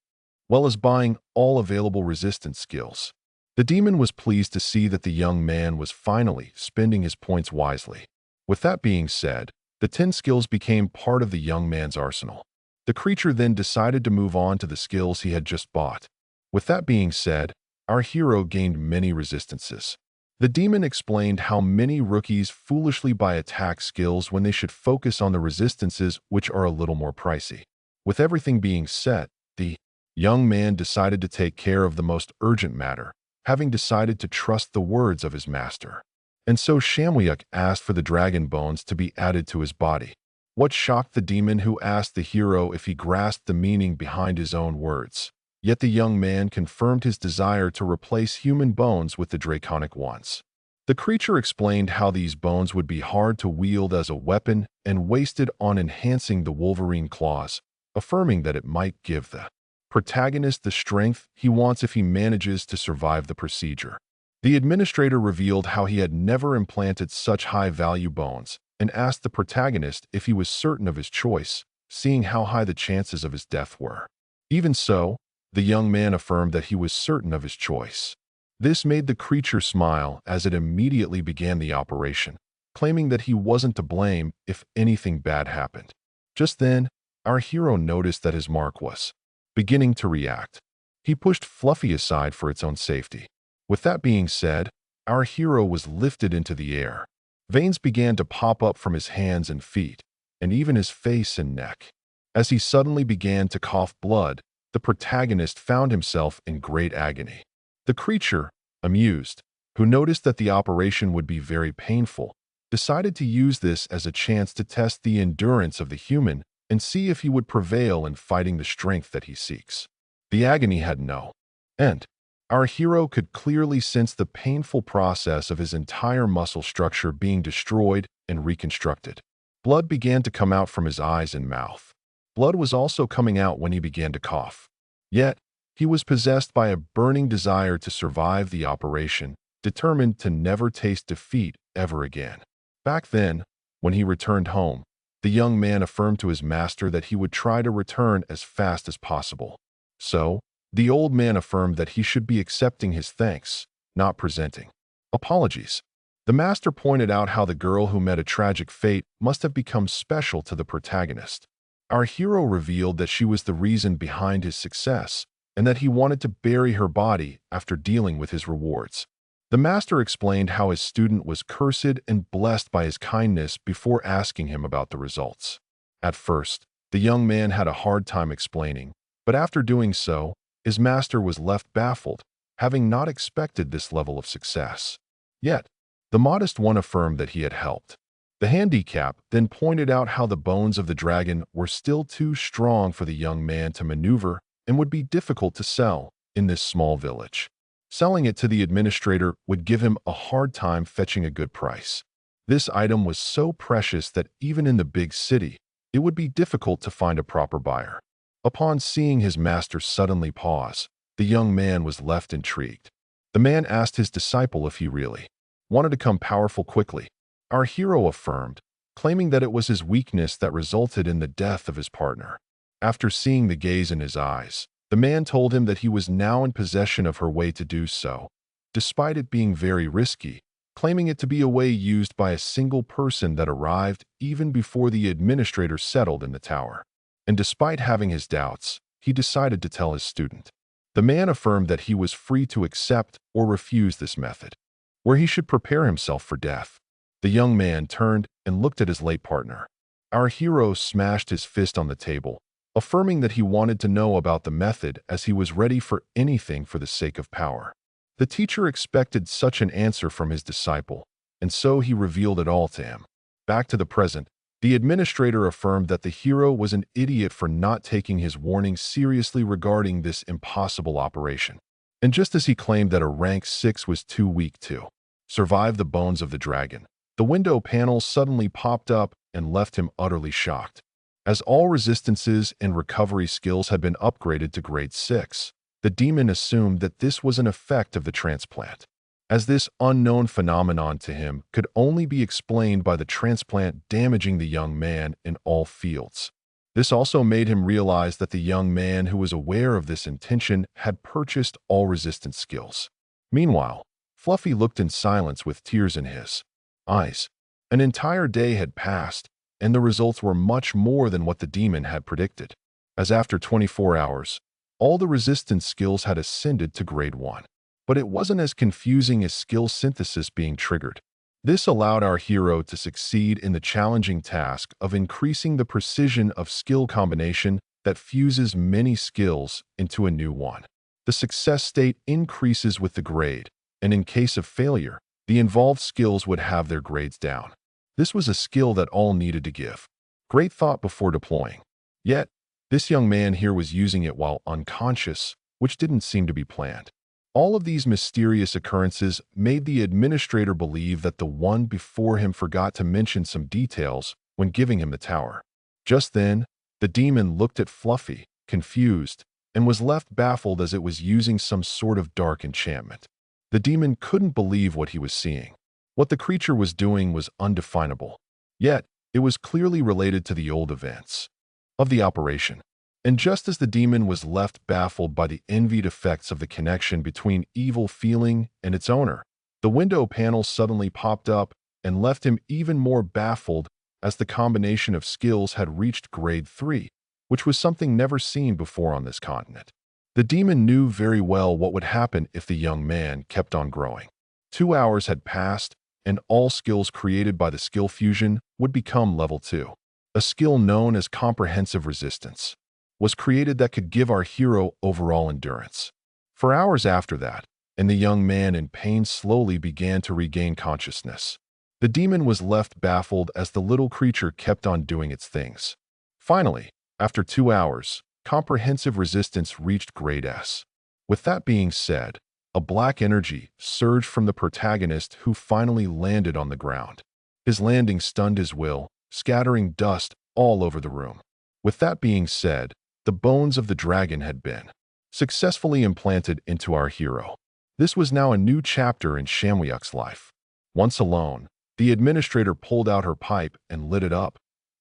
S1: well as buying all available resistance skills. The demon was pleased to see that the young man was finally spending his points wisely. With that being said, the 10 skills became part of the young man's arsenal. The creature then decided to move on to the skills he had just bought. With that being said, our hero gained many resistances. The demon explained how many rookies foolishly buy attack skills when they should focus on the resistances, which are a little more pricey. With everything being set, the young man decided to take care of the most urgent matter, having decided to trust the words of his master. And so Shamwyuk asked for the dragon bones to be added to his body. What shocked the demon, who asked the hero if he grasped the meaning behind his own words. Yet the young man confirmed his desire to replace human bones with the draconic ones. The creature explained how these bones would be hard to wield as a weapon and wasted on enhancing the Wolverine claws, affirming that it might give the protagonist the strength he wants if he manages to survive the procedure. The administrator revealed how he had never implanted such high-value bones and asked the protagonist if he was certain of his choice, seeing how high the chances of his death were. Even so, the young man affirmed that he was certain of his choice. This made the creature smile, as it immediately began the operation, claiming that he wasn't to blame if anything bad happened. Just then, our hero noticed that his mark was beginning to react. He pushed Fluffy aside for its own safety. With that being said, our hero was lifted into the air. Veins began to pop up from his hands and feet, and even his face and neck. As he suddenly began to cough blood, the protagonist found himself in great agony. The creature, amused, who noticed that the operation would be very painful, decided to use this as a chance to test the endurance of the human and see if he would prevail in fighting the strength that he seeks. The agony had no end. Our hero could clearly sense the painful process of his entire muscle structure being destroyed and reconstructed. Blood began to come out from his eyes and mouth. Blood was also coming out when he began to cough. Yet, he was possessed by a burning desire to survive the operation, determined to never taste defeat ever again. Back then, when he returned home, the young man affirmed to his master that he would try to return as fast as possible. So, the old man affirmed that he should be accepting his thanks, not presenting apologies. The master pointed out how the girl who met a tragic fate must have become special to the protagonist. Our hero revealed that she was the reason behind his success, and that he wanted to bury her body after dealing with his rewards. The master explained how his student was cursed and blessed by his kindness before asking him about the results. At first, the young man had a hard time explaining, but after doing so, his master was left baffled, having not expected this level of success. Yet, the modest one affirmed that he had helped. The handicap then pointed out how the bones of the dragon were still too strong for the young man to maneuver and would be difficult to sell in this small village. Selling it to the administrator would give him a hard time fetching a good price. This item was so precious that even in the big city, it would be difficult to find a proper buyer. Upon seeing his master suddenly pause, the young man was left intrigued. The man asked his disciple if he really wanted to become powerful quickly. Our hero affirmed, claiming that it was his weakness that resulted in the death of his partner. After seeing the gaze in his eyes, the man told him that he was now in possession of her way to do so, despite it being very risky, claiming it to be a way used by a single person that arrived even before the administrator settled in the tower. And despite having his doubts, he decided to tell his student. The man affirmed that he was free to accept or refuse this method, where he should prepare himself for death. The young man turned and looked at his late partner. Our hero smashed his fist on the table, affirming that he wanted to know about the method as he was ready for anything for the sake of power. The teacher expected such an answer from his disciple, and so he revealed it all to him. Back to the present, the administrator affirmed that the hero was an idiot for not taking his warning seriously regarding this impossible operation. And just as he claimed that a rank 6 was too weak to survive the bones of the dragon, the window panel suddenly popped up and left him utterly shocked. As all resistances and recovery skills had been upgraded to grade 6, the demon assumed that this was an effect of the transplant, as this unknown phenomenon to him could only be explained by the transplant damaging the young man in all fields. This also made him realize that the young man who was aware of this intention had purchased all resistance skills. Meanwhile, Fluffy looked in silence with tears in his eyes. An entire day had passed, and the results were much more than what the demon had predicted, as after 24 hours, all the resistance skills had ascended to grade 1. But it wasn't as confusing as skill synthesis being triggered. This allowed our hero to succeed in the challenging task of increasing the precision of skill combination that fuses many skills into a new one. The success state increases with the grade, and in case of failure, the involved skills would have their grades down. This was a skill that all needed to give great thought before deploying. Yet, this young man here was using it while unconscious, which didn't seem to be planned. All of these mysterious occurrences made the administrator believe that the one before him forgot to mention some details when giving him the tower. Just then, the demon looked at Fluffy, confused, and was left baffled as it was using some sort of dark enchantment. The demon couldn't believe what he was seeing. What the creature was doing was undefinable, yet it was clearly related to the old events of the operation. And just as the demon was left baffled by the envied effects of the connection between evil feeling and its owner, the window panel suddenly popped up and left him even more baffled as the combination of skills had reached grade 3, which was something never seen before on this continent. The demon knew very well what would happen if the young man kept on growing. 2 hours had passed, and all skills created by the skill fusion would become level 2. A skill known as comprehensive resistance was created that could give our hero overall endurance. For hours after that, and the young man in pain slowly began to regain consciousness. The demon was left baffled as the little creature kept on doing its things. Finally, after 2 hours, comprehensive resistance reached grade S. With that being said, a black energy surged from the protagonist who finally landed on the ground. His landing stunned his will, scattering dust all over the room. With that being said, the bones of the dragon had been successfully implanted into our hero. This was now a new chapter in Shamwyuk's life. Once alone, the administrator pulled out her pipe and lit it up,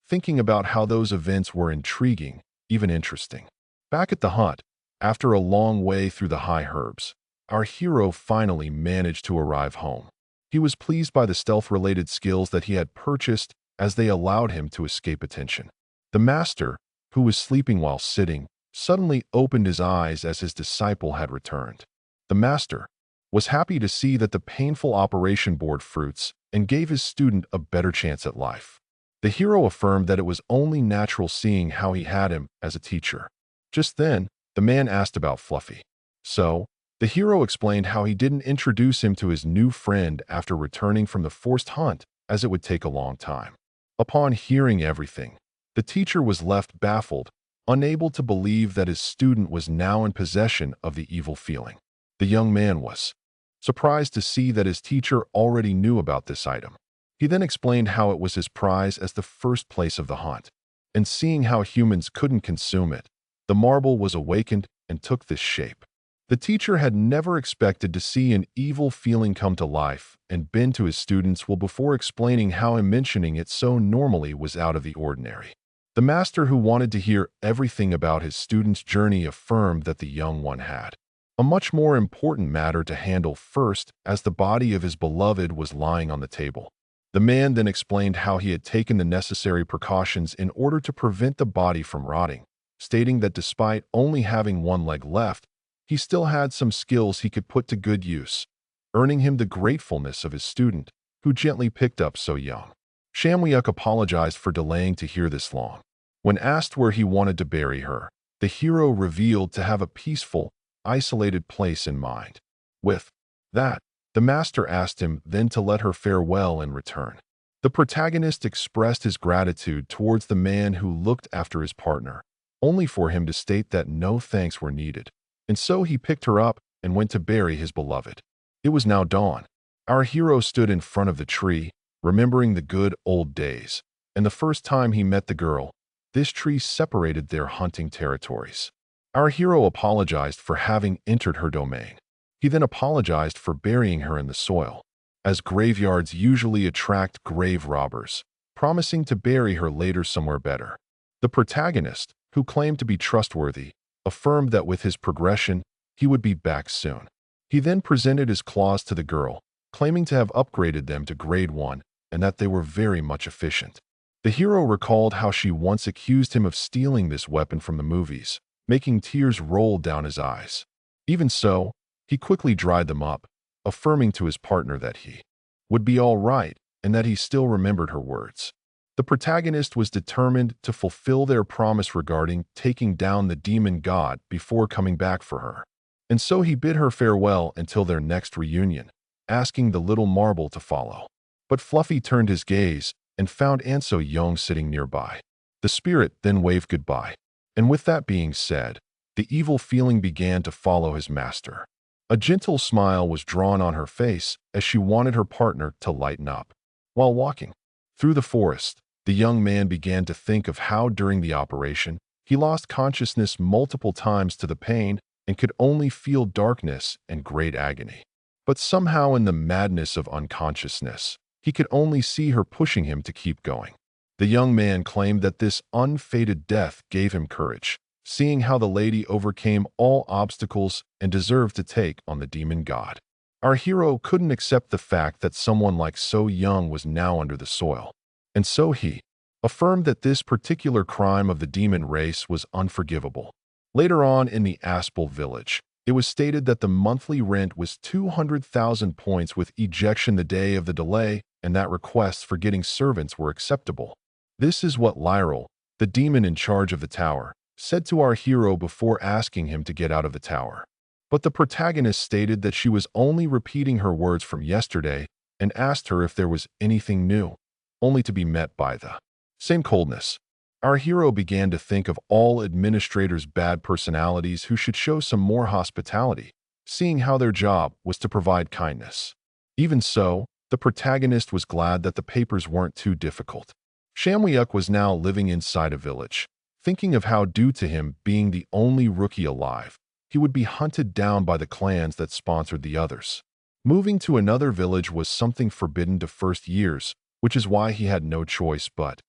S1: thinking about how those events were intriguing, even interesting. Back at the hut, after a long way through the high herbs, our hero finally managed to arrive home. He was pleased by the stealth-related skills that he had purchased as they allowed him to escape attention. The master, who was sleeping while sitting, suddenly opened his eyes as his disciple had returned. The master was happy to see that the painful operation bore fruits and gave his student a better chance at life. The hero affirmed that it was only natural seeing how he had him as a teacher. Just then, the man asked about Fluffy. So, the hero explained how he didn't introduce him to his new friend after returning from the forced hunt, as it would take a long time. Upon hearing everything, the teacher was left baffled, unable to believe that his student was now in possession of the evil feeling. The young man was surprised to see that his teacher already knew about this item. He then explained how it was his prize as the first place of the hunt, and seeing how humans couldn't consume it, the marble was awakened and took this shape. The teacher had never expected to see an evil feeling come to life and bend to his students while before explaining how him mentioning it so normally was out of the ordinary. The master, who wanted to hear everything about his student's journey, affirmed that the young one had a much more important matter to handle first, as the body of his beloved was lying on the table. The man then explained how he had taken the necessary precautions in order to prevent the body from rotting, stating that despite only having one leg left, he still had some skills he could put to good use, earning him the gratefulness of his student, who gently picked up so young. Shamwyuk apologized for delaying to hear this long. When asked where he wanted to bury her, the hero revealed to have a peaceful, isolated place in mind. With that, the master asked him then to let her farewell and return. The protagonist expressed his gratitude towards the man who looked after his partner, only for him to state that no thanks were needed. And so he picked her up and went to bury his beloved. It was now dawn. Our hero stood in front of the tree, remembering the good old days, and the first time he met the girl, this tree separated their hunting territories. Our hero apologized for having entered her domain. He then apologized for burying her in the soil, as graveyards usually attract grave robbers, promising to bury her later somewhere better. The protagonist, who claimed to be trustworthy, affirmed that with his progression, he would be back soon. He then presented his claws to the girl, claiming to have upgraded them to grade 1 and that they were very much efficient. The hero recalled how she once accused him of stealing this weapon from the movies, making tears roll down his eyes. Even so, he quickly dried them up, affirming to his partner that he would be all right and that he still remembered her words. The protagonist was determined to fulfill their promise regarding taking down the demon god before coming back for her. And so he bid her farewell until their next reunion, asking the little marble to follow. But Fluffy turned his gaze and found Anso Young sitting nearby. The spirit then waved goodbye. And with that being said, the evil feeling began to follow his master. A gentle smile was drawn on her face as she wanted her partner to lighten up. While walking through the forest, the young man began to think of how during the operation, he lost consciousness multiple times to the pain and could only feel darkness and great agony. But somehow in the madness of unconsciousness, he could only see her pushing him to keep going. The young man claimed that this unfated death gave him courage, seeing how the lady overcame all obstacles and deserved to take on the demon god. Our hero couldn't accept the fact that someone like So Young was now under the soil, and so he affirmed that this particular crime of the demon race was unforgivable. Later on in the Aspel village, it was stated that the monthly rent was 200,000 points with ejection the day of the delay, and that requests for getting servants were acceptable. This is what Lyril, the demon in charge of the tower, said to our hero before asking him to get out of the tower. But the protagonist stated that she was only repeating her words from yesterday and asked her if there was anything new, only to be met by the same coldness. Our hero began to think of all administrators' bad personalities who should show some more hospitality, seeing how their job was to provide kindness. Even so, the protagonist was glad that the papers weren't too difficult. Shamwyuk was now living inside a village, thinking of how due to him being the only rookie alive, he would be hunted down by the clans that sponsored the others. Moving to another village was something forbidden to first years, which is why he had no choice but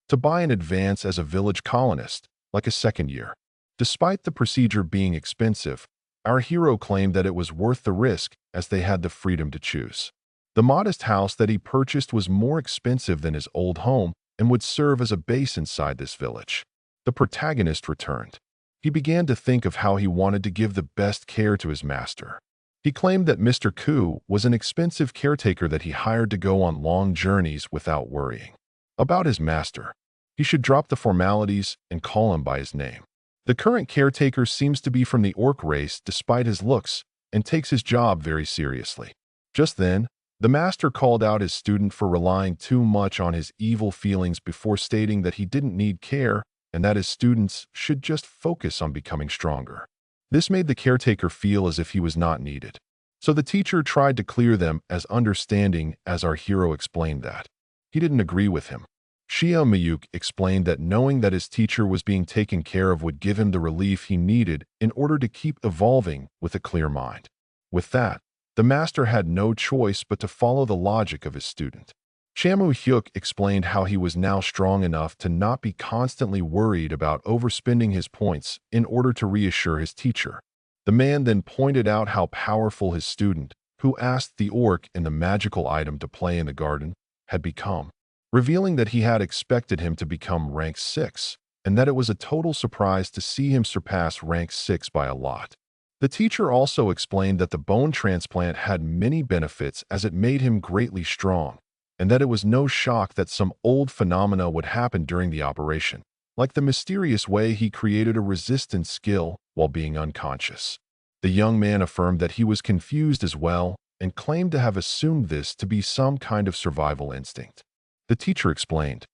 S1: to buy an advance as a village colonist, like a second year. Despite the procedure being expensive, our hero claimed that it was worth the risk as they had the freedom to choose. The modest house that he purchased was more expensive than his old home and would serve as a base inside this village. The protagonist returned. He began to think of how he wanted to give the best care to his master. He claimed that Mr. Koo was an expensive caretaker that he hired to go on long journeys without worrying about his master. He should drop the formalities and call him by his name. The current caretaker seems to be from the orc race despite his looks and takes his job very seriously. Just then, The master called out his student for relying too much on his evil feelings before stating that he didn't need care and that his students should just focus on becoming stronger. This made the caretaker feel as if he was not needed. So the teacher tried to clear them as understanding as our hero explained that. He didn't agree with him. Shia Mayuk explained that knowing that his teacher was being taken care of would give him the relief he needed in order to keep evolving with a clear mind. With that, the master had no choice but to follow the logic of his student. Shamu Hyuk explained how he was now strong enough to not be constantly worried about overspending his points in order to reassure his teacher. The man then pointed out how powerful his student, who asked the orc in the magical item to play in the garden, had become, revealing that he had expected him to become rank 6, and that it was a total surprise to see him surpass rank 6 by a lot. The teacher also explained that the bone transplant had many benefits as it made him greatly strong, and that it was no shock that some old phenomena would happen during the operation, like the mysterious way he created a resistance skill while being unconscious. The young man affirmed that he was confused as well and claimed to have assumed this to be some kind of survival instinct. The teacher explained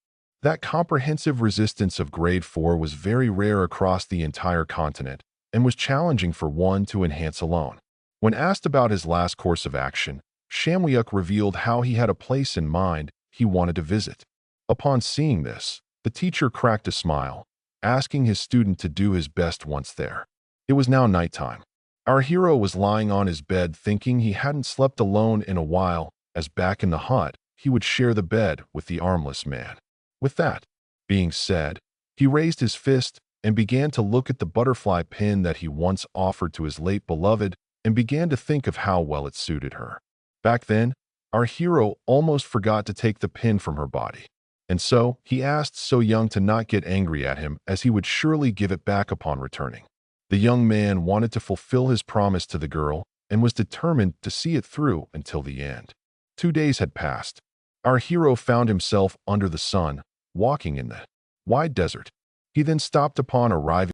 S1: that comprehensive resistance of grade 4 was very rare across the entire continent and was challenging for one to enhance alone. When asked about his last course of action, Shamwyuk revealed how he had a place in mind he wanted to visit. Upon seeing this, the teacher cracked a smile, asking his student to do his best once there. It was now nighttime. Our hero was lying on his bed thinking he hadn't slept alone in a while, as back in the hut, he would share the bed with the armless man. With that being said, he raised his fist and began to look at the butterfly pin that he once offered to his late beloved and began to think of how well it suited her. Back then, our hero almost forgot to take the pin from her body. And so, he asked So Young to not get angry at him as he would surely give it back upon returning. The young man wanted to fulfill his promise to the girl and was determined to see it through until the end. 2 days had passed. Our hero found himself under the sun, walking in the wide desert. He then stopped upon arriving